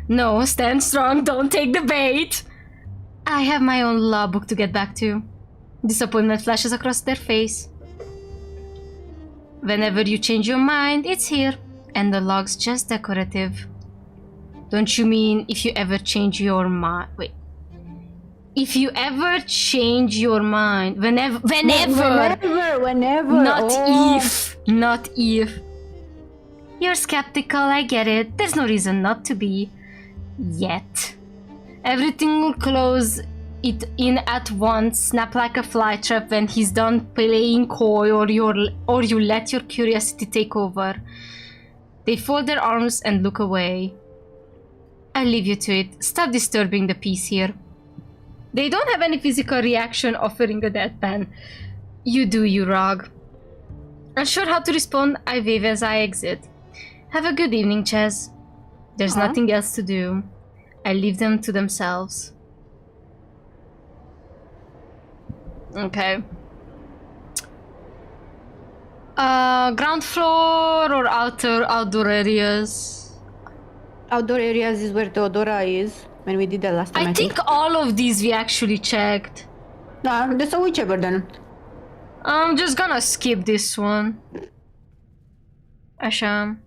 No, stand strong, don't take the bait. I have my own law book to get back to. Disappointment flashes across their face. Whenever you change your mind, it's here. And the log's just decorative. Don't you mean if you ever change your mind? Wait. If you ever change your mind, whenever. Not if. Not if. You're skeptical, I get it. There's no reason not to be. Yet. Everything will close it in at once, snap like a fly trap when he's done playing coy, or you let your curiosity take over. They fold their arms and look away. I'll leave you to it. Stop disturbing the peace here. They don't have any physical reaction, offering a deadpan. You do you, Rog. Unsure how to respond, I wave as I exit. Have a good evening, Chaz. There's nothing else to do. I leave them to themselves. Okay. Ground floor or outdoor areas?
Outdoor areas is where Theodora is. When we did that last time,
I think all of these we actually checked.
Nah, that's a whichever then.
I'm just gonna skip this one. Așa.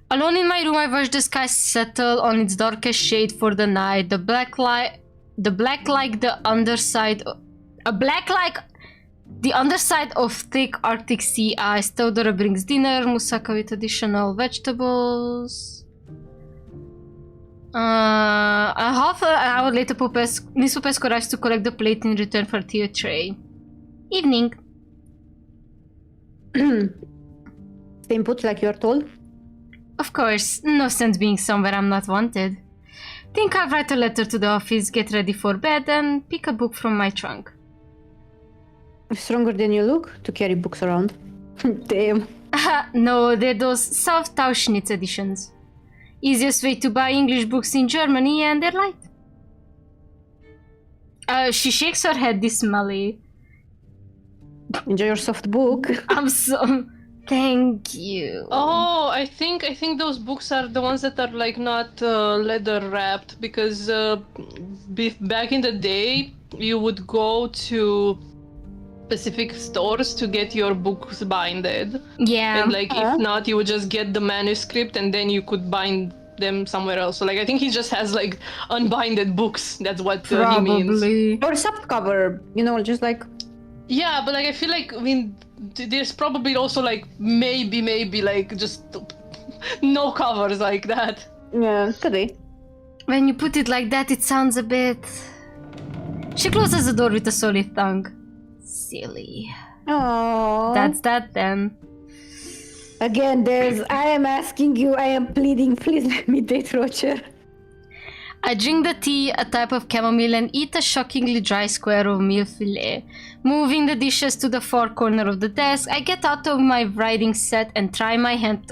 Alone in my room, I watch the sky settle on its darkest shade for the night. The black like the underside of thick Arctic sea ice. Theodora brings dinner, moussaka with additional vegetables. A half an hour later, Miss Popescu arrives to collect the plate in return for tea tray. Evening.
Same put like you're told?
Of course, no sense being somewhere I'm not wanted. Think I'll write a letter to the office, get ready for bed, and pick a book from my trunk.
Stronger than you look to carry books around. Damn.
No, they're those soft Tauschnitz editions. Easiest way to buy English books in Germany, and they're light. She shakes her head dismally.
Enjoy your soft book.
I'm so... Thank you.
Oh, I think those books are the ones that are like not leather wrapped, because back in the day you would go to specific stores to get your books binded.
Yeah.
And like if not, you would just get the manuscript and then you could bind them somewhere else. So like I think he just has like unbinded books. That's what he means.
Or soft cover, you know, just like.
Yeah, but like I feel like, I mean, there's probably also like maybe like just no covers like that.
Yeah, could be.
When you put it like that, it sounds a bit... She closes the door with a solid tongue. Silly.
Aww.
That's that then.
Again, I am asking you, I am pleading, please let me date Roger.
I drink the tea, a type of chamomile, and eat a shockingly dry square of meal fillet. Moving the dishes to the far corner of the desk, I get out of my writing set and try my hand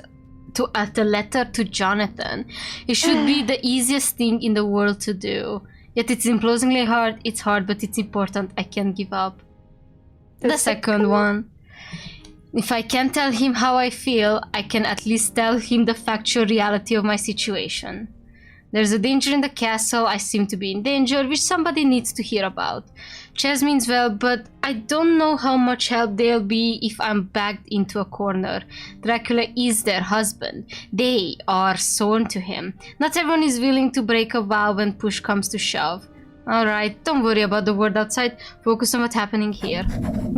at a letter to Jonathan. It should be the easiest thing in the world to do. Yet it's implosingly hard. It's hard, but it's important. I can't give up. The second one. If I can't tell him how I feel, I can at least tell him the factual reality of my situation. There's a danger in the castle, I seem to be in danger, which somebody needs to hear about. Chess means well, but I don't know how much help they'll be if I'm backed into a corner. Dracula is their husband. They are sworn to him. Not everyone is willing to break a vow when push comes to shove. Alright, don't worry about the world outside, focus on what's happening here.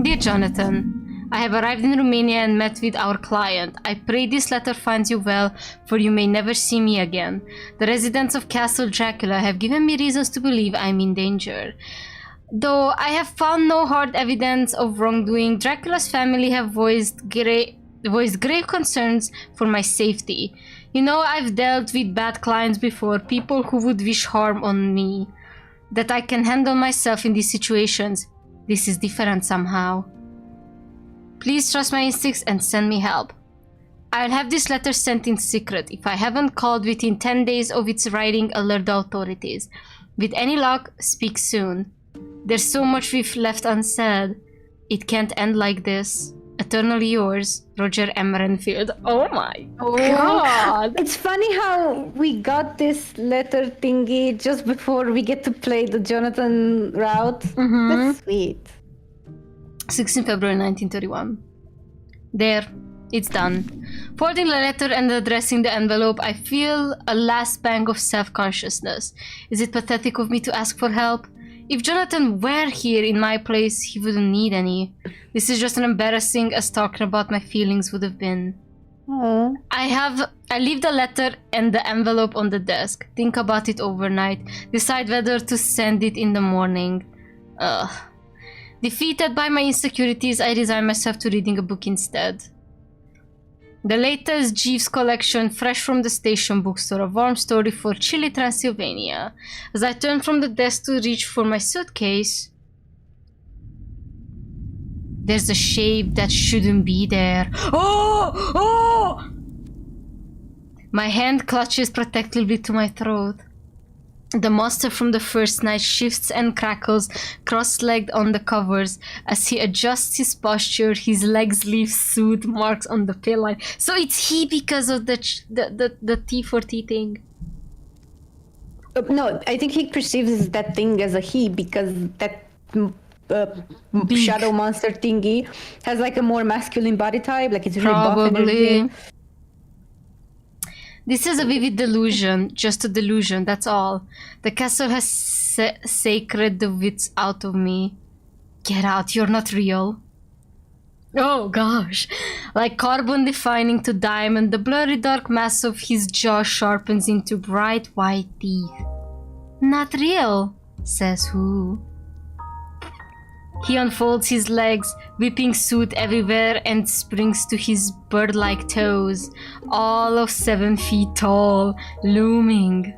Dear Jonathan, I have arrived in Romania and met with our client. I pray this letter finds you well, for you may never see me again. The residents of Castle Dracula have given me reasons to believe I am in danger. Though I have found no hard evidence of wrongdoing, Dracula's family have voiced grave concerns for my safety. You know, I've dealt with bad clients before, people who would wish harm on me. That I can handle myself in these situations. This is different somehow. Please trust my instincts and send me help. I'll have this letter sent in secret. If I haven't called within 10 days of its writing, alert the authorities. With any luck, speak soon. There's so much we've left unsaid. It can't end like this. Eternally yours, Roger M. Renfield. Oh my god!
It's funny how we got this letter thingy just before we get to play the Jonathan route. That's sweet.
16 February 1931. There, it's done. Folding the letter and addressing the envelope, I feel a last pang of self-consciousness. Is it pathetic of me to ask for help? If Jonathan were here in my place, he wouldn't need any. This is just as embarrassing as talking about my feelings would have been. I leave the letter and the envelope on the desk. Think about it overnight. Decide whether to send it in the morning. Defeated by my insecurities, I resign myself to reading a book instead. The latest Jeeves collection, fresh from the station bookstore, a warm story for chilly Transylvania. As I turn from the desk to reach for my suitcase, there's a shape that shouldn't be there. Oh! My hand clutches protectively to my throat. The monster from the first night shifts and crackles, cross-legged on the covers. As he adjusts his posture, his legs leave soot marks on the pale line. So it's he because of the T for T thing.
No, I think he perceives that thing as a he because that shadow monster thingy has like a more masculine body type, like it's really buff and everything.
This is a vivid delusion, just a delusion, that's all. The castle has sacred the wits out of me. Get out, you're not real. Oh gosh. Like carbon defining to diamond, the blurry dark mass of his jaw sharpens into bright white teeth. Not real, says who? He unfolds his legs, whipping soot everywhere, and springs to his bird-like toes, all of 7 feet tall, looming.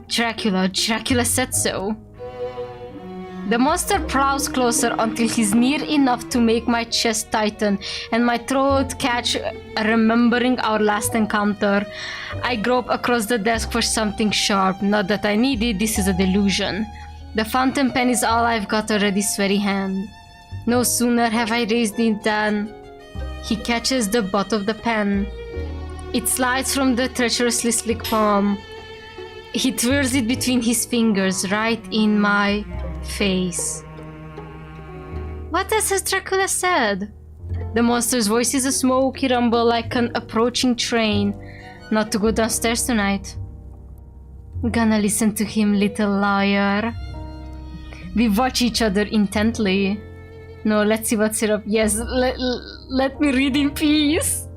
Dracula said so. The monster prowls closer until he's near enough to make my chest tighten and my throat catch, remembering our last encounter. I grope across the desk for something sharp. Not that I need it, this is a delusion. The fountain pen is all I've got a ready, sweaty hand. No sooner have I raised it than he catches the butt of the pen. It slides from the treacherously slick palm. He twirls it between his fingers, right in my face. What else has Dracula said? The monster's voice is a smoky rumble like an approaching train. Not to go downstairs tonight. Gonna listen to him, little liar. We watch each other intently. No, let's see what's it up. Yes, let me read in peace.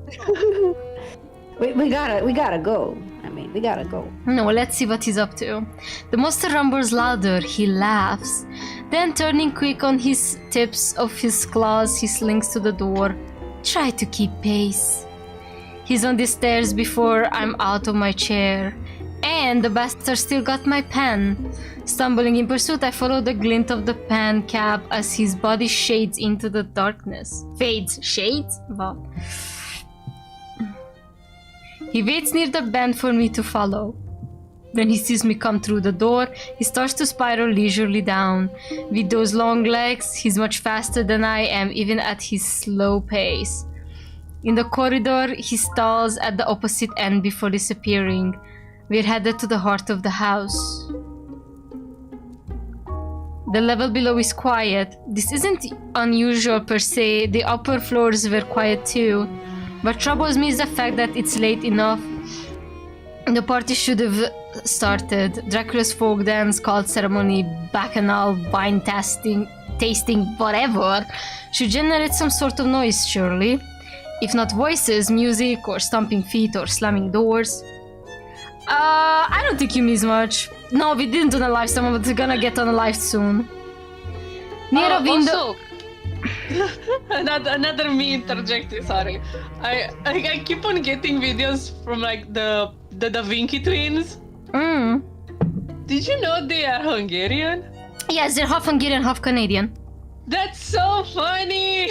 we gotta go. I mean, we gotta go.
No, let's see what he's up to. The monster rumbles louder. He laughs. Then, turning quick on his tips of his claws, he slinks to the door. Try to keep pace. He's on the stairs before I'm out of my chair. And the bastard still got my pen. Stumbling in pursuit, I follow the glint of the pen cap as his body shades into the darkness. Fades? Shades? Wow. He waits near the bend for me to follow. When he sees me come through the door, he starts to spiral leisurely down. With those long legs, he's much faster than I am, even at his slow pace. In the corridor, he stalls at the opposite end before disappearing. We're headed to the heart of the house. The level below is quiet. This isn't unusual per se, the upper floors were quiet too. What troubles me is the fact that it's late enough. The party should have started. Dracula's folk dance, cult ceremony, bacchanal, wine tasting, whatever, should generate some sort of noise, surely. If not voices, music, or stomping feet, or slamming doors. I don't think you miss much. No, we didn't do the live stream, but we're gonna get on a live soon. Near a window.
Also, another me interjecting. Sorry, I keep on getting videos from like the Da Vinci twins. Did you know they are Hungarian?
Yes, they're half Hungarian, half Canadian.
That's so funny.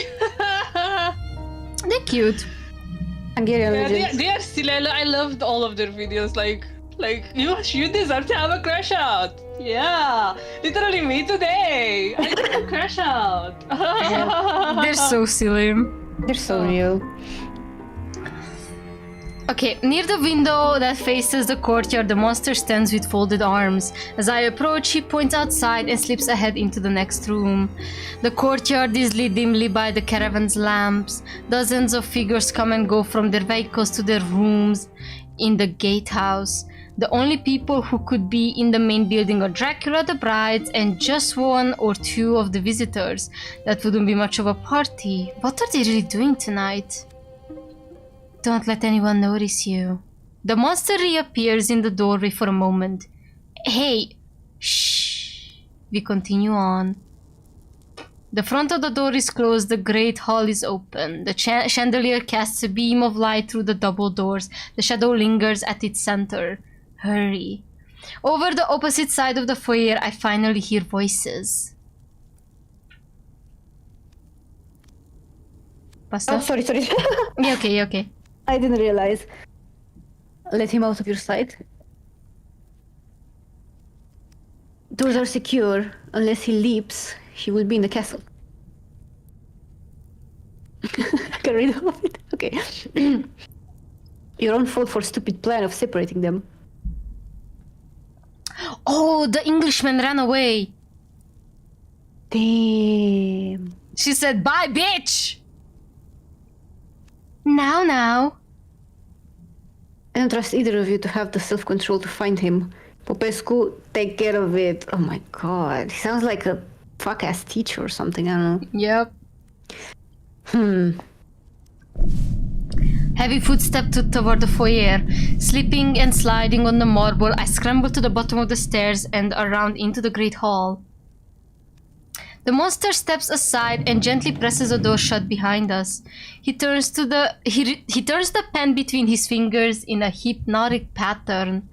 They're cute.
Hungarian
Yeah,
legends.
they are still. I loved all of their videos. Like you deserve to have a crash out. Yeah, literally me today. I took a crash out.
They're so silly.
They're so real.
Okay, near the window that faces the courtyard, the monster stands with folded arms. As I approach, he points outside and slips ahead into the next room. The courtyard is lit dimly by the caravan's lamps. Dozens of figures come and go from their vehicles to their rooms in the gatehouse. The only people who could be in the main building are Dracula, the brides, and just 1 or 2 of the visitors. That wouldn't be much of a party. What are they really doing tonight? Don't let anyone notice you. The monster reappears in the doorway for a moment. Hey, shh. We continue on. The front of the door is closed, the great hall is open. The chandelier casts a beam of light through the double doors. The shadow lingers at its center. Hurry. Over the opposite side of the foyer, I finally hear voices. Pasta?
Oh, sorry.
Yeah, okay.
I didn't realize. Let him out of your sight. Doors are secure. Unless he leaps, he will be in the castle. Get rid of it. Okay. Your own fault for stupid plan of separating them.
Oh, the Englishman ran away.
Damn.
She said, bye, bitch! Now.
I don't trust either of you to have the self-control to find him. Popescu, take care of it. Oh my god. He sounds like a fuck-ass teacher or something, I don't know.
Yep. Heavy footsteps toward the foyer. Slipping and sliding on the marble, I scramble to the bottom of the stairs and around into the great hall. The monster steps aside and gently presses the door shut behind us. He turns the pen between his fingers in a hypnotic pattern.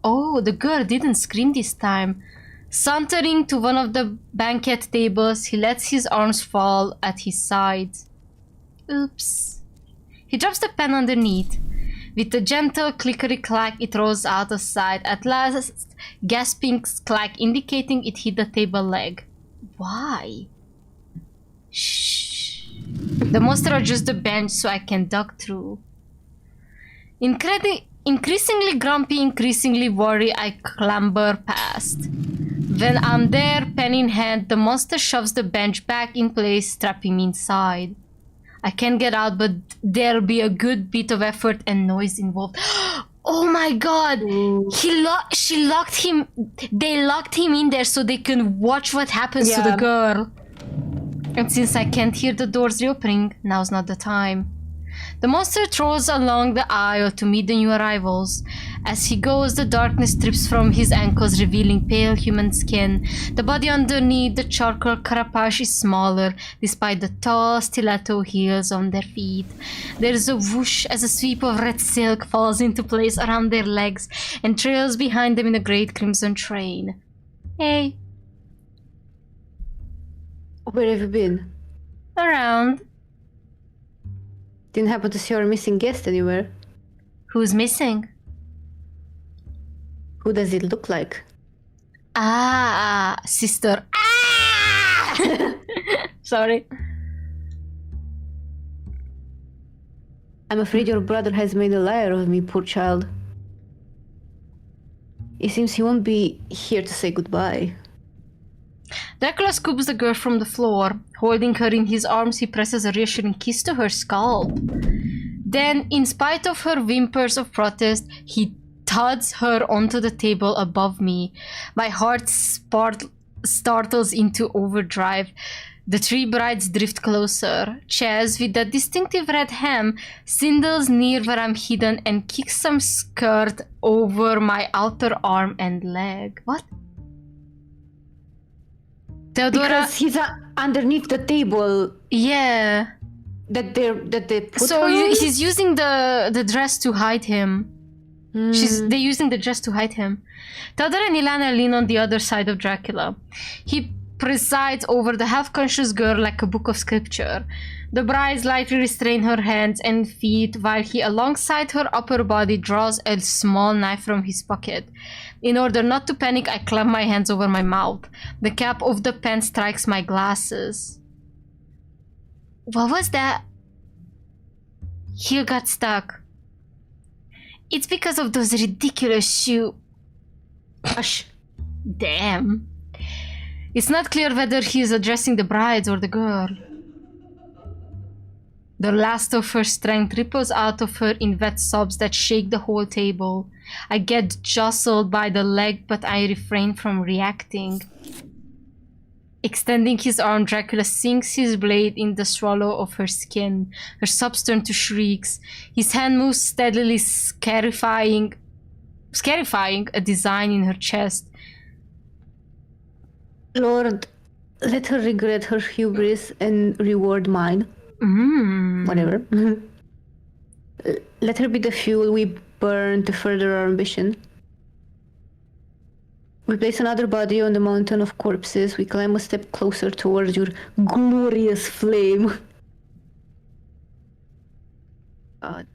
Oh, the girl didn't scream this time. Sauntering to one of the banquet tables, he lets his arms fall at his sides. Oops. He drops the pen underneath. With a gentle clickery clack, it rolls out of sight. At last, gasping clack indicating it hit the table leg. Why? Shh. The monster adjusts the bench so I can duck through. Increasingly grumpy, increasingly worried, I clamber past. When I'm there, pen in hand, the monster shoves the bench back in place, trapping me inside. I can get out, but there'll be a good bit of effort and noise involved. Oh my god! She locked him. They locked him in there so they can watch what happens to the girl. And since I can't hear the doors reopening, now's not the time. The monster throws along the aisle to meet the new arrivals. As he goes, the darkness drips from his ankles, revealing pale human skin. The body underneath the charcoal carapace is smaller, despite the tall stiletto heels on their feet. There is a whoosh as a sweep of red silk falls into place around their legs and trails behind them in a great crimson train. Hey.
Where have you been?
Around.
Didn't happen to see our missing guest anywhere.
Who's missing?
Who does it look like?
Ah, sister. Ah! Sorry.
I'm afraid your brother has made a liar of me, poor child. It seems he won't be here to say goodbye.
Dracula scoops the girl from the floor. Holding her in his arms, he presses a reassuring kiss to her scalp. Then, in spite of her whimpers of protest, he thuds her onto the table above me. My heart startles into overdrive. The three brides drift closer. Chaz, with that distinctive red hem, sindles near where I'm hidden and kicks some skirt over my outer arm and leg. What? Theodora...
Because he's underneath the table.
Yeah.
That they put
so
her on?
he's using the dress to hide him. They're using the dress to hide him. Theodora and Ilana lean on the other side of Dracula. He presides over the half-conscious girl like a book of scripture. The brides lightly restrain her hands and feet while he, alongside her upper body, draws a small knife from his pocket. In order not to panic, I clamp my hands over my mouth. The cap of the pen strikes my glasses. What was that? He got stuck. It's because of those ridiculous shoes. Gosh. Damn. It's not clear whether he is addressing the brides or the girl. The last of her strength ripples out of her in wet sobs that shake the whole table. I get jostled by the leg, but I refrain from reacting. Extending his arm, Dracula sinks his blade in the swallow of her skin. Her sobs turn to shrieks. His hand moves steadily, scarifying a design in her chest.
Lord, let her regret her hubris and reward mine. Whatever. Let her be the fuel we burn to further our ambition. We place another body on the mountain of corpses. We climb a step closer towards your glorious flame. God.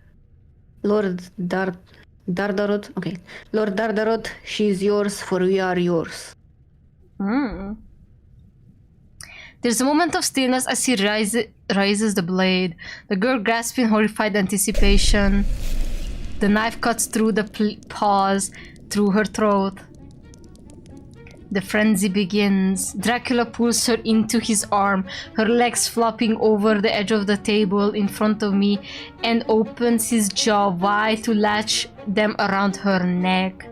Lord Dardarot. Okay. Lord Dardarot, she is yours, for we are yours.
There's a moment of stillness as he raises the blade. The girl grasps in horrified anticipation. The knife cuts through the pause, through her throat. The frenzy begins. Dracula pulls her into his arm, her legs flopping over the edge of the table in front of me, and opens his jaw wide to latch them around her neck.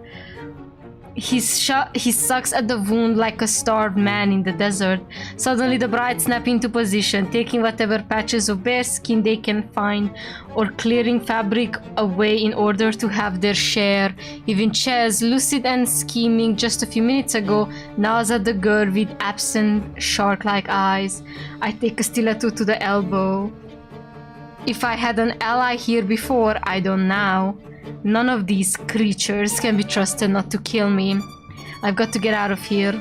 He sucks at the wound like a starved man in the desert. Suddenly the brides snap into position, taking whatever patches of bare skin they can find, or clearing fabric away in order to have their share. Even Ches, lucid and scheming just a few minutes ago, nods at the girl with absent, shark-like eyes. I take a stiletto to the elbow. If I had an ally here before, I don't now. None of these creatures can be trusted not to kill me. I've got to get out of here.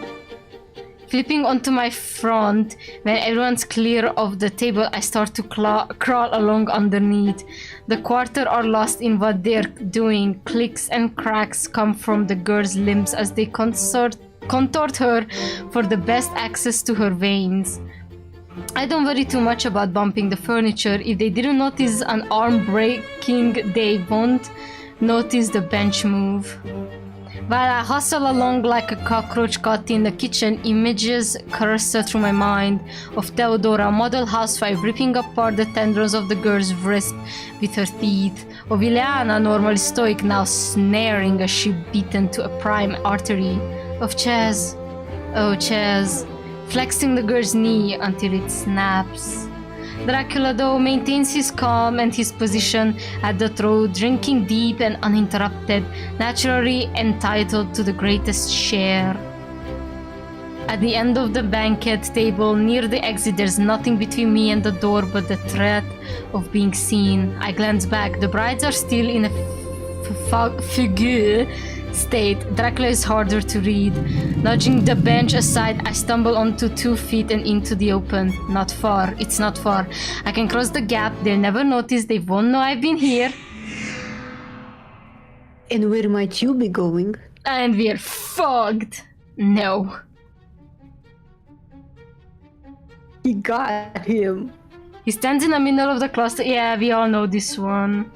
Flipping onto my front, when everyone's clear of the table, I start to crawl along underneath. The quarter are lost in what they're doing. Clicks and cracks come from the girl's limbs as they contort her for the best access to her veins. I don't worry too much about bumping the furniture. If they didn't notice an arm breaking, they won't notice the bench move. While I hustle along like a cockroach caught in the kitchen, images cursor through my mind of Theodora, model housewife, ripping apart the tendrils of the girl's wrist with her teeth. Of Ileana, normally stoic, now snaring a sheep beaten to a prime artery. Of Ches. Oh, Ches. Flexing the girl's knee until it snaps. Dracula, though, maintains his calm and his position at the throat, drinking deep and uninterrupted, naturally entitled to the greatest share. At the end of the banquet table, near the exit, there's nothing between me and the door but the threat of being seen. I glance back. The brides are still in a figure state. Dracula is harder to read. Nudging the bench aside, I stumble onto 2 feet and into the open. Not far. It's not far. I can cross the gap. They'll never notice. They won't know I've been here.
And where might you be going?
And we're fogged. No.
He got him.
He stands in the middle of the cluster. Yeah, we all know this one.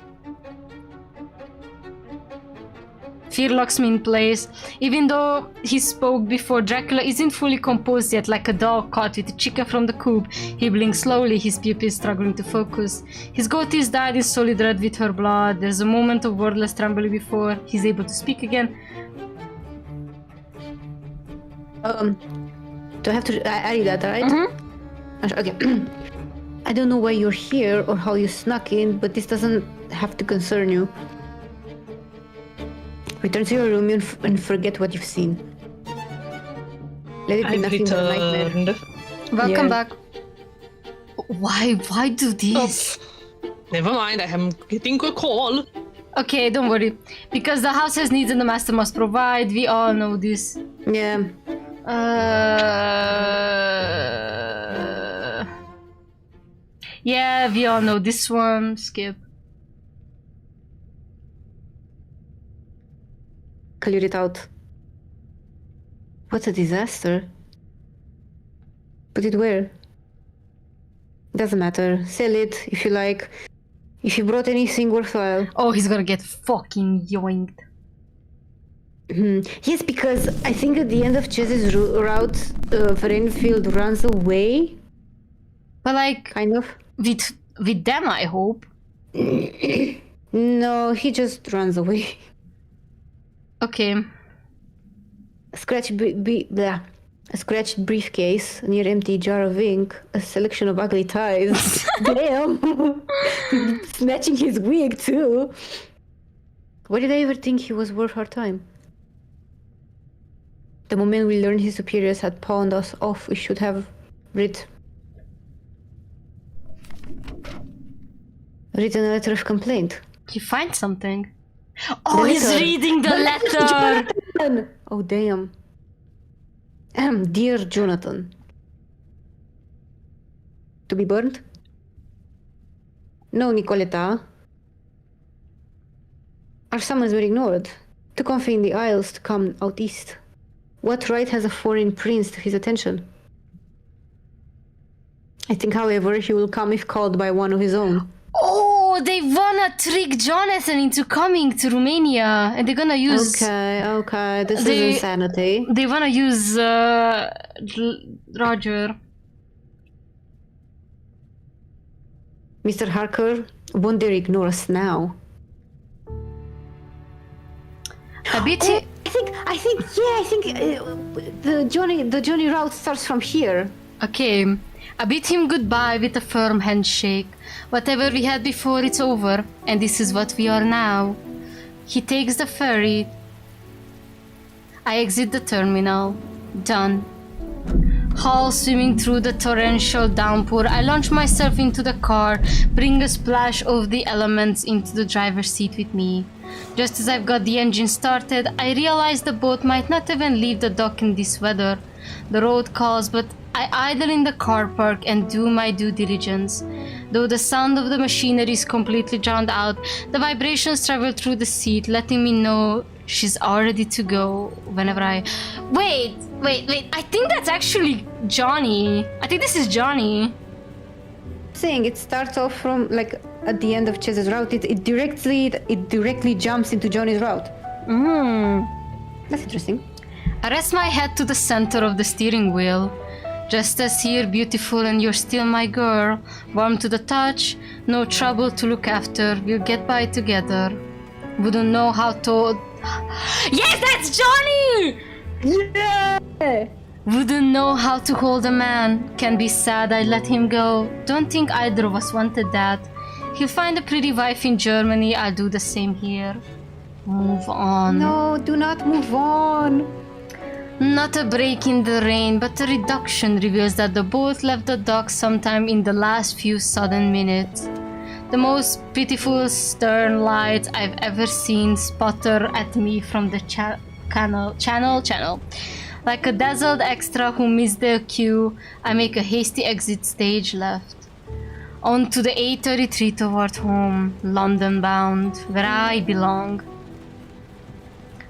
Fear locks me in place. Even though he spoke before, Dracula isn't fully composed yet, like a dog caught with a chicken from the coop. He blinks slowly, his pupils struggling to focus. His goatee is dyed in solid red with her blood. There's a moment of wordless trembling before he's able to speak again.
Do I have to add that, right?
Mm-hmm.
Okay. I don't know why you're here or how you snuck in, but this doesn't have to concern you. Return to your room and forget what you've seen. Let it be nothing but a nightmare.
Welcome back. Why do this?
Oh, never mind, I am getting a call.
Okay, don't worry. Because the house has needs and the master must provide. We all know this.
Yeah.
Yeah, we all know this one. Skip.
Clear it out. What a disaster. Put it where? Doesn't matter. Sell it if you like. If you brought anything worthwhile.
Oh, he's gonna get fucking yoinked.
Yes, because I think at the end of Chess's route, Renfield runs away.
But like,
kind of.
With them, I hope.
No, he just runs away.
Okay.
A scratched briefcase, a near empty jar of ink, a selection of ugly ties. Damn! Snatching his wig too. Why did I ever think he was worth our time? The moment we learned his superiors had pawned us off, we should have written a letter of complaint.
He finds something. Oh, he's reading the letter!
Jonathan! Oh, damn. Dear Jonathan. To be burned? No, Nicoletta. Our summons were ignored. To convey in the Isles to come out east. What right has a foreign prince to his attention? I think, however, he will come if called by one of his own.
Oh, they wanna trick Jonathan into coming to Romania, and they're gonna use.
Okay, this is insanity.
They wanna use Roger.
Mr. Harker, won't they ignore us now?
I bet
I think the Johnny route starts from here.
Okay, I bid him goodbye with a firm handshake. Whatever we had before, it's over, and this is what we are now. He takes the ferry. I exit the terminal. Done. Hull swimming through the torrential downpour, I launch myself into the car, bring a splash of the elements into the driver's seat with me. Just as I've got the engine started, I realize the boat might not even leave the dock in this weather. The road calls, but I idle in the car park and do my due diligence. Though the sound of the machinery is completely drowned out, the vibrations travel through the seat, letting me know she's all ready to go whenever I... Wait, I think that's actually Johnny. I think this is Johnny.
Saying it starts off from, like, at the end of Chez's route, it directly jumps into Johnny's route. That's interesting.
I rest my head to the center of the steering wheel. Just as here, beautiful, and you're still my girl. Warm to the touch, no trouble to look after. We'll get by together. Wouldn't know how to... Yes, that's Johnny!
Yeah!
Wouldn't know how to hold a man. Can be sad I let him go. Don't think either of us wanted that. He'll find a pretty wife in Germany. I'll do the same here. Move on.
No, do not move on.
Not a break in the rain, but a reduction reveals that the boat left the dock sometime in the last few sudden minutes. The most pitiful stern light I've ever seen sputter at me from the channel. Like a dazzled extra who missed their cue, I make a hasty exit stage left. On to the 8:33 toward home, London bound, where I belong.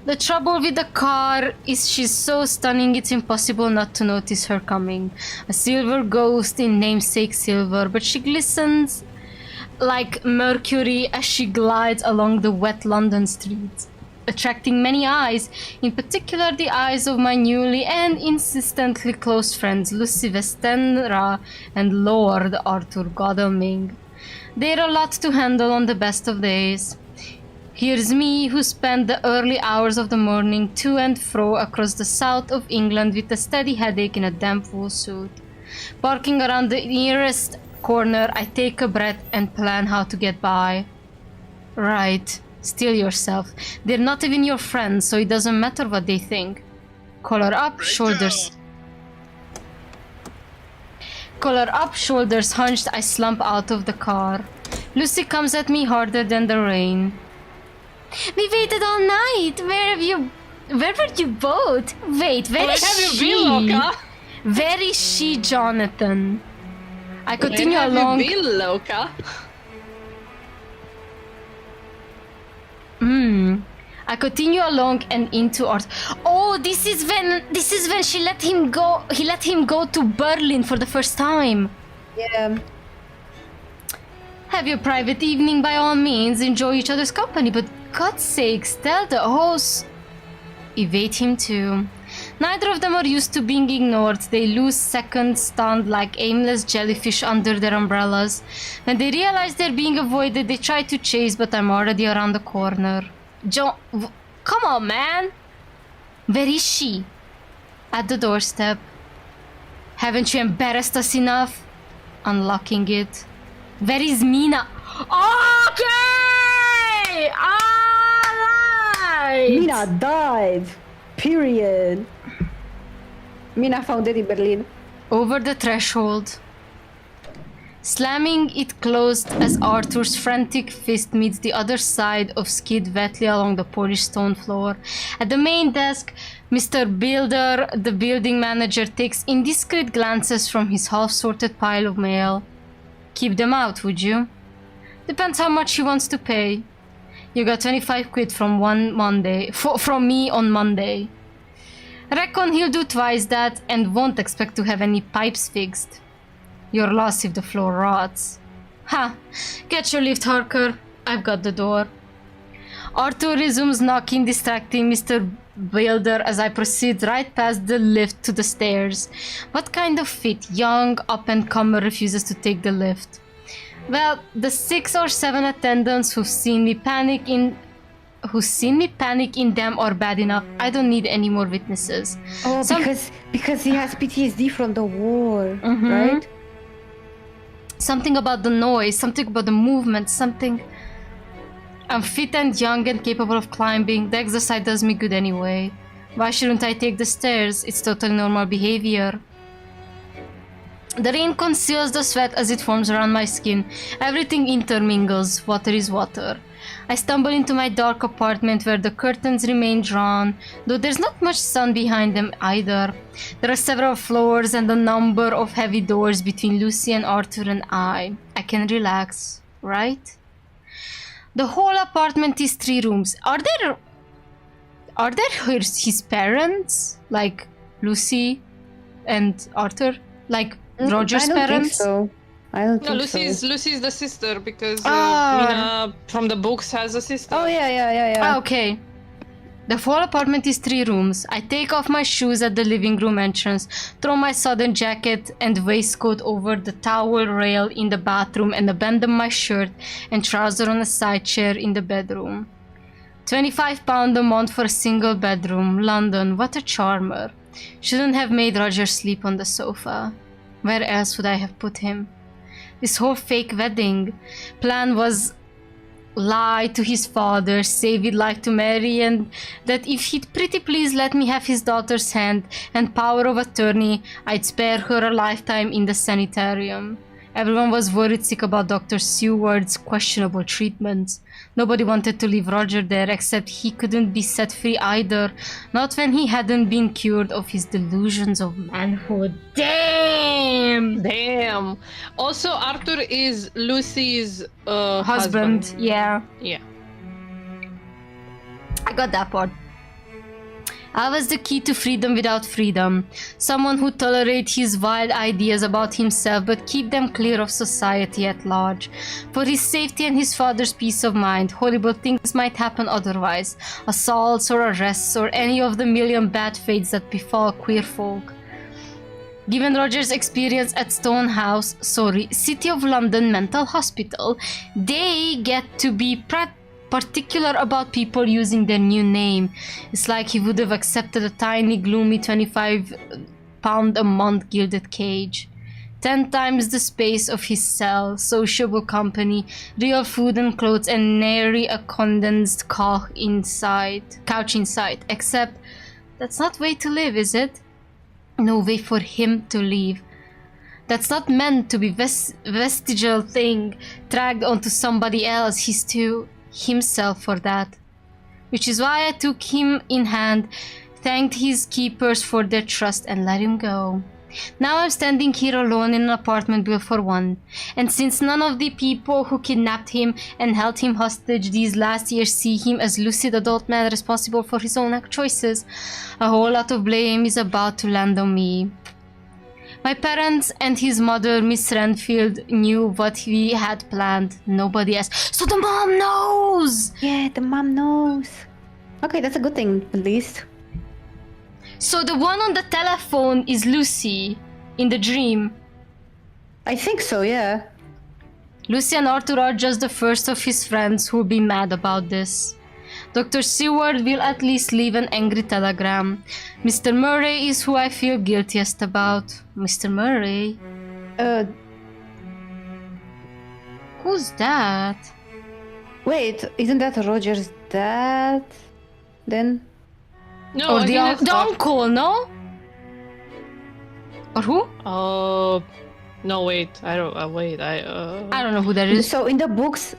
The trouble with the car is she's so stunning it's impossible not to notice her coming. A silver ghost in namesake silver, but she glistens like mercury as she glides along the wet London streets, attracting many eyes, in particular the eyes of my newly and insistently close friends Lucy Westenra and Lord Arthur Godalming. They're a lot to handle on the best of days. Here's me, who spent the early hours of the morning to and fro across the south of England with a steady headache in a damp wool suit. Parking around the nearest corner, I take a breath and plan how to get by. Right, still yourself. They're not even your friends, so it doesn't matter what they think. Collar up, shoulders... Collar up, shoulders hunched, I slump out of the car. Lucy comes at me harder than the rain. We waited all night. Where were you both? Wait, where is she? Where is she, Jonathan? I continue along.
Where have you been, Loka?
I continue along and into art. Oh, this is when she let him go. He let him go to Berlin for the first time.
Yeah.
Have your private evening by all means. Enjoy each other's company, but God's sakes, tell the host. Evade him too. Neither of them are used to being ignored. They lose seconds, stunned like aimless jellyfish under their umbrellas. When they realize they're being avoided, they try to chase, but I'm already around the corner. Come on, man! Where is she? At the doorstep. Haven't you embarrassed us enough? Unlocking it. Where is Mina? Okay! Alright!
Mina died. Period. Mina found it in Berlin.
Over the threshold. Slamming it closed as Arthur's frantic fist meets the other side of skid wetly along the polished stone floor. At the main desk, Mr. Builder, the building manager, takes indiscreet glances from his half-sorted pile of mail. Keep them out, would you? Depends how much he wants to pay. You got 25 quid from from me on Monday. Reckon he'll do twice that and won't expect to have any pipes fixed. You're lost if the floor rots. Ha! Get your lift, Harker. I've got the door. Arthur resumes knocking, distracting Mr. Builder as I proceed right past the lift to the stairs. What kind of fit? Young, up-and-comer refuses to take the lift. Well, the 6 or 7 attendants who've seen me panic in them are bad enough. I don't need any more witnesses.
Oh, because he has PTSD from the war, right?
Something about the noise, something about the movement, something... I'm fit and young and capable of climbing. The exercise does me good anyway. Why shouldn't I take the stairs? It's totally normal behavior. The rain conceals the sweat as it forms around my skin. Everything intermingles. Water is water. I stumble into my dark apartment where the curtains remain drawn, though there's not much sun behind them either. There are several floors and a number of heavy doors between Lucy and Arthur and I. I can relax, right? The whole apartment is 3 rooms. Are there his parents? Like Lucy and Arthur? Like Roger's parents?
I don't think so.
Lucy's the sister because Mina from the books has a sister.
Oh yeah.
Okay. The whole apartment is 3 rooms. I take off my shoes at the living room entrance, throw my sodden jacket and waistcoat over the towel rail in the bathroom and abandon my shirt and trouser on a side chair in the bedroom. £25 a month for a single bedroom. London, what a charmer. Shouldn't have made Roger sleep on the sofa. Where else would I have put him? This whole fake wedding plan was lie to his father, say we'd like to marry, and that if he'd pretty please let me have his daughter's hand and power of attorney, I'd spare her a lifetime in the sanitarium. Everyone was worried sick about Dr. Seward's questionable treatment. Nobody wanted to leave Roger there, except he couldn't be set free either, not when he hadn't been cured of his delusions of manhood. Damn!
Also, Arthur is Lucy's
husband. Yeah. I got that part. I was the key to freedom without freedom. Someone who tolerates his wild ideas about himself but keep them clear of society at large. For his safety and his father's peace of mind, horrible things might happen otherwise. Assaults or arrests or any of the million bad fates that befall queer folk. Given Roger's experience at City of London Mental Hospital, they get to be particular about people using their new name. It's like he would have accepted a tiny, gloomy £25 a month gilded cage. 10 times the space of his cell, sociable company, real food and clothes, and nary a condensed couch inside. Except, that's not way to live, is it? No way for him to live. That's not meant to be vestigial thing dragged onto somebody else. He's too himself for that. Which is why I took him in hand, thanked his keepers for their trust, and let him go. Now I'm standing here alone in an apartment built for one. And since none of the people who kidnapped him and held him hostage these last years see him as lucid adult man responsible for his own choices, a whole lot of blame is about to land on me. My parents and his mother, Miss Renfield, knew what we had planned. Nobody else. So the mom knows!
Yeah, the mom knows. Okay, that's a good thing, at least.
So the one on the telephone is Lucy, in the dream.
I think so, yeah.
Lucy and Arthur are just the first of his friends who'll be mad about this. Dr. Seward will at least leave an angry telegram. Mr. Murray is who I feel guiltiest about. Mr. Murray? Who's that?
Wait, isn't that Roger's dad? Then?
No,
or the uncle, no? Or who?
No, wait. I don't
know who that is.
So in the books,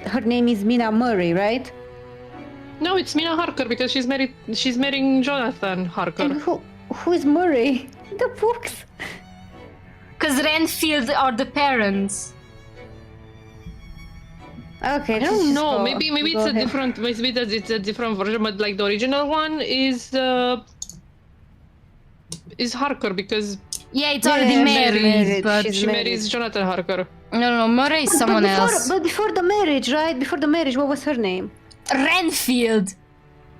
her name is Mina Murray, right?
No, it's Mina Harker because she's marrying Jonathan Harker.
And who is Murray in the books?
Because Renfield are the parents.
Okay,
I don't know. Maybe it's a different. Maybe it's a different version, but like the original one is Harker because
Yeah, it's already married, but
she marries Jonathan Harker.
No, Murray is someone else.
But before the marriage, right? Before the marriage, what was her name?
Renfield.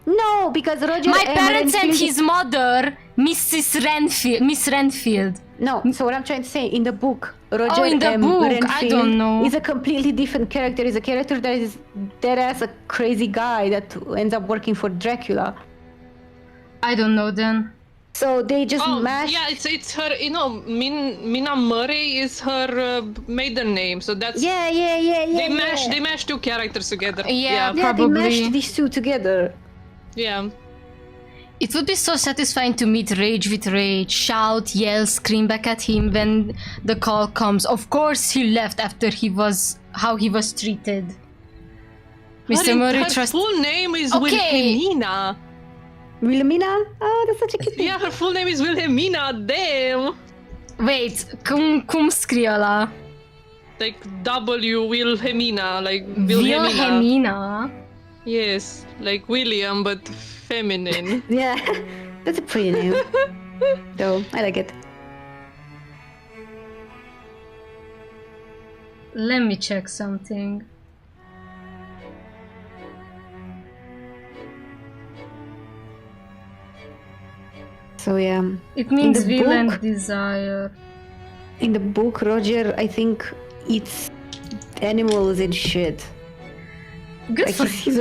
No, because Roger.
My parents and
Renfield...
his mother, Miss Renfield.
No, so what I'm trying to say, in the book, Roger
in the book,
Renfield
I don't know.
is a completely different character. He's a character that is dead-ass a crazy guy that ends up working for Dracula.
I don't know then.
So they just mashed...
Yeah, it's her, you know, Mina Murray is her maiden name, so that's...
Yeah.
They mashed two characters together.
Yeah,
They
probably.
mashed these two together.
Yeah.
It would be so satisfying to meet Rage with Rage, shout, yell, scream back at him when the call comes. Of course he left after how he was treated. Mr. Murray
her full name is Wilhelmina.
Wilhelmina? Oh, that's such a cute name.
Yeah, her full name is Wilhelmina, damn!
Wait, cum scrie ăla?
Like W Wilhelmina, like
Wilhelmina?
Yes, like William, but feminine.
Yeah, that's a pretty name. Though, I like it.
Let me check something.
So yeah.
It means will and desire.
In the book, Roger, I think, eats animals and shit.
Good
like
for
he's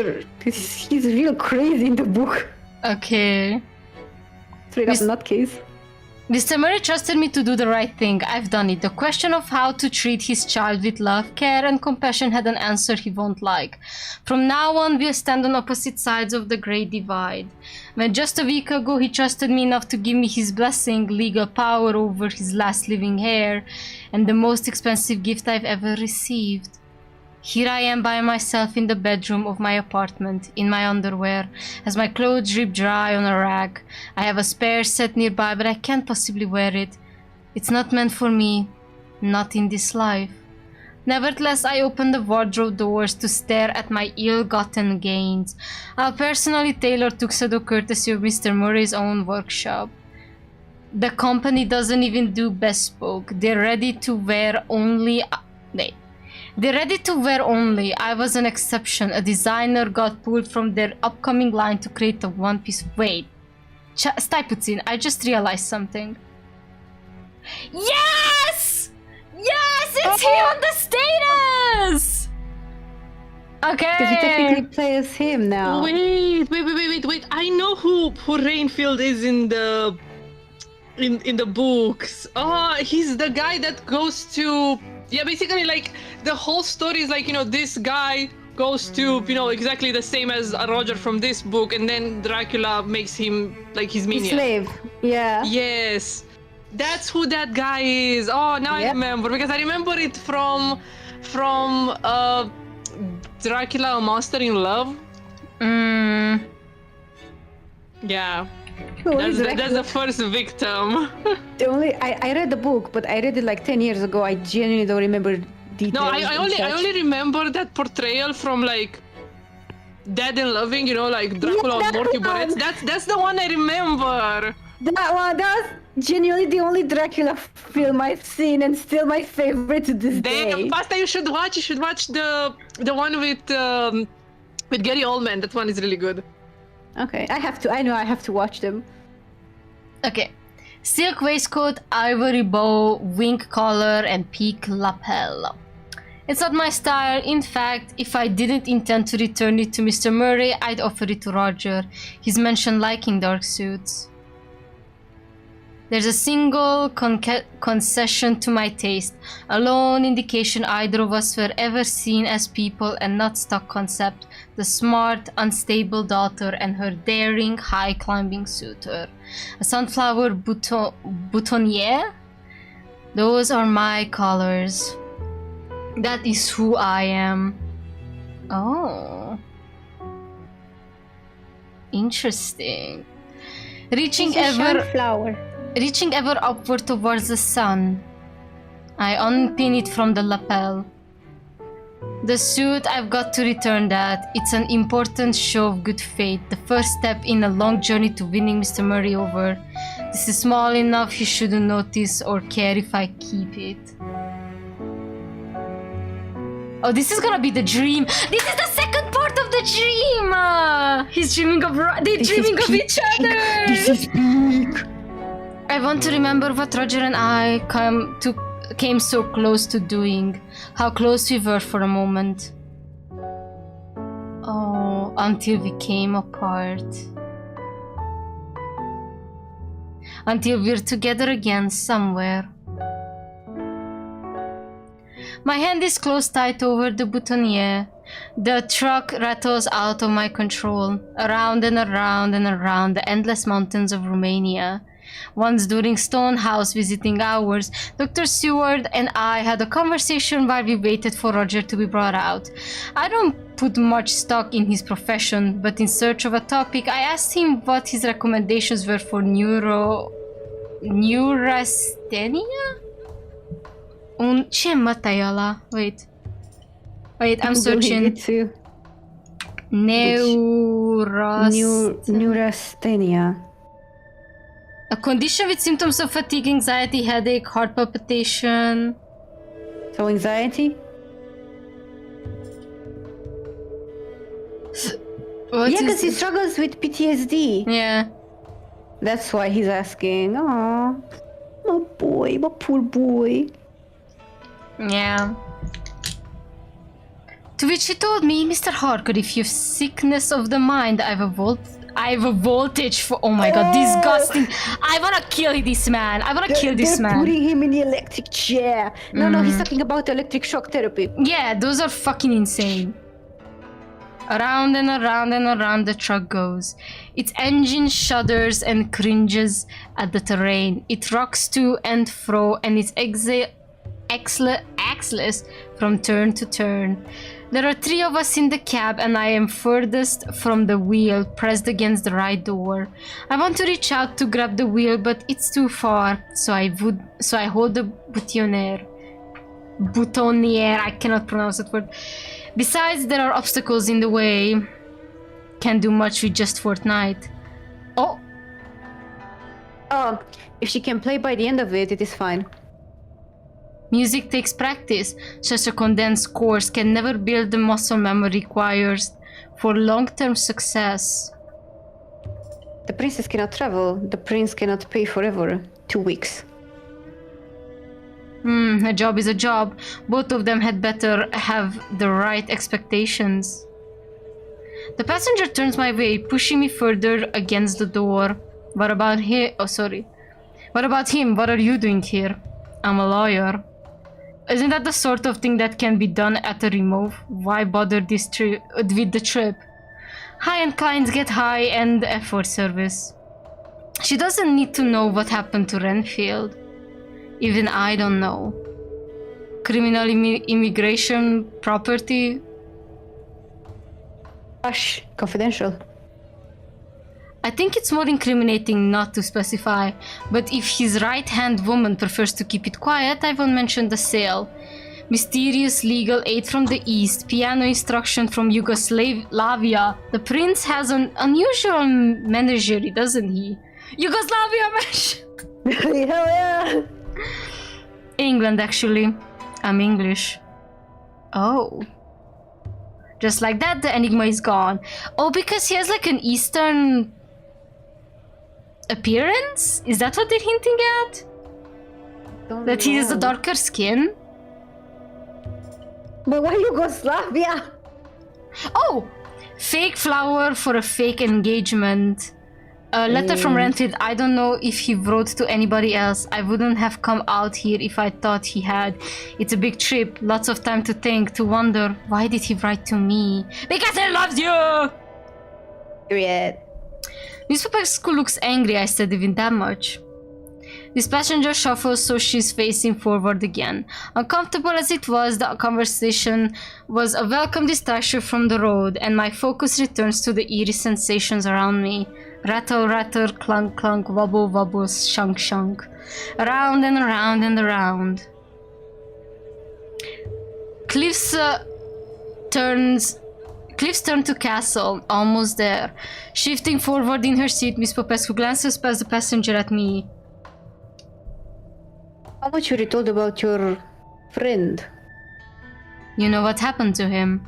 real crazy in the book.
Okay.
Straight up nutcase.
Mr. Murray trusted me to do the right thing. I've done it. The question of how to treat his child with love, care, and compassion had an answer he won't like. From now on, we'll stand on opposite sides of the great divide. When just a week ago he trusted me enough to give me his blessing, legal power over his last living heir, and the most expensive gift I've ever received. Here I am by myself in the bedroom of my apartment, in my underwear, as my clothes drip dry on a rack. I have a spare set nearby, but I can't possibly wear it. It's not meant for me, not in this life. Nevertheless, I open the wardrobe doors to stare at my ill-gotten gains. I'll personally tailor tuxedo courtesy of Mr. Murray's own workshop. The company doesn't even do bespoke. They're ready to wear only... They're ready to wear only. I was an exception. A designer got pulled from their upcoming line to create a one-piece... Wait. Stai puțin. I just realized something. Yes! Yes! It's him on the status! Okay.
Because we technically play as him now.
Wait. I know who Renfield is in the books. Oh, he's the guy that goes to... Yeah, basically, like, the whole story is like, you know, this guy goes to, you know, exactly the same as Roger from this book, and then Dracula makes him, like, his minion.
Slave, yeah.
Yes. That's who that guy is. Oh, now I remember, because I remember it from Dracula, A Monster in Love. Yeah. That's the first victim.
I read the book, but I read it like 10 years ago. I genuinely don't remember details.
No, I only remember that portrayal from like Dead and Loving, you know, like Dracula or Morty. That's the one I remember.
That was genuinely the only Dracula film I've seen, and still my favorite to this day.
Damn, Pasta, you should watch the one with Gary Oldman. That one is really good.
Okay, I know I have to watch them.
Okay. Silk waistcoat, ivory bow, wing collar, and peak lapel. It's not my style. In fact, if I didn't intend to return it to Mr. Murray, I'd offer it to Roger. He's mentioned liking dark suits. There's a single concession to my taste, a lone indication either of us were ever seen as people and not stock concept, the smart, unstable daughter and her daring, high-climbing suitor. A sunflower boutonniere? Those are my colors. That is who I am. Oh. Interesting. Reaching ever upward towards the sun. I unpin it from the lapel. The suit, I've got to return that. It's an important show of good faith. The first step in a long journey to winning Mr. Murray over. This is small enough he shouldn't notice or care if I keep it. Oh, this is gonna be the dream. This is the second part of the dream. He's dreaming of... They're dreaming of each other.
This is big.
I want to remember what Roger and I came so close to doing. How close we were for a moment. Oh, until we came apart. Until we're together again somewhere. My hand is closed tight over the boutonniere. The truck rattles out of my control, around and around and around the endless mountains of Romania. Once during Stonehouse visiting hours, Dr. Seward and I had a conversation while we waited for Roger to be brought out. I don't put much stock in his profession, but in search of a topic, I asked him what his recommendations were for neurasthenia? Ce mătai ăla? Wait, I'm searching.
Neurasthenia.
A condition with symptoms of fatigue, anxiety, headache, heart palpitation.
So anxiety? Yeah, because he struggles with PTSD.
Yeah.
That's why he's asking. Aww, my boy, my poor boy.
Yeah. To which he told me, Mr. Harker, if you have sickness of the mind, I have a voltage for... Oh my god, disgusting. I wanna kill this man.
They're putting him in the electric chair. No, he's talking about electric shock therapy.
Yeah, those are fucking insane. Around and around and around the truck goes. Its engine shudders and cringes at the terrain. It rocks to and fro and its axles from turn to turn. There are 3 of us in the cab and I am furthest from the wheel, pressed against the right door. I want to reach out to grab the wheel, but it's too far, so I hold the boutonniere. I cannot pronounce that word. Besides, there are obstacles in the way. Can't do much with just Fortnite. Oh,
if she can play by the end of it, it is fine.
music takes practice. Such a condensed course can never build the muscle memory required for long-term success.
The princess cannot travel. The prince cannot pay forever. 2 weeks.
A job is a job. Both of them had better have the right expectations. The passenger turns my way, pushing me further against the door. What about him? Oh, sorry. What about him? What are you doing here? I'm a lawyer. Isn't that the sort of thing that can be done at a remove? Why bother with the trip? High-end clients get high-end effort service. She doesn't need to know what happened to Renfield. Even I don't know. Criminal immigration property?
Hush, confidential.
I think it's more incriminating not to specify, but if his right-hand woman prefers to keep it quiet, I won't mention the sale. Mysterious legal aid from the East, piano instruction from Yugoslavia. The prince has an unusual menagerie, doesn't he? Yugoslavia,
Hell yeah!
England, actually. I'm English. Oh. Just like that, the enigma is gone. Oh, because he has like an Eastern appearance? Is that what they're hinting at? That he has a darker skin?
But why Yugoslavia?
Oh! Fake flower for a fake engagement. A letter from Renfield. I don't know if he wrote to anybody else. I wouldn't have come out here if I thought he had. It's a big trip. Lots of time to think, to wonder. Why did he write to me? Because he loves you!
Period.
Newspaper school looks angry, I said, even that much. This passenger shuffles so she's facing forward again. Uncomfortable as it was, the conversation was a welcome distraction from the road, and my focus returns to the eerie sensations around me. Rattle, rattle, clunk, clunk, wobble, wobble, shunk, shunk. Around and around and around. Cliff's Cliff's turn to castle, almost there. Shifting forward in her seat, Miss Popescu glances past the passenger at me.
How much were you told about your friend?
You know what happened to him?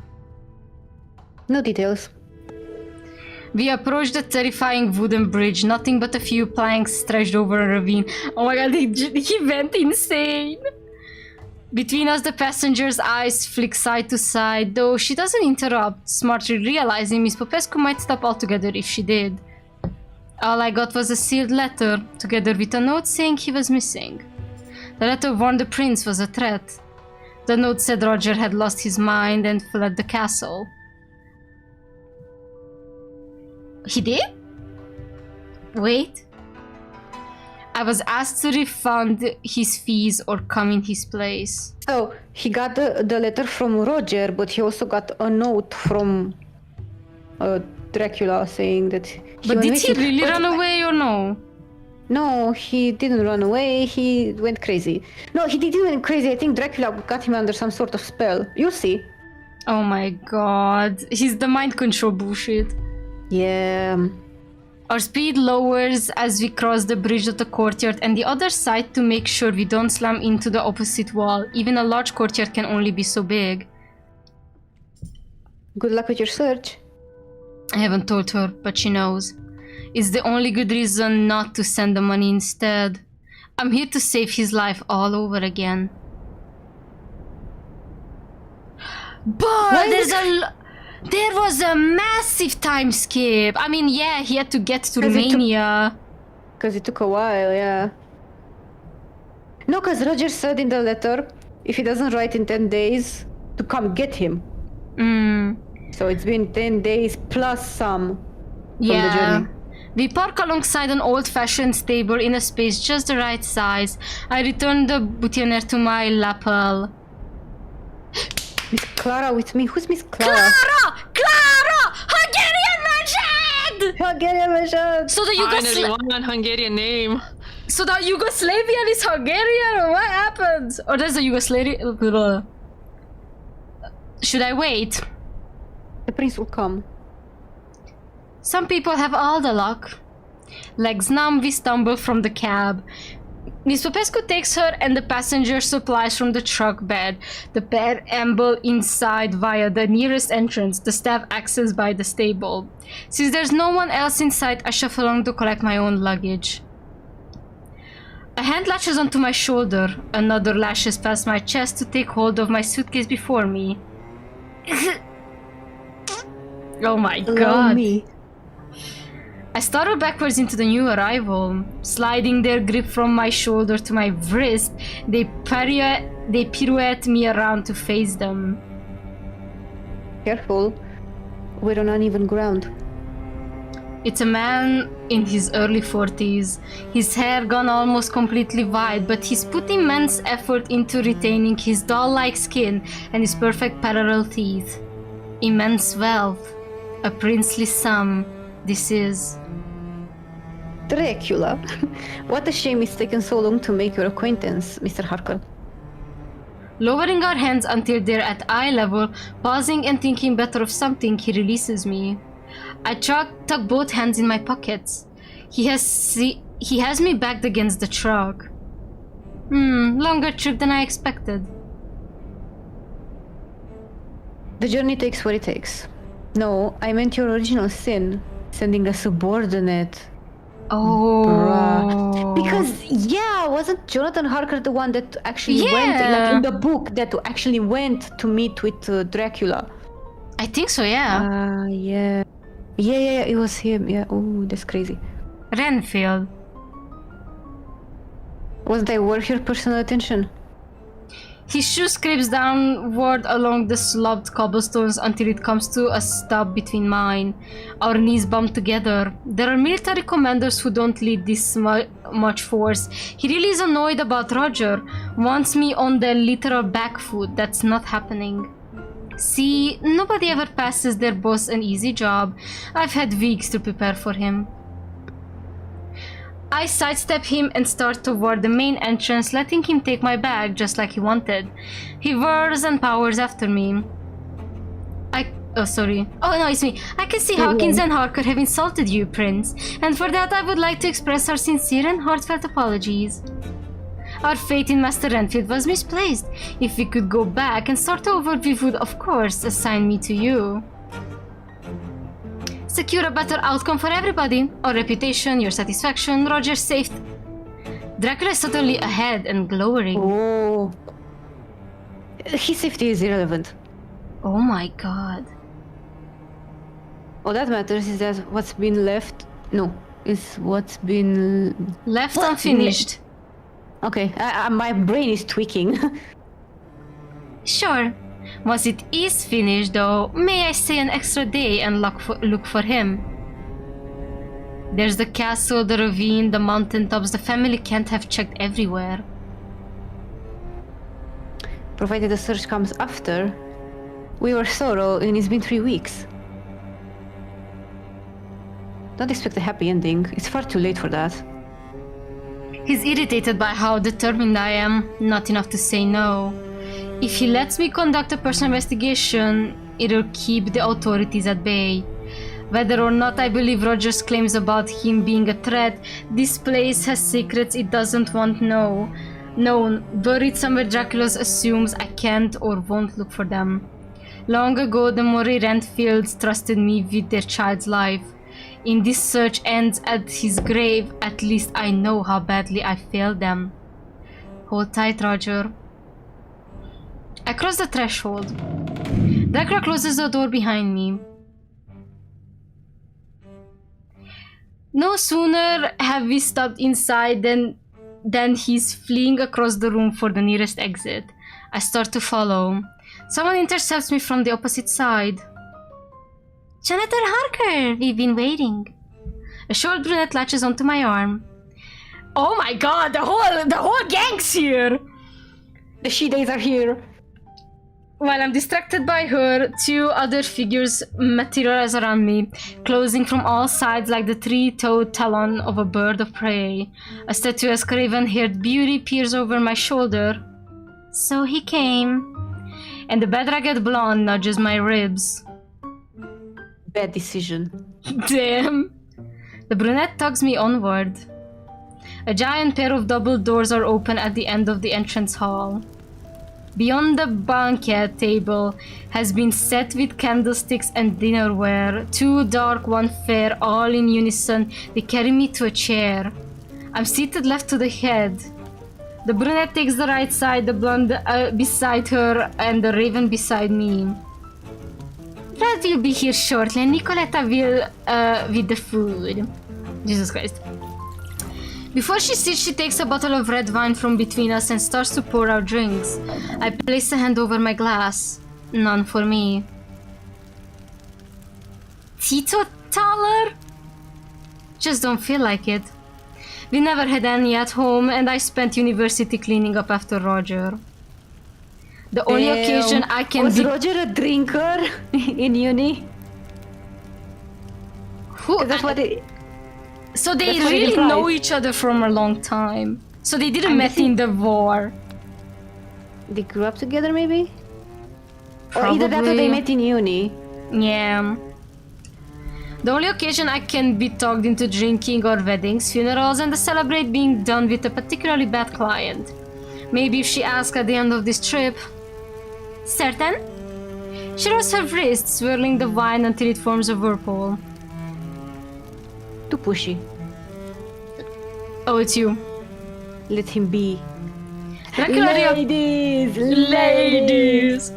No details.
We approached the terrifying wooden bridge, nothing but a few planks stretched over a ravine. Oh my god, he went insane! Between us, the passenger's eyes flick side to side, though she doesn't interrupt, smartly realizing Miss Popescu might stop altogether if she did. All I got was a sealed letter, together with a note saying he was missing. The letter warned the prince was a threat. The note said Roger had lost his mind and fled the castle. He did? Wait. I was asked to refund his fees or come in his place.
So, he got the letter from Roger, but he also got a note from Dracula saying that he
But
was
did
missing.
he really run away or no?
No, he didn't run away, he went crazy. No, he didn't went crazy, I think Dracula got him under some sort of spell. You'll see.
Oh my god. He's the mind control bullshit.
Yeah.
Our speed lowers as we cross the bridge of the courtyard and the other side to make sure we don't slam into the opposite wall. Even a large courtyard can only be so big.
Good luck with your search.
I haven't told her, but she knows. It's the only good reason not to send the money instead. I'm here to save his life all over again. But there was a massive time skip. I mean, yeah, he had to get to Romania.
Because it took a while, yeah. No, because Roger said in the letter, if he doesn't write in 10 days, to come get him. So it's been 10 days plus some from the journey.
We park alongside an old-fashioned stable in a space just the right size. I return the boutonniere to my lapel.
Miss Clara with me? Who's Miss Clara?
Clara! Hungarian merchant!
Hungarian merchant!
So the
Finally, one Hungarian name.
So the Yugoslavian is Hungarian, or what happened? Or there's a Yugoslavian... Should I wait?
The prince will come.
Some people have all the luck. Legs numb, we stumble from the cab. Miss Popescu takes her and the passenger supplies from the truck bed. The pair amble inside via the nearest entrance, the staff access by the stable. Since there's no one else in sight, I shuffle along to collect my own luggage. A hand latches onto my shoulder. Another lashes past my chest to take hold of my suitcase before me. Oh my god.
Me.
I startle backwards into the new arrival. Sliding their grip from my shoulder to my wrist, they pirouette me around to face them.
Careful. We're on uneven ground.
It's a man in his early 40s. His hair gone almost completely white, but he's put immense effort into retaining his doll-like skin and his perfect parallel teeth. Immense wealth. A princely sum. This is...
Dracula. What a shame it's taken so long to make your acquaintance, Mr. Harker.
Lowering our hands until they're at eye level, pausing and thinking better of something, he releases me. I tuck both hands in my pockets. He has me backed against the truck. Longer trip than I expected.
The journey takes what it takes. No, I meant your original sin. Sending a subordinate.
Oh.
Bruh. Because, yeah, wasn't Jonathan Harker the one that actually went, like in the book, that actually went to meet with Dracula?
I think so, yeah.
Yeah. Yeah, it was him. Yeah, oh, that's crazy.
Renfield.
Wasn't I worth your personal attention?
His shoe scrapes downward along the slobbed cobblestones until it comes to a stop between mine. Our knees bump together. There are military commanders who don't lead this much force. He really is annoyed about Roger. Wants me on the literal back foot. That's not happening. See, nobody ever passes their boss an easy job. I've had weeks to prepare for him. I sidestep him and start toward the main entrance, letting him take my bag just like he wanted. He whirs and powers after me. Oh, sorry. Oh, no, it's me. I can see Hawkins and Harker have insulted you, Prince. And for that, I would like to express our sincere and heartfelt apologies. Our faith in Master Renfield was misplaced. If we could go back and start over, we would, of course, assign me to you. Secure a better outcome for everybody. Our reputation, your satisfaction, Roger's safety. Dracula is suddenly ahead and glowering.
Oh. His safety is irrelevant.
Oh my god.
All that matters is that what's been left... No, is what's been...
Left unfinished.
Okay, my brain is tweaking.
Sure. Once it is finished, though, may I stay an extra day and look for him? There's the castle, the ravine, the mountaintops. The family can't have checked everywhere.
Provided the search comes after. We were thorough and it's been 3 weeks. Don't expect a happy ending. It's far too late for that.
He's irritated by how determined I am. Not enough to say no. If he lets me conduct a personal investigation, it'll keep the authorities at bay. Whether or not I believe Roger's claims about him being a threat, this place has secrets it doesn't want known, buried somewhere Dracula assumes I can't or won't look for them. Long ago, the Murray Renfields trusted me with their child's life. In this search ends at his grave, at least I know how badly I failed them. Hold tight, Roger. I cross the threshold. Dracula closes the door behind me. No sooner have we stepped inside than he's fleeing across the room for the nearest exit. I start to follow. Someone intercepts me from the opposite side. Janitor Harker, we've been waiting. A short brunette latches onto my arm. Oh my god, the whole gang's here!
The she-days are here.
While I'm distracted by her, 2 other figures materialize around me, closing from all sides like the 3-toed talon of a bird of prey. A statuesque raven-haired beauty peers over my shoulder. So he came. And the bedraggled blonde nudges my ribs.
Bad decision.
Damn. The brunette tugs me onward. A giant pair of double doors are open at the end of the entrance hall. Beyond the banquet table has been set with candlesticks and dinnerware. 2 dark, 1 fair, all in unison. They carry me to a chair. I'm seated left to the head. The brunette takes the right side, the blonde beside her, and the raven beside me. Brad will be here shortly, and Nicoletta will with the food. Jesus Christ. Before she sits, she takes a bottle of red wine from between us and starts to pour out drinks. I place a hand over my glass. None for me. Teetotaler? Just don't feel like it. We never had any at home, and I spent university cleaning up after Roger. The only occasion I can
Was Roger a drinker in uni?
Who?
That's what it...
So they really know each other from a long time. So they didn't met in the war.
They grew up together, maybe?
Probably.
Or either that or they met in uni.
Yeah. The only occasion I can be talked into drinking are weddings, funerals, and the celebrate being done with a particularly bad client. Maybe if she asks at the end of this trip. Certain? She rolls her wrist, swirling the wine until it forms a whirlpool.
Too pushy.
Oh, it's you.
Let him be.
Ladies!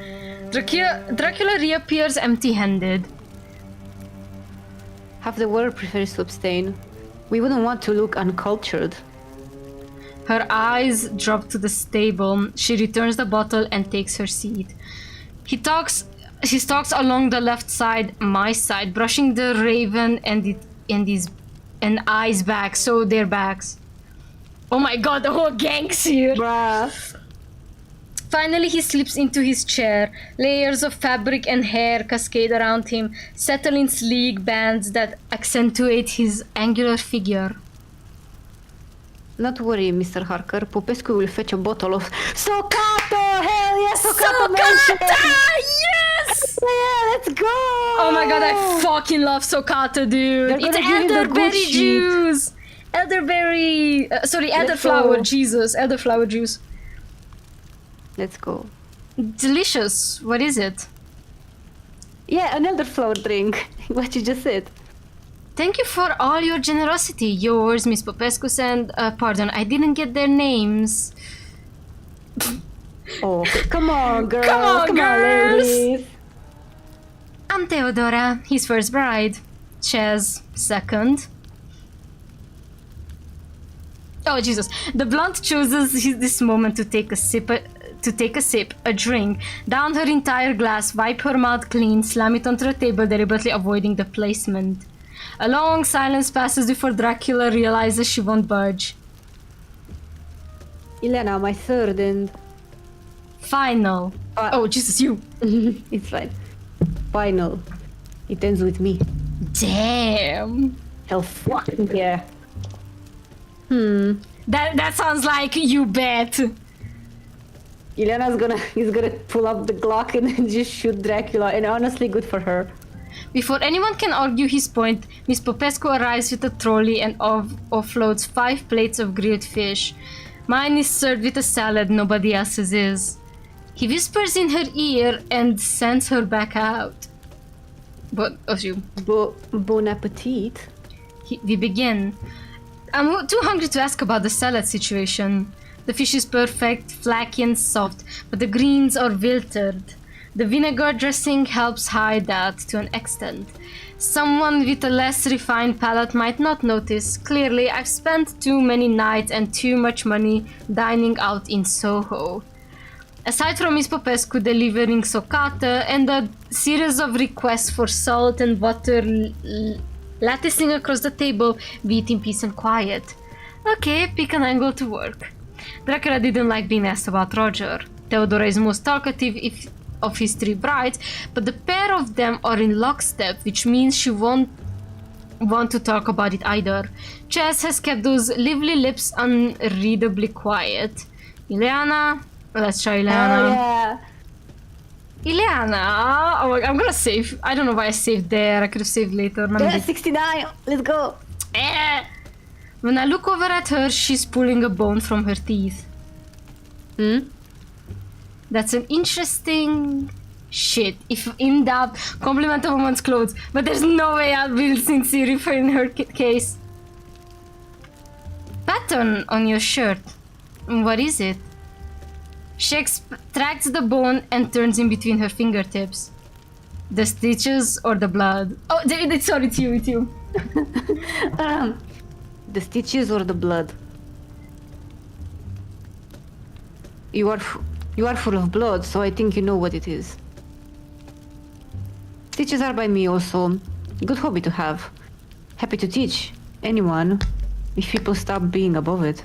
Dracula reappears empty-handed.
Half the world prefers to abstain. We wouldn't want to look uncultured.
Her eyes drop to the stable. She returns the bottle and takes her seat. He stalks along the left side, my side, brushing the raven and eyes back, so they're backs. Oh my god, the whole gang's here!
Bruh.
Finally, he slips into his chair. Layers of fabric and hair cascade around him, settle in sleek bands that accentuate his angular figure.
Not worry, Mr. Harker. Popescu will fetch a bottle of Socato! Hell yes, Socato!
Yes!
Yeah, let's go!
Oh my god, I fucking love Sokata, dude.
They're
It's
gonna give him the good
elderberry
shit.
juice. Elderberry. Sorry, elderflower. Jesus, elderflower juice.
Let's go.
Delicious. What is it?
Yeah, an elderflower drink. What you just said.
Thank you for all your generosity. Yours, Miss Popescu, and pardon, I didn't get their names.
Oh, come on, girls.
Come on, girls.
ladies.
I'm Theodora, his first bride. Chaz, second. Oh Jesus! The blonde chooses this moment to take a sip, a drink, down her entire glass, wipe her mouth clean, slam it onto the table, deliberately avoiding the placement. A long silence passes before Dracula realizes she won't budge.
Elena, my third and...
Final. Oh Jesus, you!
It's fine. Final. It ends with me.
Damn!
Hell fucking yeah.
That sounds like you bet.
Elena's gonna pull up the Glock and just shoot Dracula, and honestly, good for her.
Before anyone can argue his point, Miss Popescu arrives with a trolley and offloads 5 plates of grilled fish. Mine is served with a salad, nobody else's is. He whispers in her ear and sends her back out. But, assume.
Bon appetit.
We begin. I'm too hungry to ask about the salad situation. The fish is perfect, flaky and soft, but the greens are wilted. The vinegar dressing helps hide that to an extent. Someone with a less refined palate might not notice. Clearly, I've spent too many nights and too much money dining out in Soho. Aside from Miss Popescu delivering Sokata and a series of requests for salt and water latticing across the table, we eat in peace and quiet. Okay, pick an angle to work. Dracula didn't like being asked about Roger. Theodora is most talkative of his 3 brides, but the pair of them are in lockstep, which means she won't want to talk about it either. Chaz has kept those lively lips unreadably quiet. Ileana? Let's try Ileana.
Oh yeah.
Ileana! Oh, I'm gonna save. I don't know why I saved there. I could have saved later.
Yeah, 69. Let's go.
When I look over at her, she's pulling a bone from her teeth. That's an interesting... Shit. If in doubt, compliment a woman's clothes. But there's no way I'll be sincere if in her case. Pattern on your shirt. What is it? She extracts the bone and turns in between her fingertips. The stitches or the blood? Oh, sorry, it's you.
The stitches or the blood? You are full of blood, so I think you know what it is. Stitches are by me also. Good hobby to have. Happy to teach anyone if people stop being above it.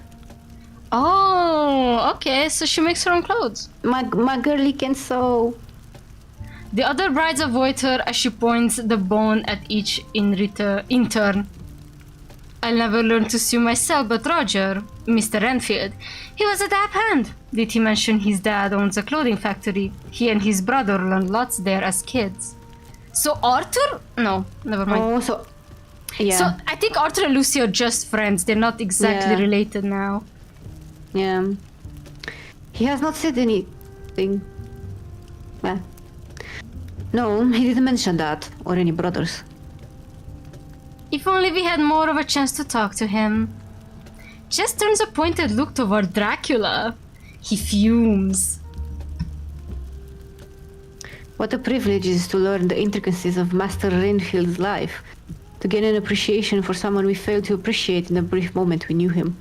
Oh, okay, so she makes her own clothes.
My girlie can sew.
The other brides avoid her as she points the bone at each in turn. I'll never learn to sew myself, but Roger, Mr. Renfield, he was a dab hand. Did he mention his dad owns a clothing factory? He and his brother learned lots there as kids. So Arthur? No, never mind.
Oh, so... Yeah.
So I think Arthur and Lucy are just friends. They're not exactly related now.
Yeah. He has not said anything. Well, no, he didn't mention that, or any brothers.
If only we had more of a chance to talk to him. Just turns a pointed look toward Dracula. He fumes.
What a privilege it is to learn the intricacies of Master Renfield's life, to gain an appreciation for someone we failed to appreciate in the brief moment we knew him.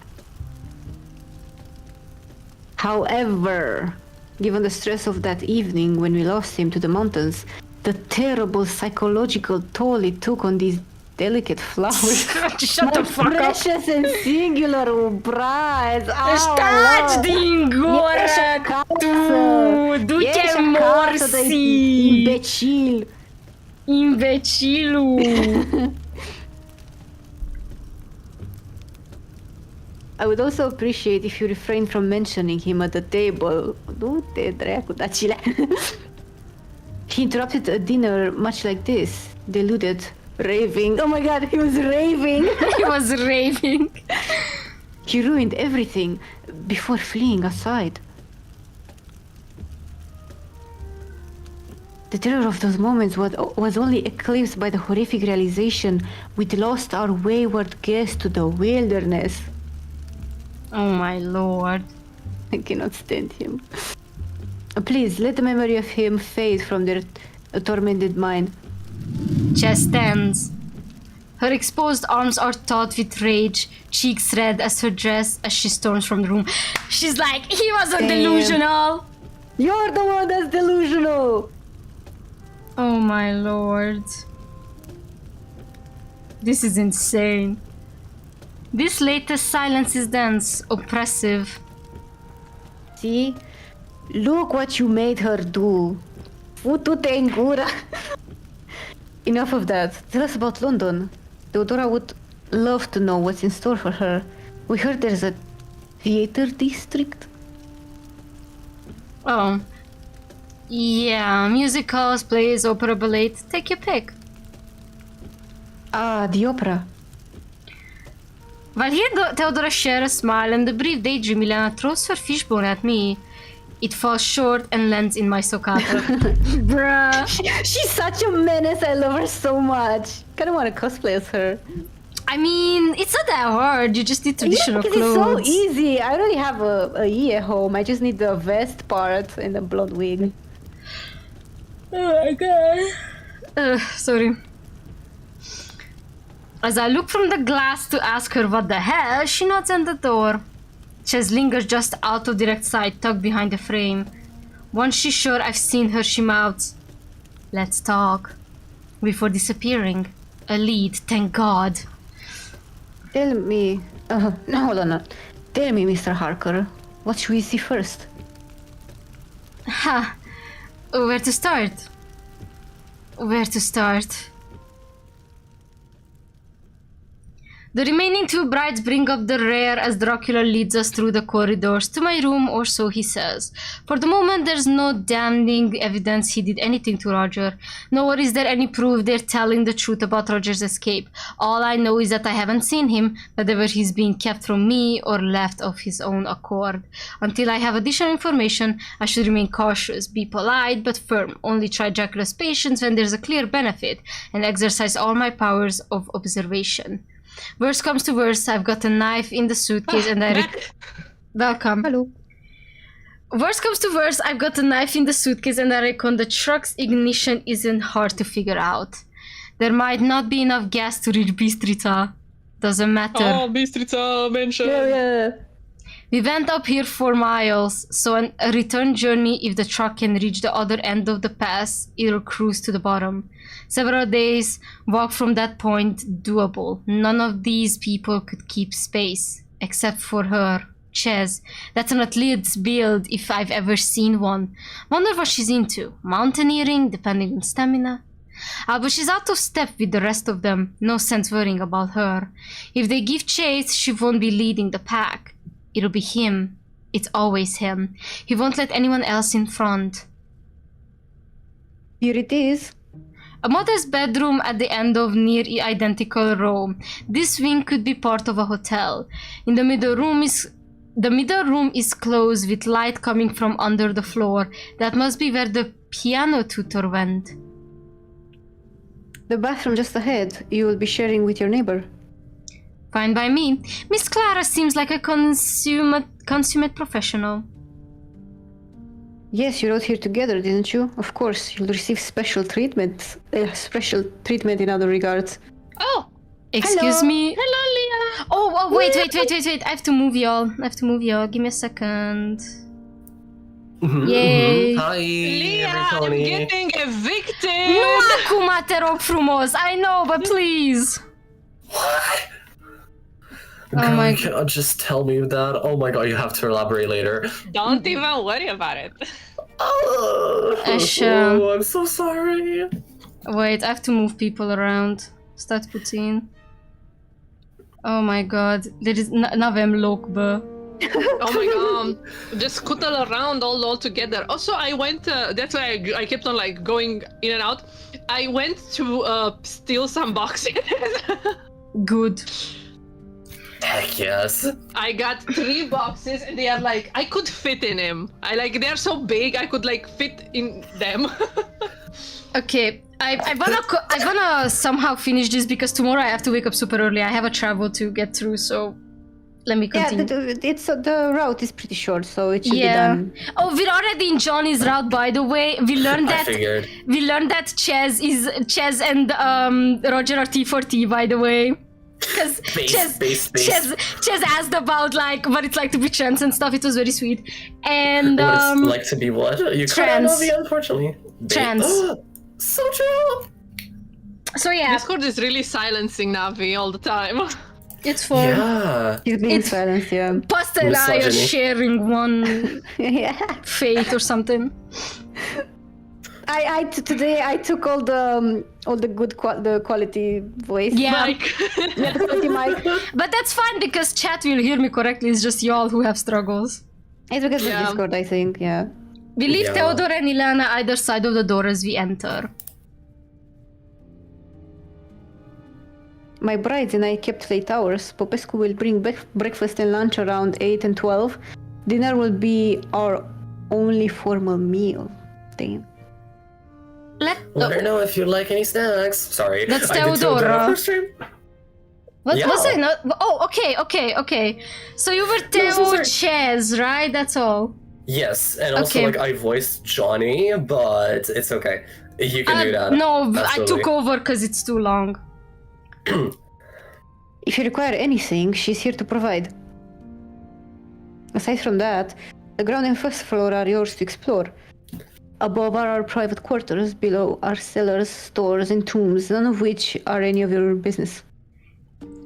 However, given the stress of that evening when we lost him to the mountains, the terrible psychological toll it took on these delicate flowers.
Shut the fuck up!
Precious and singular brides!
Estás dingora! Tu! Du-te morsi!
Imbecil!
Imbecilu!
I would also appreciate if you refrain from mentioning him at the table. Du-te, dracu, dacile. He interrupted a dinner much like this, deluded, raving. Oh my god, he was raving!
He was raving.
He ruined everything before fleeing aside. The terror of those moments was only eclipsed by the horrific realization we'd lost our wayward guest to the wilderness.
Oh my lord.
I cannot stand him. Please, let the memory of him fade from their tormented mind.
Chest stands. Her exposed arms are taut with rage, cheeks red as her dress as she storms from the room. She's like, he wasn't delusional!
You're the one that's delusional!
Oh my lord. This is insane. This latest silence is dense, oppressive.
See? Look what you made her do. Futu-te în gură. Enough of that. Tell us about London. Theodora would love to know what's in store for her. We heard there's a theater district.
Oh. Yeah, musicals, plays, opera, ballet. Take your pick.
Ah, the opera.
While Theodora shares a smile and the brief daydream, Milena throws her fishbone at me. It falls short and lands in my soccata. Bruh.
She's such a menace. I love her so much. Kinda want to cosplay as her.
I mean, it's not that hard. You just need traditional clothes.
It's so easy. I already have a Yi at home. I just need the vest part and the blonde wig.
Oh my god. Sorry. As I look from the glass to ask her what the hell, she nods at the door. Ches lingers just out of direct sight, tucked behind the frame. Once she's sure I've seen her, she mouths, "Let's talk." Before disappearing. A lead, thank God.
Tell me... no, hold on. Tell me, Mr. Harker. What should we see first?
Ha! Where to start? Where to start? The remaining two brides bring up the rear as Dracula leads us through the corridors to my room, or so he says. For the moment, there's no damning evidence he did anything to Roger, nor is there any proof they're telling the truth about Roger's escape. All I know is that I haven't seen him, whether he's being kept from me or left of his own accord. Until I have additional information, I should remain cautious, be polite but firm, only try Dracula's patience when there's a clear benefit, and exercise all my powers of observation. Worst comes to worst, I've got a knife in the suitcase and I... Welcome.
Hello.
Worst comes to worst, I've got a knife in the suitcase and I reckon the truck's ignition isn't hard to figure out. There might not be enough gas to reach Bistrica. Doesn't matter.
Oh, Bistrica, mention.
Yeah.
We went up here 4 miles, so a return journey, if the truck can reach the other end of the pass, it'll cruise to the bottom. Several days, walk from that point, doable. None of these people could keep space, except for her, Ches. That's an athlete's build if I've ever seen one. Wonder what she's into. Mountaineering, depending on stamina. But she's out of step with the rest of them. No sense worrying about her. If they give chase, she won't be leading the pack. It'll be him. It's always him. He won't let anyone else in front.
Here it is.
A modest bedroom at the end of near identical row. This wing could be part of a hotel. In the middle room is closed with light coming from under the floor. That must be where the piano tutor went.
The bathroom just ahead. You will be sharing with your neighbor.
Fine by me. Miss Clara seems like a consummate professional.
Yes, you rode here together, didn't you? Of course, you'll receive special treatment. Special treatment in other regards.
Oh!
Excuse me?
Hello, Leah!
Oh, wait. I have to move y'all. Give me a second. Yay!
Hi,
Leah, I'm getting evicted!
Nu acum, te rog frumos! I know, but please!
What?
Oh
Girl,
my
you cannot just tell me that. Oh my god, you have to elaborate later.
Don't even worry about it.
Oh, I'm so sorry.
Wait, I have to move people around. Start putting. Oh my god, there is n'avem loc, bă.
Oh my god. Just scuttle around all together. Also, I went, that's why I kept on like going in and out. I went to steal some boxes.
Good.
Heck yes.
I got 3 boxes and they are like, I could fit in them. They're so big, I could like fit in them.
Okay, I wanna somehow finish this because tomorrow I have to wake up super early. I have a travel to get through, so let me continue.
Yeah, the route is pretty short, so it should be done.
Oh, we're already in Johnny's route, by the way. We learned that Chaz and Roger are T for T, by the way. Because Chaz asked about like what it's like to be trans and stuff. It was very sweet. And
what it's like to be what? You can't know me, unfortunately.
Trans.
So true.
So yeah.
Discord is really silencing Navi all the time.
It's fun.
Yeah.
He's being silenced, yeah.
Pasta and I are sharing one fate or something.
Today I took all the good quality voice.
Yeah.
Yeah, the quality mic.
But that's fine because chat will hear me correctly. It's just y'all who have struggles.
It's because of Discord, I think. Yeah.
We leave Theodore and Ilana either side of the door as we enter.
My brides and I kept late hours. Popescu will bring breakfast and lunch around 8 and 12. Dinner will be our only formal meal. Damn.
Let her know if you'd like any snacks. Sorry.
That's Theodora. What
Yeah.
was I not? Oh, okay. So you were Theo Chaz, right? That's all.
Yes, and also like I voiced Johnny, but it's okay. You can do that.
No,
Absolutely.
I took over because it's too long.
If you require anything, she's here to provide. Aside from that, the ground and first floor are yours to explore. Above are our private quarters, below are cellars, stores, and tombs, none of which are any of your business.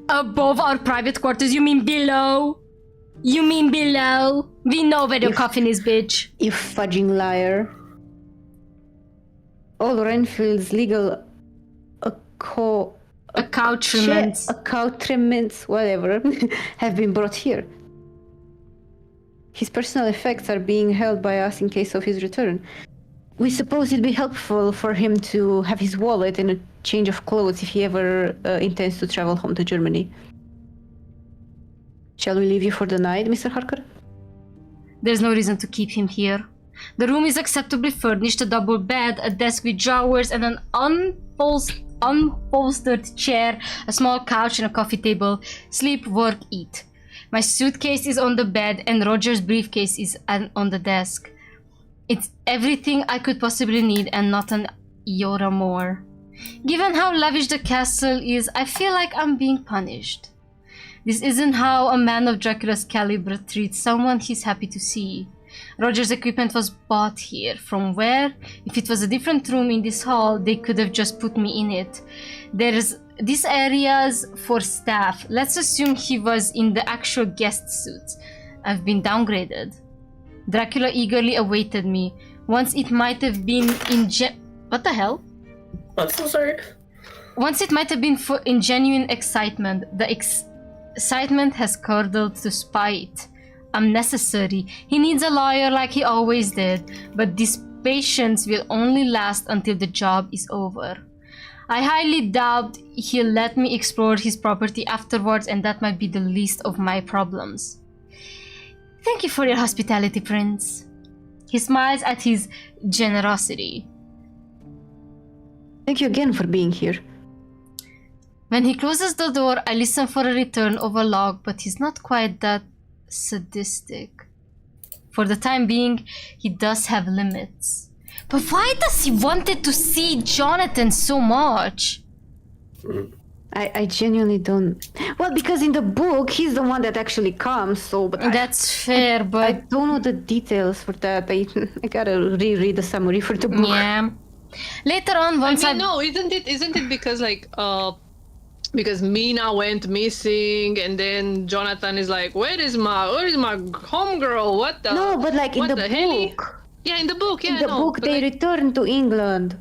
Above our private quarters? You mean below? You mean below? We know where your coffin is, bitch.
You fudging liar. All Renfield's legal accoutrements, whatever, have been brought here. His personal effects are being held by us in case of his return. We suppose it'd be helpful for him to have his wallet and a change of clothes if he ever intends to travel home to Germany. Shall we leave you for the night, Mr. Harker?
There's no reason to keep him here. The room is acceptably furnished, a double bed, a desk with drawers, and an unholstered chair, a small couch, and a coffee table. Sleep, work, eat. My suitcase is on the bed, and Roger's briefcase is on the desk. It's everything I could possibly need, and not an iota more. Given how lavish the castle is, I feel like I'm being punished. This isn't how a man of Dracula's caliber treats someone he's happy to see. Roger's equipment was bought here. From where? If it was a different room in this hall, they could have just put me in it. There's this area's for staff. Let's assume he was in the actual guest suite. I've been downgraded. Dracula eagerly awaited me. Once it might have been what the hell?
I'm so sorry.
Once it might have been in genuine excitement. The excitement has curdled to spite. Unnecessary. He needs a lawyer like he always did, but this patience will only last until the job is over. I highly doubt he'll let me explore his property afterwards, and that might be the least of my problems. Thank you for your hospitality, Prince. He smiles at his generosity.
Thank you again for being here.
When he closes the door, I listen for a return of a log, but he's not quite that sadistic. For the time being, he does have limits. But why does he wanted to see Jonathan so much?
I genuinely don't. Well, because in the book, he's the one that actually comes, so... But
that's fair, but...
I don't know the details for that. I gotta reread the summary for the book.
Yeah. Later on, once
no, isn't it because, like, because Mina went missing, and then Jonathan is like, where is my homegirl? What the?
No, but like in the book.
Yeah, in the book. Yeah,
in the book, they return to England.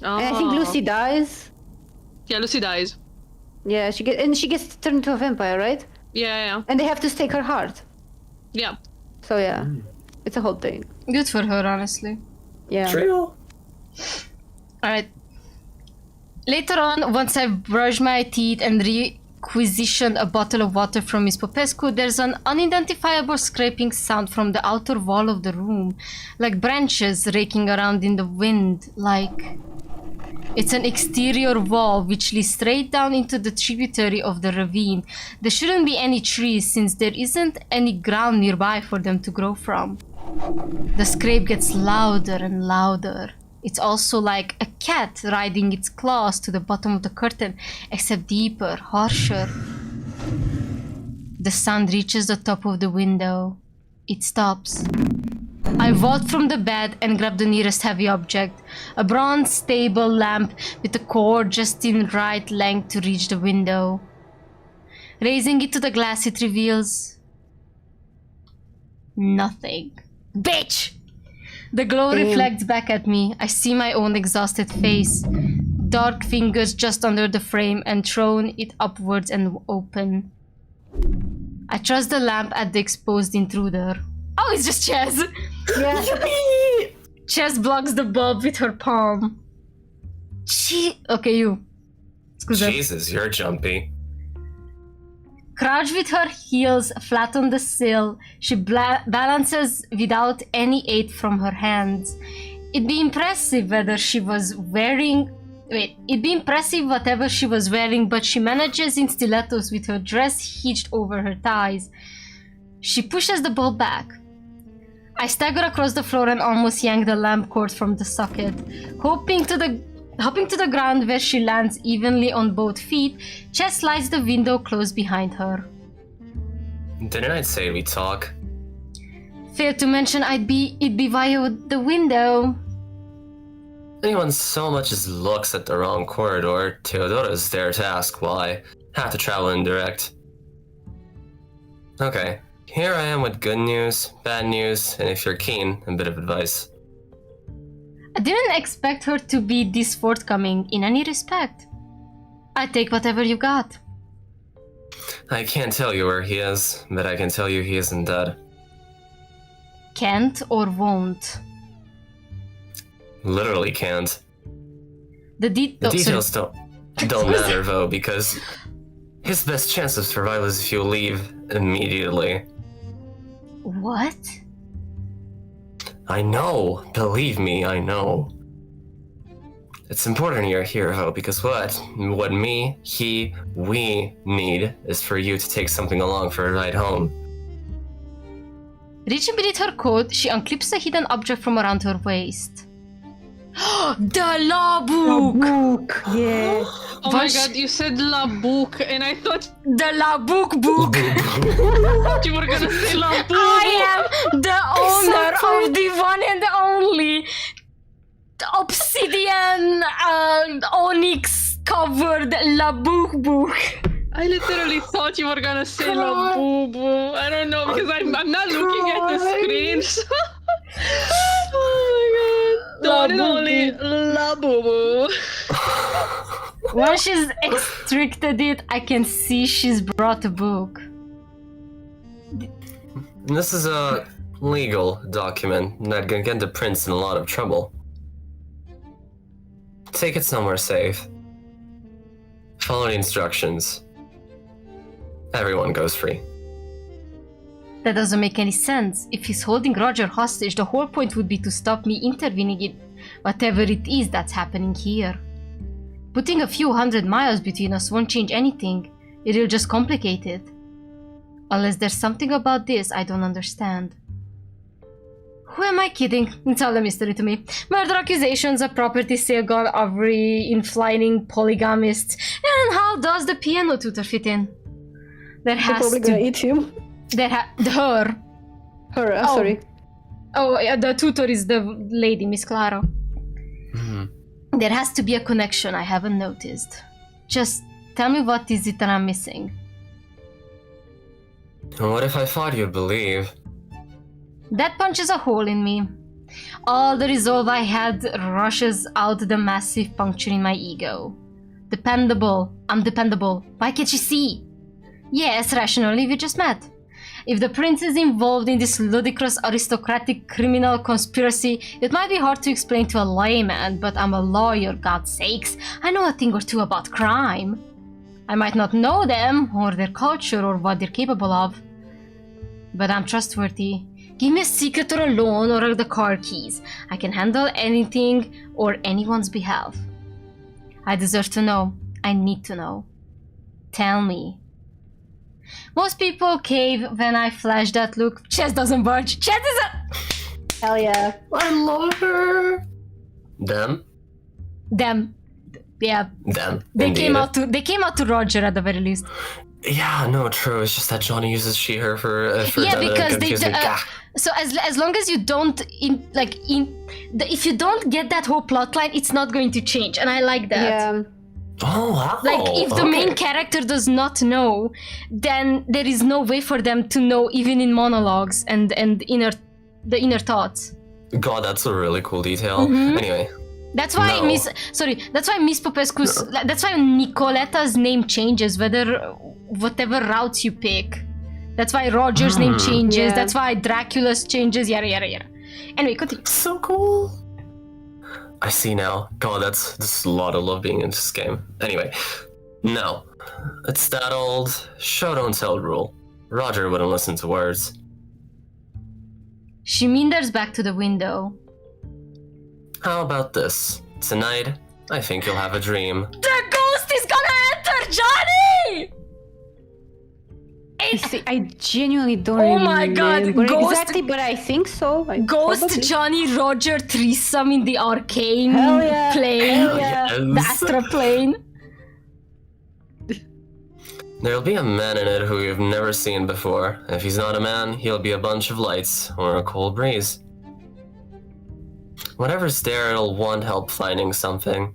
Oh.
And I think Lucy dies.
Yeah, Lucy dies.
Yeah, she gets turned into a vampire, right?
Yeah.
And they have to stake her heart.
Yeah.
So yeah, it's a whole thing.
Good for her, honestly.
Yeah.
True.
Alright. Later on, once I've brushed my teeth and requisitioned a bottle of water from Miss Popescu, there's an unidentifiable scraping sound from the outer wall of the room, like branches raking around in the wind, like... It's an exterior wall which leads straight down into the tributary of the ravine. There shouldn't be any trees since there isn't any ground nearby for them to grow from. The scrape gets louder and louder. It's also like a cat riding its claws to the bottom of the curtain, except deeper, harsher. The sound reaches the top of the window. It stops. I vault from the bed and grab the nearest heavy object, a bronze table lamp with a cord just in right length to reach the window. Raising it to the glass, it reveals... nothing. Bitch! The glow reflects back at me. I see my own exhausted face, dark fingers just under the frame, and thrown it upwards and open. I thrust the lamp at the exposed intruder. Oh, it's just Chess!
Yeah.
Chess blocks the bulb with her palm. Okay, you. Scusa.
Jesus, you're jumpy.
Crouched with her heels flat on the sill, she balances without any aid from her hands. It'd be impressive whatever she was wearing, but she manages in stilettos with her dress hitched over her thighs. She pushes the bulb back. I stagger across the floor and almost yank the lamp cord from the socket. Hopping to the ground where she lands evenly on both feet, Chess slides the window closed behind her.
Didn't I say we talk?
Fair to mention it'd be via the window.
Anyone so much as looks at the wrong corridor, Teodora's there to ask why. Have to travel indirect. Okay, here I am with good news, bad news, and if you're keen, a bit of advice.
I didn't expect her to be this forthcoming in any respect. I take whatever you got.
I can't tell you where he is, but I can tell you he isn't dead.
Can't or won't?
Literally can't. The
details
don't matter though, because his best chance of survival is if you leave immediately.
What?
I know, believe me, I know. It's important you're here though, because what me, he, we need is for you to take something along for a ride home.
Reaching beneath her coat, she unclips a hidden object from around her waist. The law book!
The book, yeah.
Oh my god, you said la book, and I thought
the la book.
you were gonna say la book.
I am the owner of the one and only obsidian onyx covered la book.
I literally thought you were gonna say la boo boo. I don't know, because I'm not looking at the screen. So oh my god. The one and only la boo boo.
Once she's extracted it, I can see she's brought a book.
This is a legal document that can get the prince in a lot of trouble. Take it somewhere safe. Follow the instructions. Everyone goes free.
That doesn't make any sense. If he's holding Roger hostage, the whole point would be to stop me intervening in whatever it is that's happening here. Putting a few 100 miles between us won't change anything. It'll just complicate it. Unless there's something about this I don't understand. Who am I kidding? It's all a mystery to me. Murder accusations, a property sale gone every inflating polygamists. And how does the piano tutor fit in? There has
probably
to...
gonna eat him.
Her.
Sorry.
Oh, yeah, the tutor is the lady, Miss Claro.
Mm-hmm.
There has to be a connection I haven't noticed. Just tell me what is it that I'm missing.
What if I thought you'd believe?
That punches a hole in me. All the resolve I had rushes out the massive puncture in my ego. Dependable. I'm dependable. Why can't she see? Yes, rationally we just met. If the prince is involved in this ludicrous aristocratic criminal conspiracy, it might be hard to explain to a layman, but I'm a lawyer, God's sakes. I know a thing or two about crime. I might not know them, or their culture, or what they're capable of, but I'm trustworthy. Give me a secret or a loan or the car keys. I can handle anything or anyone's behalf. I deserve to know. I need to know. Tell me. Most people cave when I flash that look. Chess doesn't budge. Chess is a...
Hell yeah.
I love her. Them?
Them. Yeah.
Them.
They
Indeed.
came out to Roger at the very least.
Yeah, no, true. It's just that Johnny uses she, her for
Yeah,
them,
because
confuse me.
so as long as you don't if you don't get that whole plot line, it's not going to change, and I like that.
Yeah.
Oh, wow.
Like, if the main character does not know, then there is no way for them to know, even in monologues and the inner thoughts.
God, that's a really cool detail. Anyway.
That's why that's why Miss Popescu's, that's why Nicoletta's name changes, whatever routes you pick. That's why Roger's name changes,
Yeah.
that's why Dracula's changes, yada yada yada. Anyway, continue.
So cool. I see now. God, that's a lot of love being in this game. Anyway, no. It's that old show don't tell rule. Roger wouldn't listen to words.
She meanders back to the window.
How about this? Tonight, I think you'll have a dream.
The ghost is gonna enter, Johnny!
See, I genuinely don't
Oh my God,
remember
Ghost-
exactly, but I think so.
Ghost
Probably.
Johnny Roger threesome in the arcane
Hell yeah,
plane.
hell yeah.
The astral plane.
There'll be a man in it who you've never seen before. If he's not a man, he'll be a bunch of lights or a cold breeze. Whatever's there, it'll want help finding something.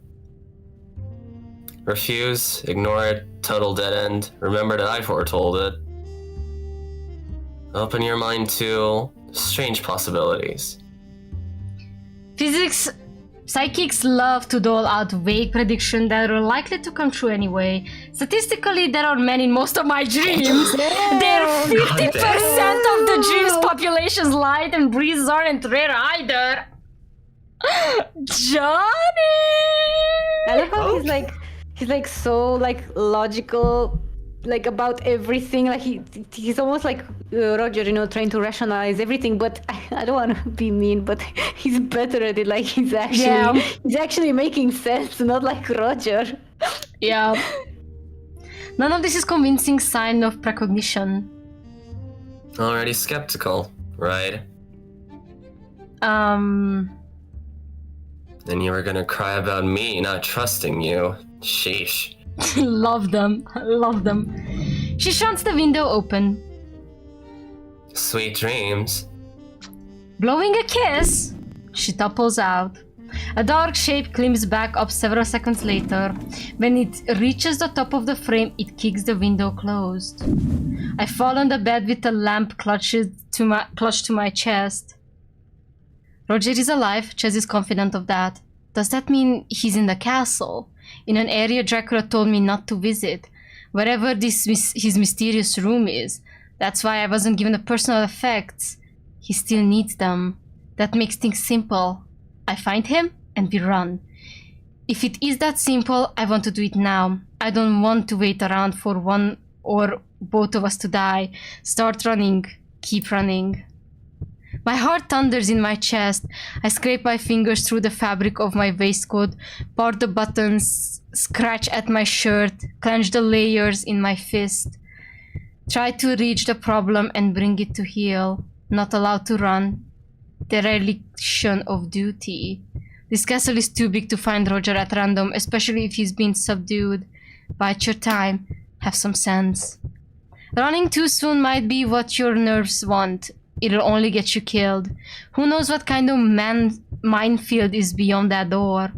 Refuse, ignore it, total dead end. Remember that I foretold it. Open your mind to strange possibilities.
Psychics love to dole out vague predictions that are likely to come true anyway. Statistically, there are men in most of my dreams. They're 50% of the dream's population's light, and breezes aren't rare either. Johnny!
I love how he's like so like logical, like about everything. Like he's almost like Roger, you know, trying to rationalize everything. But I don't want to be mean, but he's better at it. Like he's actually making sense, not like Roger.
Yeah. None of this is convincing sign of precognition.
Already skeptical, right? And you were gonna cry about me not trusting you. Sheesh.
Love them. Love them. She shuts the window open.
Sweet dreams.
Blowing a kiss, she topples out. A dark shape climbs back up several seconds later. When it reaches the top of the frame, it kicks the window closed. I fall on the bed with a lamp clutched to my chest. Roger is alive. Chess is confident of that. Does that mean he's in the castle? In an area Dracula told me not to visit. Wherever his mysterious room is. That's why I wasn't given the personal effects. He still needs them. That makes things simple. I find him and we run. If it is that simple, I want to do it now. I don't want to wait around for one or both of us to die. Start running. Keep running. My heart thunders in my chest. I scrape my fingers through the fabric of my waistcoat, part the buttons, scratch at my shirt, clench the layers in my fist. Try to reach the problem and bring it to heel. Not allowed to run. Dereliction of duty. This castle is too big to find Roger at random, especially if he's been subdued. Bide your time. Have some sense. Running too soon might be what your nerves want. It'll only get you killed. Who knows what kind of minefield is beyond that door?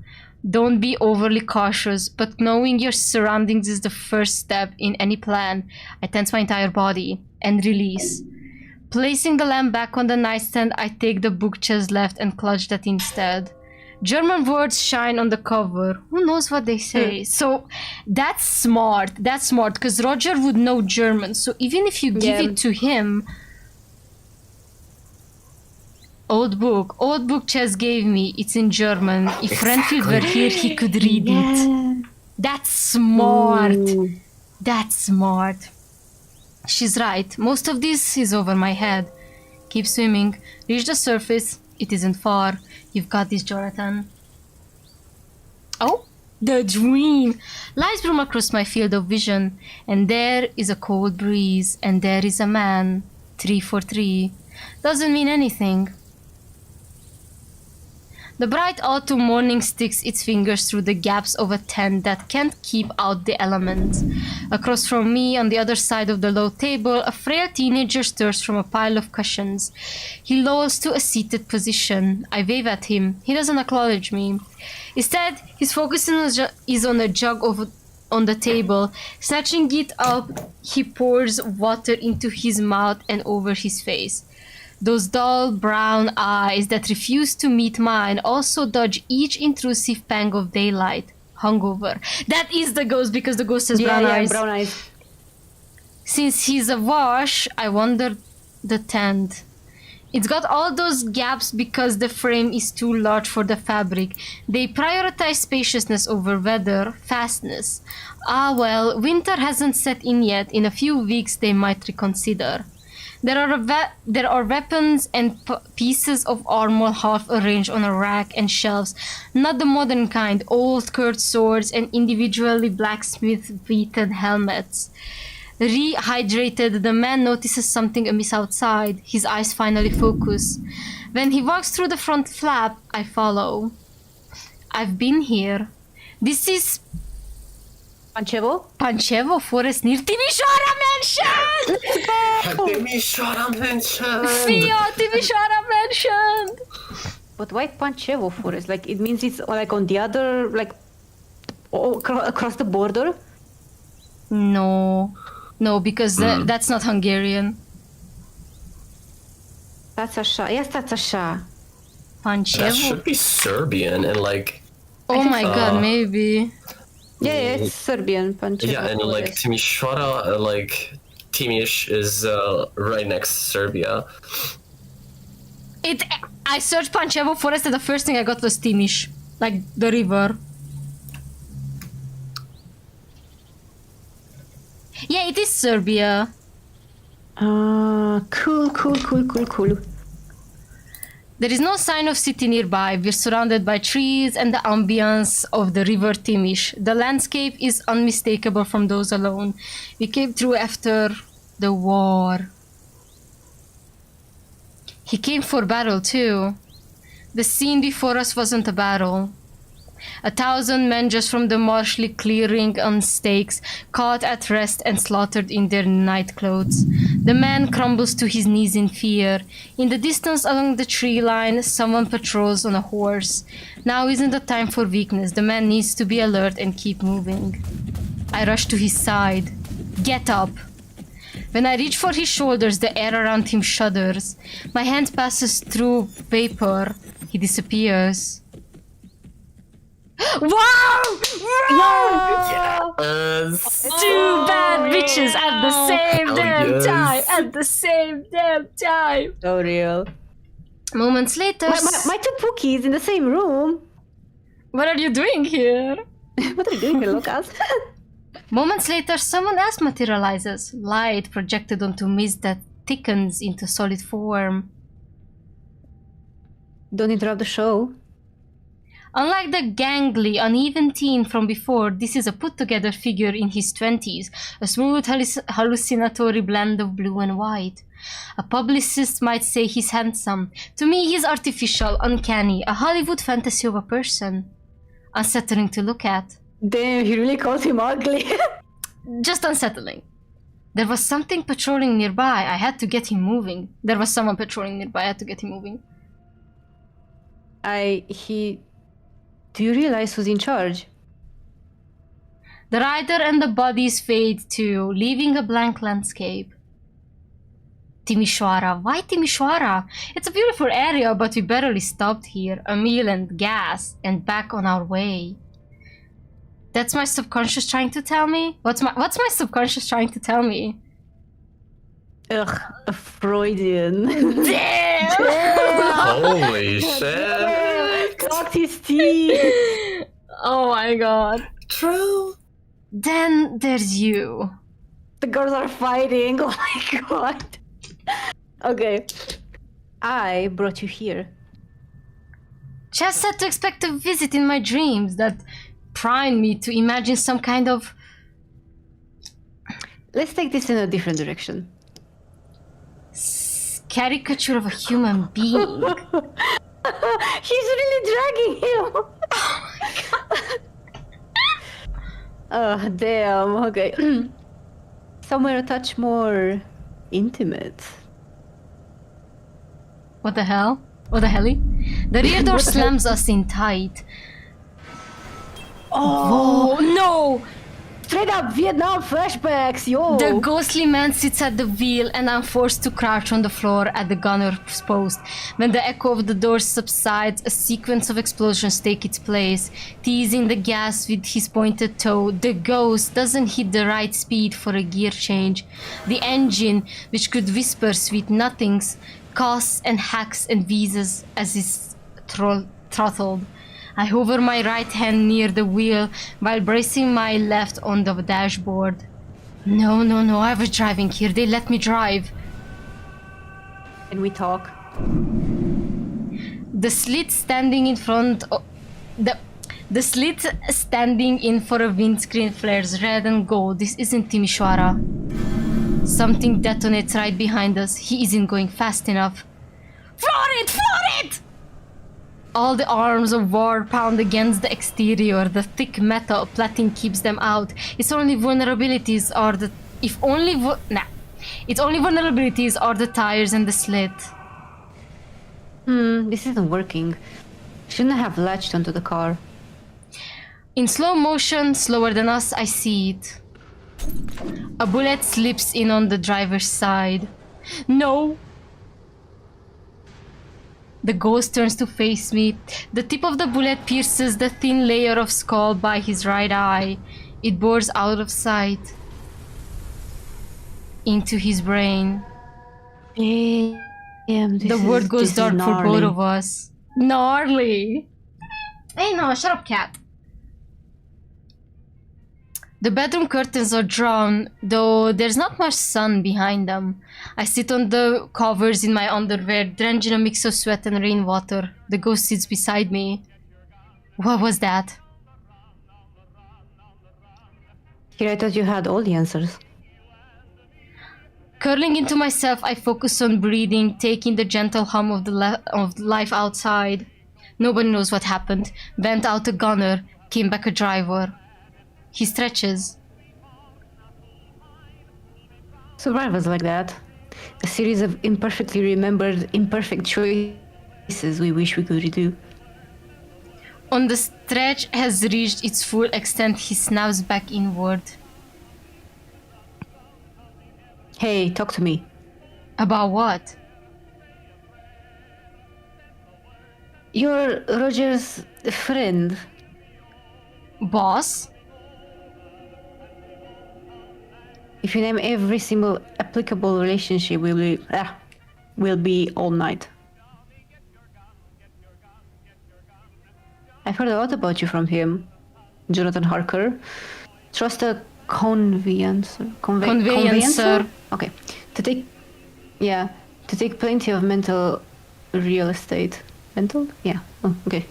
Don't be overly cautious, but knowing your surroundings is the first step in any plan. I tense my entire body and release. Placing the lamp back on the nightstand, I take the book chest left and clutch that instead. German words shine on the cover. Who knows what they say? So that's smart. That's smart because Roger would know German. So even if you give it to him, old book Chess gave me. It's in German. If Renfield were here, he could read it. That's smart. Ooh. That's smart. She's right. Most of this is over my head. Keep swimming. Reach the surface. It isn't far. You've got this, Jonathan. Oh, the dream. Lights bloom across my field of vision. And there is a cold breeze. And there is a man. 343. Doesn't mean anything. The bright autumn morning sticks its fingers through the gaps of a tent that can't keep out the elements. Across from me, on the other side of the low table, a frail teenager stirs from a pile of cushions. He lolls to a seated position. I wave at him. He doesn't acknowledge me. Instead, his focus is on a jug on the table. Snatching it up, he pours water into his mouth and over his face. Those dull brown eyes that refuse to meet mine also dodge each intrusive pang of daylight. Hungover. That is the ghost because the ghost has brown eyes.
Brown eyes.
Since he's awash, I wonder the tent. It's got all those gaps because the frame is too large for the fabric. They prioritize spaciousness over weather, fastness. Ah well, winter hasn't set in yet. In a few weeks they might reconsider. There are weapons and pieces of armor half arranged on a rack and shelves, not the modern kind, old curved swords and individually blacksmith-beaten helmets. Rehydrated, the man notices something amiss outside. His eyes finally focus. When he walks through the front flap, I follow. I've been here. This is Pančevo Forest near Timișoara Mansion!
Timișoara Mansion!
Fio, Timișoara Mansion!
But why Pančevo Forest? Like, it means it's like on the other, like, across the border?
No, because that's not Hungarian.
That's așa. Yes, that's așa.
Pančevo?
That should be Serbian and like...
Oh my god, maybe.
Yeah, it's Serbian. Pančevo.
Yeah, and like Timișoara, like Timiș is right next to Serbia.
I searched Pančevo Forest and the first thing I got was Timiș, like the river. Yeah, it is Serbia.
Cool.
There is no sign of city nearby. We're surrounded by trees and the ambience of the river Timiș. The landscape is unmistakable from those alone. We came through after the war. He came for battle too. The scene before us wasn't a battle. 1,000 men just from the marshly clearing on stakes, caught at rest and slaughtered in their night clothes. The man crumbles to his knees in fear. In the distance along the tree line, someone patrols on a horse. Now isn't the time for weakness. The man needs to be alert and keep moving. I rush to his side. Get up! When I reach for his shoulders, the air around him shudders. My hand passes through vapor. He disappears. Wow!
Yes!
Two bad bitches at the same damn time! At the same damn time!
So real.
Moments later...
My two Pookies in the same room.
What are you doing here?
What are you doing here, Lucas?
Moments later, someone else materializes. Light projected onto mist that thickens into solid form.
Don't interrupt the show.
Unlike the gangly, uneven teen from before, this is a put-together figure in his 20s, a smooth, hallucinatory blend of blue and white. A publicist might say he's handsome. To me, he's artificial, uncanny, a Hollywood fantasy of a person. Unsettling to look at.
Damn, he really calls him ugly.
Just unsettling. There was something patrolling nearby. I had to get him moving. There was someone patrolling nearby. I had to get him moving.
Do you realize who's in charge?
The rider and the bodies fade too, leaving a blank landscape. Timișoara. Why Timișoara? It's a beautiful area, but we barely stopped here. A meal and gas, and back on our way. That's my subconscious trying to tell me? What's my subconscious trying to tell me?
Ugh, a Freudian.
Damn!
Holy shit!
Clocked his teeth.
Oh my god.
True.
Then there's you.
The girls are fighting. Oh my god. Okay. I brought you here.
Just had to expect a visit in my dreams that primed me to imagine some kind of...
Let's take this in a different direction.
caricature of a human being.
He's really dragging him. Oh my god. Oh damn. Okay. Somewhere a touch more intimate.
What the hell? What the helly? The rear door slams us in tight. Oh no!
Straight up Vietnam flashbacks, yo!
The ghostly man sits at the wheel and I'm forced to crouch on the floor at the gunner's post. When the echo of the door subsides, a sequence of explosions take its place. Teasing the gas with his pointed toe, the ghost doesn't hit the right speed for a gear change. The engine, which could whisper sweet nothings, coughs and hacks and wheezes as it's throttled. I hover my right hand near the wheel while bracing my left on the dashboard. No, I was driving here. They let me drive.
Can we talk?
The slit standing in front of... The slit standing in for a windscreen flares red and gold. This isn't Timișoara. Something detonates right behind us. He isn't going fast enough. Floor it! Floor it! All the arms of war pound against the exterior. The thick metal plating keeps them out. Its only vulnerabilities are the... Its only vulnerabilities are the tires and the slit.
This isn't working. Shouldn't have latched onto the car.
In slow motion, slower than us, I see it. A bullet slips in on the driver's side. No! The ghost turns to face me. The tip of the bullet pierces the thin layer of skull by his right eye. It bores out of sight into his brain.
Damn,
The world goes dark for both of us. Gnarly! Hey, no, shut up, cat. The bedroom curtains are drawn, though there's not much sun behind them. I sit on the covers in my underwear, drenched in a mix of sweat and rainwater. The ghost sits beside me. What was that?
Here I thought you had all the answers.
Curling into myself, I focus on breathing, taking the gentle hum of of life outside. Nobody knows what happened. Went out a gunner, came back a driver. He stretches.
Survivors like that. A series of imperfectly remembered, imperfect choices we wish we could redo.
On the stretch has reached its full extent, he snaps back inward.
Hey, talk to me.
About what?
You're Roger's friend.
Boss?
If you name every single applicable relationship, will be all night. I've heard a lot about you from him, Jonathan Harker. Trust a conveyancer.
Conveyancer.
Okay. To take plenty of mental real estate. Mental? Yeah. Oh, okay.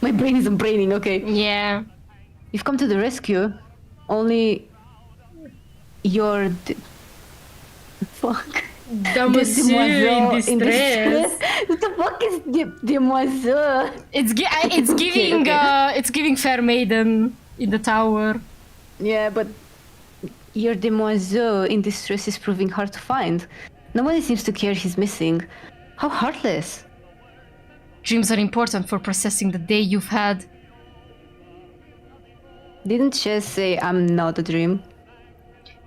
My brain isn't braining. Okay.
Yeah.
You've come to the rescue. Only your fuck.
Demoiselle in distress.
What the fuck is demoiselle?
It's giving
Okay.
It's giving fair maiden in the tower.
Yeah, but your demoiselle in distress is proving hard to find. Nobody seems to care he's missing. How heartless.
Dreams are important for processing the day you've had.
Didn't Chess say I'm not a dream?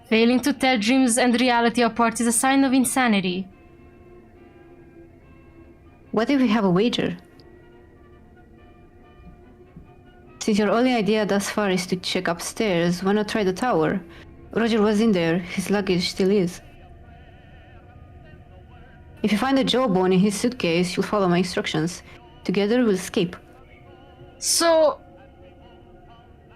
Failing to tell dreams and reality apart is a sign of insanity.
What if we have a wager? Since your only idea thus far is to check upstairs, why not try the tower? Roger was in there, his luggage still is. If you find a jawbone in his suitcase, you'll follow my instructions. Together we'll escape.
So,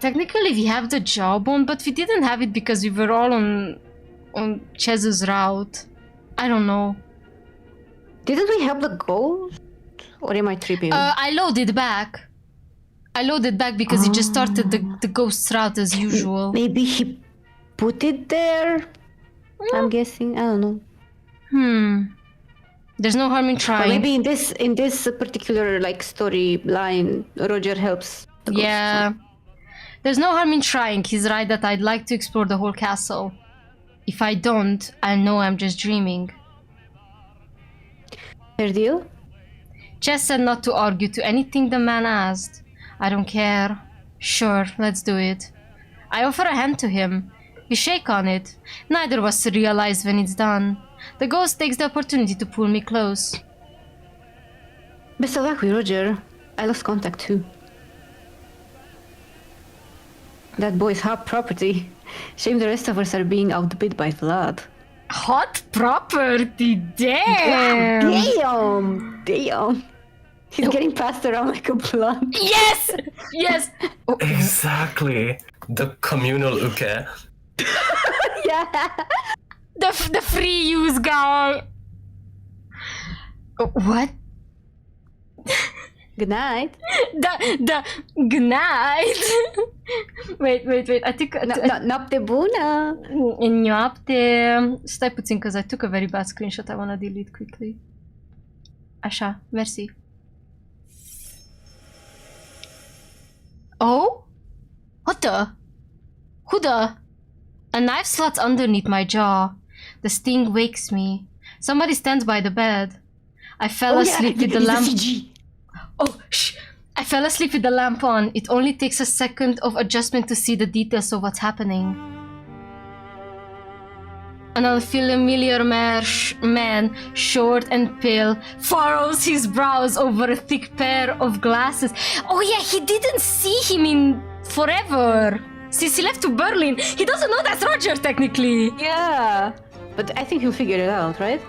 technically we have the jawbone, but we didn't have it because we were all on Chez's route. I don't know.
Didn't we have the ghost? Or am I tripping?
I loaded back. I loaded back because it just started the ghost route as usual.
Maybe he put it there? I'm guessing. I don't know.
There's no harm in
Or
trying.
maybe in this particular like storyline, Roger helps. The ghost.
Yeah. There's no harm in trying. He's right that I'd like to explore the whole castle. If I don't, I'll know I'm just dreaming.
Fair deal?
Chess said not to argue to anything the man asked. I don't care. Sure, let's do it. I offer a hand to him. We shake on it. Neither of us realize when it's done. The ghost takes the opportunity to pull me close.
Best of luck with Roger. I lost contact too. That boy's hot property. Shame the rest of us are being outbid by blood.
Hot property, damn!
Damn! He's getting passed around like a blunt.
Yes! Yes! Oh,
Exactly. The communal uke.
Yeah!
the free use guy! Oh, what?
Good night.
The good night. wait. I think
Noapte bună.
Noapte. Stai puțin, because I took a very bad screenshot. I want to delete quickly. Așa, mersi. Oh? What the? Who the? A knife slots underneath my jaw. The sting wakes me. Somebody stands by the bed. I fell asleep with the lamp. Oh, shh! I fell asleep with the lamp on. It only takes a second of adjustment to see the details of what's happening. An unfamiliar man, short and pale, furrows his brows over a thick pair of glasses. Oh yeah, he didn't see him in forever. Since he left to Berlin, he doesn't know that's Roger, technically.
Yeah. But I think he'll figure it out, right?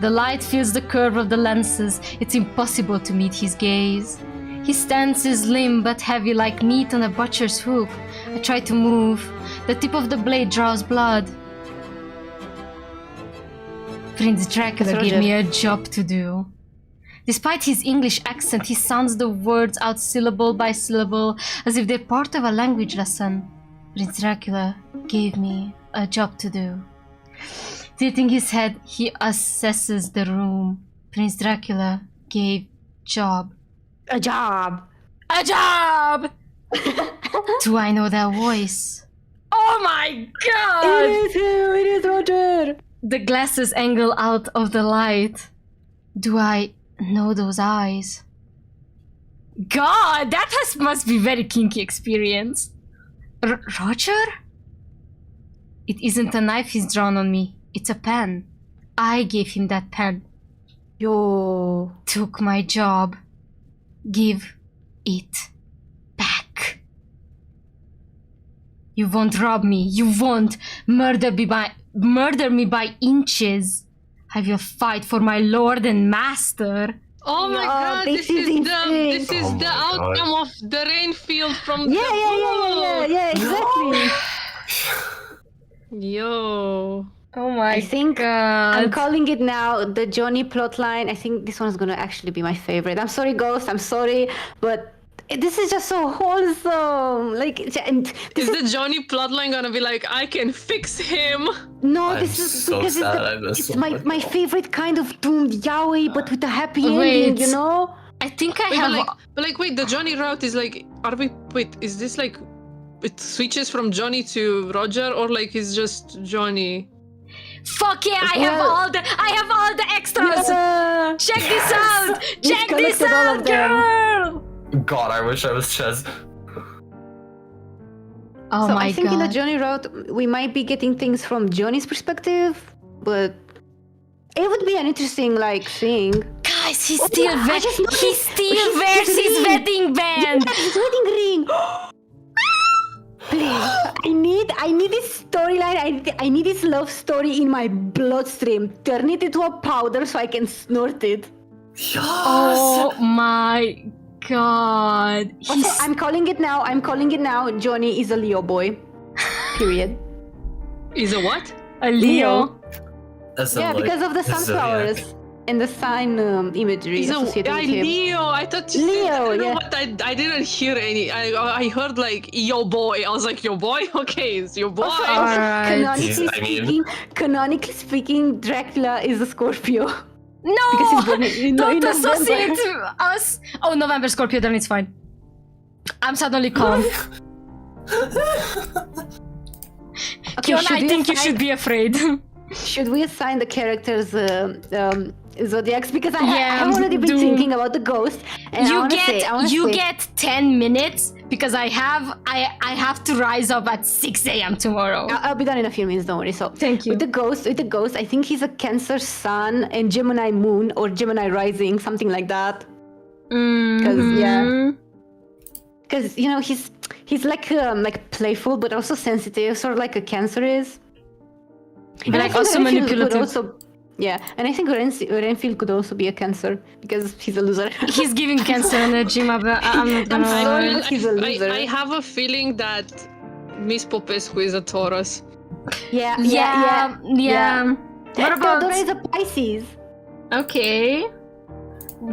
The light fills the curve of the lenses. It's impossible to meet his gaze. His stance is limp but heavy like meat on a butcher's hook. I try to move. The tip of the blade draws blood. Prince Dracula gave me a job to do. Despite his English accent, he sounds the words out syllable by syllable as if they're part of a language lesson. Prince Dracula gave me a job to do. Tilting his head, he assesses the room. Prince Dracula gave job.
A job!
A job! Do I know that voice? Oh my god!
It is him! It is Roger!
The glasses angle out of the light. Do I know those eyes? God, that must be very kinky experience. Roger? It isn't a knife he's drawn on me. It's a pen. I gave him that pen.
Yo.
Took my job. Give it back. You won't rob me. You won't murder me by inches. I will fight for my lord and master.
Oh my god, this is the outcome of the rainfield from the book.
Yeah, exactly.
Yo.
Oh my
I think
god.
I'm calling it now the Johnny plotline. I think this one's gonna actually be my favorite. I'm sorry, Ghost. I'm sorry, but this is just so wholesome. Like,
is the Johnny plotline gonna be like, I can fix him?
No, this is
so
because
sad.
it's my favorite kind of doomed yaoi, but with a happy ending, you know?
I think I
Wait,
have.
but wait, the Johnny route is like, is this like, it switches from Johnny to Roger, or like it's just Johnny?
Fuck yeah! I have all the extras.
Yeah.
Check this out. Check this
collected all
out,
of them.
girl.
God, I wish I was Chez.
Oh
So
my
I think in the
god.
Johnny route, we might be getting things from Johnny's perspective, but it would be an interesting, like, thing.
God, Guys, he still wears his wedding band.
Yeah, his wedding ring. Please, I need this storyline. I need this love story in my bloodstream. Turn it into a powder so I can snort it.
Yes.
Oh my god.
Also, I'm calling it now. Johnny is a Leo boy. Period.
Is a what?
A Leo.
That's
Yeah,
like
because of the
the zodiac.
sunflowers and the sign imagery
Is
associated with him.
Leo. I thought you
Leo,
said, you know
yeah.
what? I didn't hear any. I heard like yo boy. I was like yo boy. Okay, it's your boy.
Also,
Alright.
canonically speaking, Dracula is a Scorpio.
No!
Because he's born in
Don't
November.
associate us. Oh, November Scorpio, then it's fine. I'm suddenly calm. Kiona, I think you should be afraid.
Should we assign the characters zodiacs? Because I
Yeah,
have already been
do.
thinking about the ghost. And
You get 10 minutes because I have to rise up at 6 a.m. tomorrow.
I'll be done in a few minutes, don't worry. So
Thank you.
With the ghost, I think he's a Cancer sun and Gemini moon or Gemini rising, something like that. Because you know he's like playful but also sensitive, sort of like a Cancer is.
But
And I
like
think
also
Renfield could
manipulative.
and I think Renfield could also be a Cancer because he's a loser.
He's giving Cancer energy, I'm not gonna
sorry,
lie.
but he's a loser.
I have a feeling that Miss Popescu is a Taurus.
Yeah.
What about...
Theodora is a Pisces.
Okay.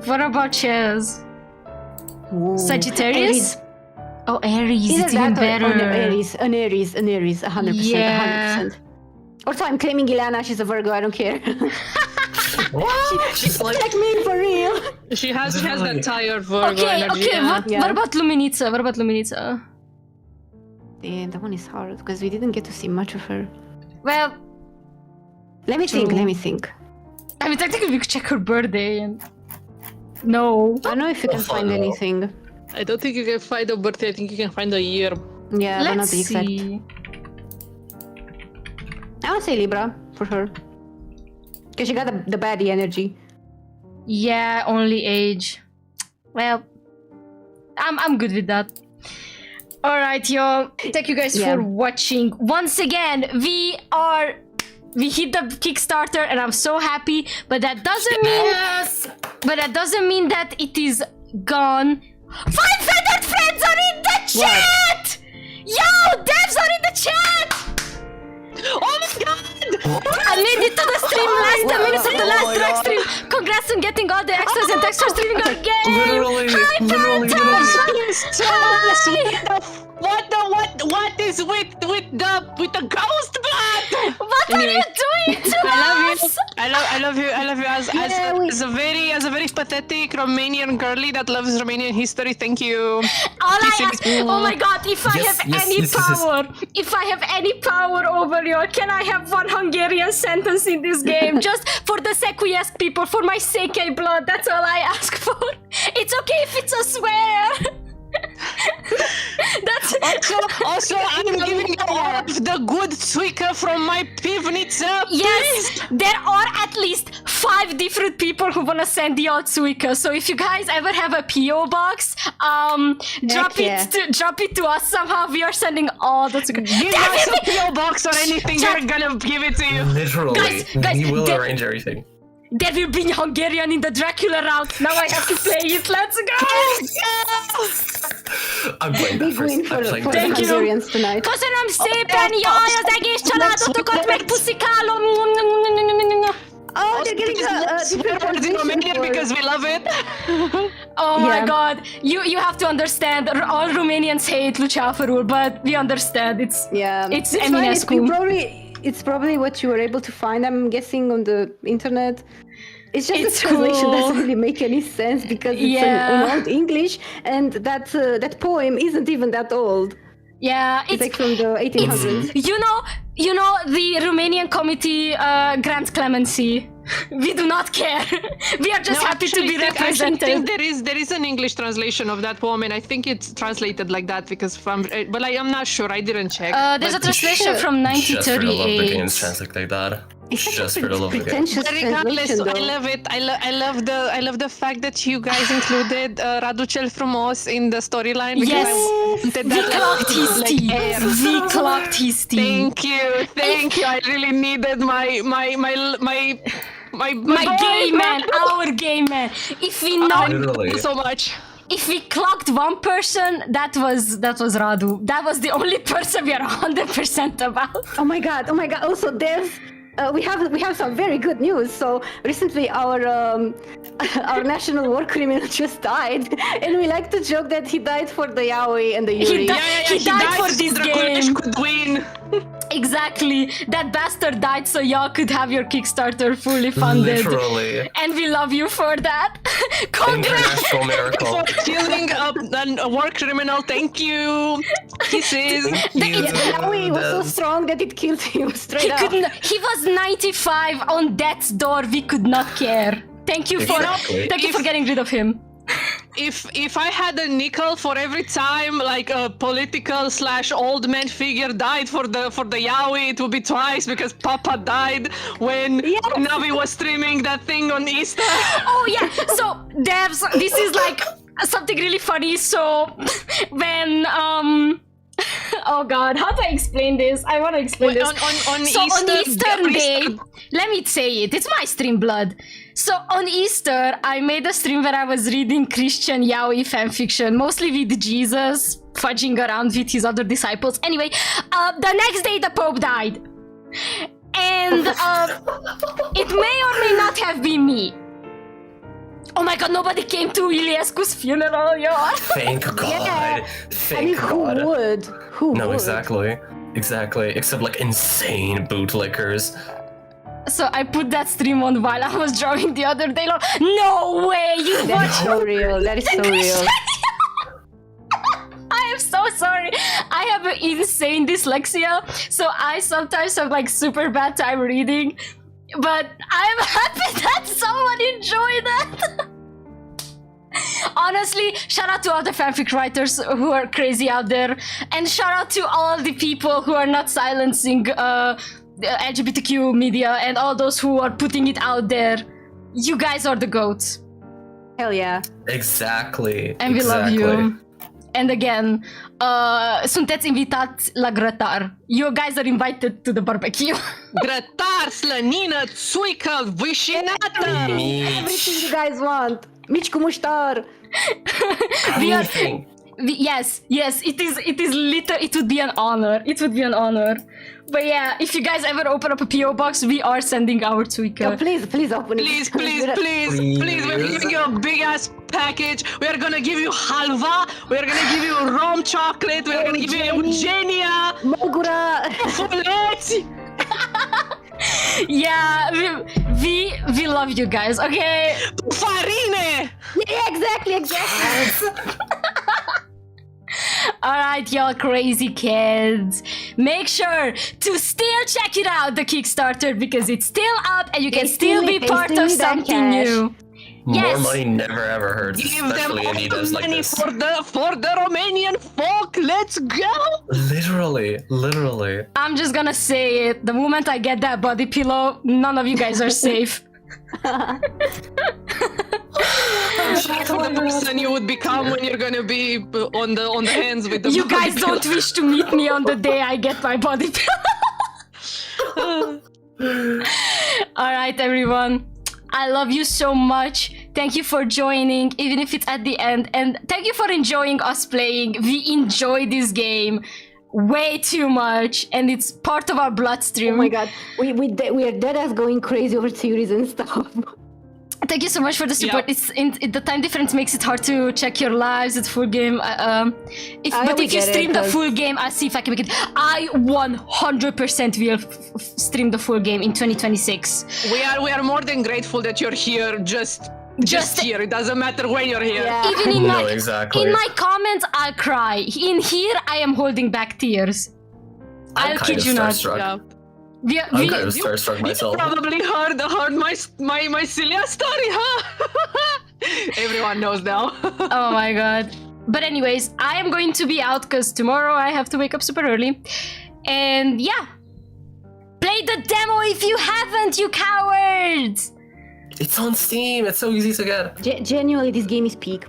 What about Chaz? Sagittarius? Oh, Aries,
Either
it's even
that or
better.
an Aries, 100%,
Yeah.
100%. Also, I'm claiming Ileana, she's a Virgo, I don't care.
What?
She's like me for real.
She has that tired Virgo
Okay,
energy.
okay,
yeah.
what about Luminitsa?
Yeah, that one is hard because we didn't get to see much of her.
Well,
Let me think.
I mean, technically we could check her birthday and... No.
I don't know if you can find anything.
I don't think you can find a birthday. I think you can find a year.
Yeah, but not
Let's
the exact.
see.
I would say Libra for her. Because she got the baddie energy.
Yeah, only age. Well, I'm good with that. Alright, y'all. Thank you guys for watching. Once again, we hit the Kickstarter and I'm so happy, but that doesn't mean that it is gone. 500 friends are in the chat! Yo, devs are in the chat!
Oh my god!
I made it to the stream last 10 minutes of the last track stream. Congrats on getting all the extras and thanks for streaming our game.
Literally.
What is with the ghost blood?
What are you doing to us?
I love you as a very pathetic Romanian girly that loves Romanian history. Thank you.
All I ask, oh my god, if I have any power over you, can I have one Hungarian sentence in this game? Just for the sake we ask people, for my sake blood, that's all I ask for. It's okay if it's a swear. That's
also I'm giving you all of the good suika from my pivnitsa.
Yes, there are at least 5 different people who wanna send the old suika. So if you guys ever have a PO box, drop it to us somehow. We are sending all the suika.
Give us a PO box or anything, we're gonna give it to you.
Literally,
Guys,
we will arrange everything.
There will be Hungarian in the Dracula route. Now I have to play it. Let's go!
I'm playing that
Big win
first.
for the
Thank you.
Hungarians tonight.
Köszönöm szépen, jaj, az egész családotokat megpuszikálom!
Oh, they're getting a
Romanian because we love it.
Oh my god, you have to understand, all Romanians hate Luceafărul, but we understand, it's Eminescu.
It's probably what you were able to find, I'm guessing, on the internet. It's just
It's
the translation
cool.
doesn't really make any sense because it's an old English, and that poem isn't even that old.
Yeah,
It's like from the 1800s.
You know the Romanian committee grants clemency. We do not care. We are just happy to be represented.
I think there is an English translation of that poem, and I think it's translated like that because but I'm not sure. I didn't check.
There's a translation from
Just for the love of the games
1938.
translate like that.
It's such
Just
a
for the love of it.
pretentious
Regardless,
translation,
I
though.
love it. I love the fact that you guys included Radu cel frumos in the storyline. because
Yes,
I wanted
we
that
clocked his
like
teeth.
air.
We clocked his teeth.
Thank you. I really needed my
My
boy.
gay man, our gay man. If we know,
Literally.
so much.
if we clocked one person, that was Radu. That was the only person we are 100% about.
Oh my god! Oh my god! Also, there's we have some very good news. So recently, our our national war criminal just died, and we like to joke that he died for the yaoi and the yuri.
He died for this
Drăculești
game.
could win.
Exactly. That bastard died so y'all could have your Kickstarter fully funded.
Literally.
And we love you for that. Congrats!
International miracle.
For killing a war criminal. Thank you. Kisses.
Yeah, the yaoi was so strong that it killed him straight
He
up.
couldn't. He was 95 on death's door. We could not care. Thank you for
Exactly.
thank you for getting rid of him.
If I had a nickel for every time like a political / old man figure died for the yaoi, it would be twice because Papa died when Navi was streaming that thing on Easter.
Oh yeah. So devs, this is like something really funny. So when oh god, how do I explain this? I want to explain this.
On
So on Easter
the
Day, let me say it. It's my stream blood. So on Easter, I made a stream where I was reading Christian yaoi fanfiction, mostly with Jesus fudging around with his other disciples. Anyway, the next day the Pope died, and it may or may not have been me. Oh my god, nobody came to Iliescu's funeral, y'all.
Thank God.
Yeah.
Thank
I mean, who
God.
would? Who
No,
would?
exactly. Except like insane bootlickers.
So I put that stream on while I was drawing the other day. Like, no way, you
That is
watched
so real. That is so real.
I am so sorry. I have an insane dyslexia, so I sometimes have like super bad time reading. But I'm happy that someone enjoyed that. Honestly, shout out to all the fanfic writers who are crazy out there, and shout out to all the people who are not silencing LGBTQ media and all those who are putting it out there. You guys are the goats.
Hell yeah.
Exactly.
And we love you. And again, sunteți invitați la grătar. You guys are invited to the barbecue.
Grătar, slănină, țuică, vișinată.
Everything you guys want. Mici cu muștar.
Anything.
Yes, it is it would be an honor. It would be an honor. But yeah, if you guys ever open up a PO box, we are sending our țuică.
Yeah, please open it.
Please, we're giving you a big ass package. We are gonna give you halva. We are gonna give you rum chocolate. We are gonna give you Eugenia.
Mogura.
Fuleți.
Yeah, we love you guys, okay?
Farine.
Yeah, exactly.
Alright, y'all crazy kids. Make sure to still check it out, the Kickstarter, because it's still up and you can still be part of something new.
More money never ever hurts,
Give them
especially
all
in
the
eras like
money
this.
for the Romanian folk. Let's go.
Literally.
I'm just gonna say it. The moment I get that body pillow, none of you guys are safe.
The person you would become when you're gonna be on the hands with the
You
body
guys don't
pillow.
wish to meet me on the day I get my body pillow. Alright, everyone. I love you so much. Thank you for joining, even if it's at the end. And thank you for enjoying us playing. We enjoy this game way too much, and it's part of our bloodstream.
Oh my god, we are dead ass going crazy over theories and stuff.
Thank you so much for the support.
Yeah.
The time difference makes it hard to check your lives at full game. But if you stream the full game, I'll see if I can make it. I 100% will stream the full game in 2026.
We are more than grateful that you're here. Just here. It doesn't matter when you're here.
Yeah.
Even in my
exactly.
in my comments, I'll cry. In here, I am holding back tears. I'll kid you not.
Yeah.
I'm kind of starstruck myself.
You probably heard my Celia story, huh? Everyone knows now.
Oh my god. But anyways, I am going to be out because tomorrow I have to wake up super early. And yeah, play Play the demo if you haven't, you cowards!
It's on Steam. It's so easy to get.
Genuinely, this game is peak.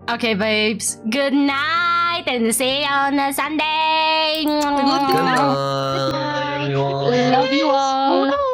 Okay, babes. Good night and see you on a Sunday.
Good night, everyone.
Love you all.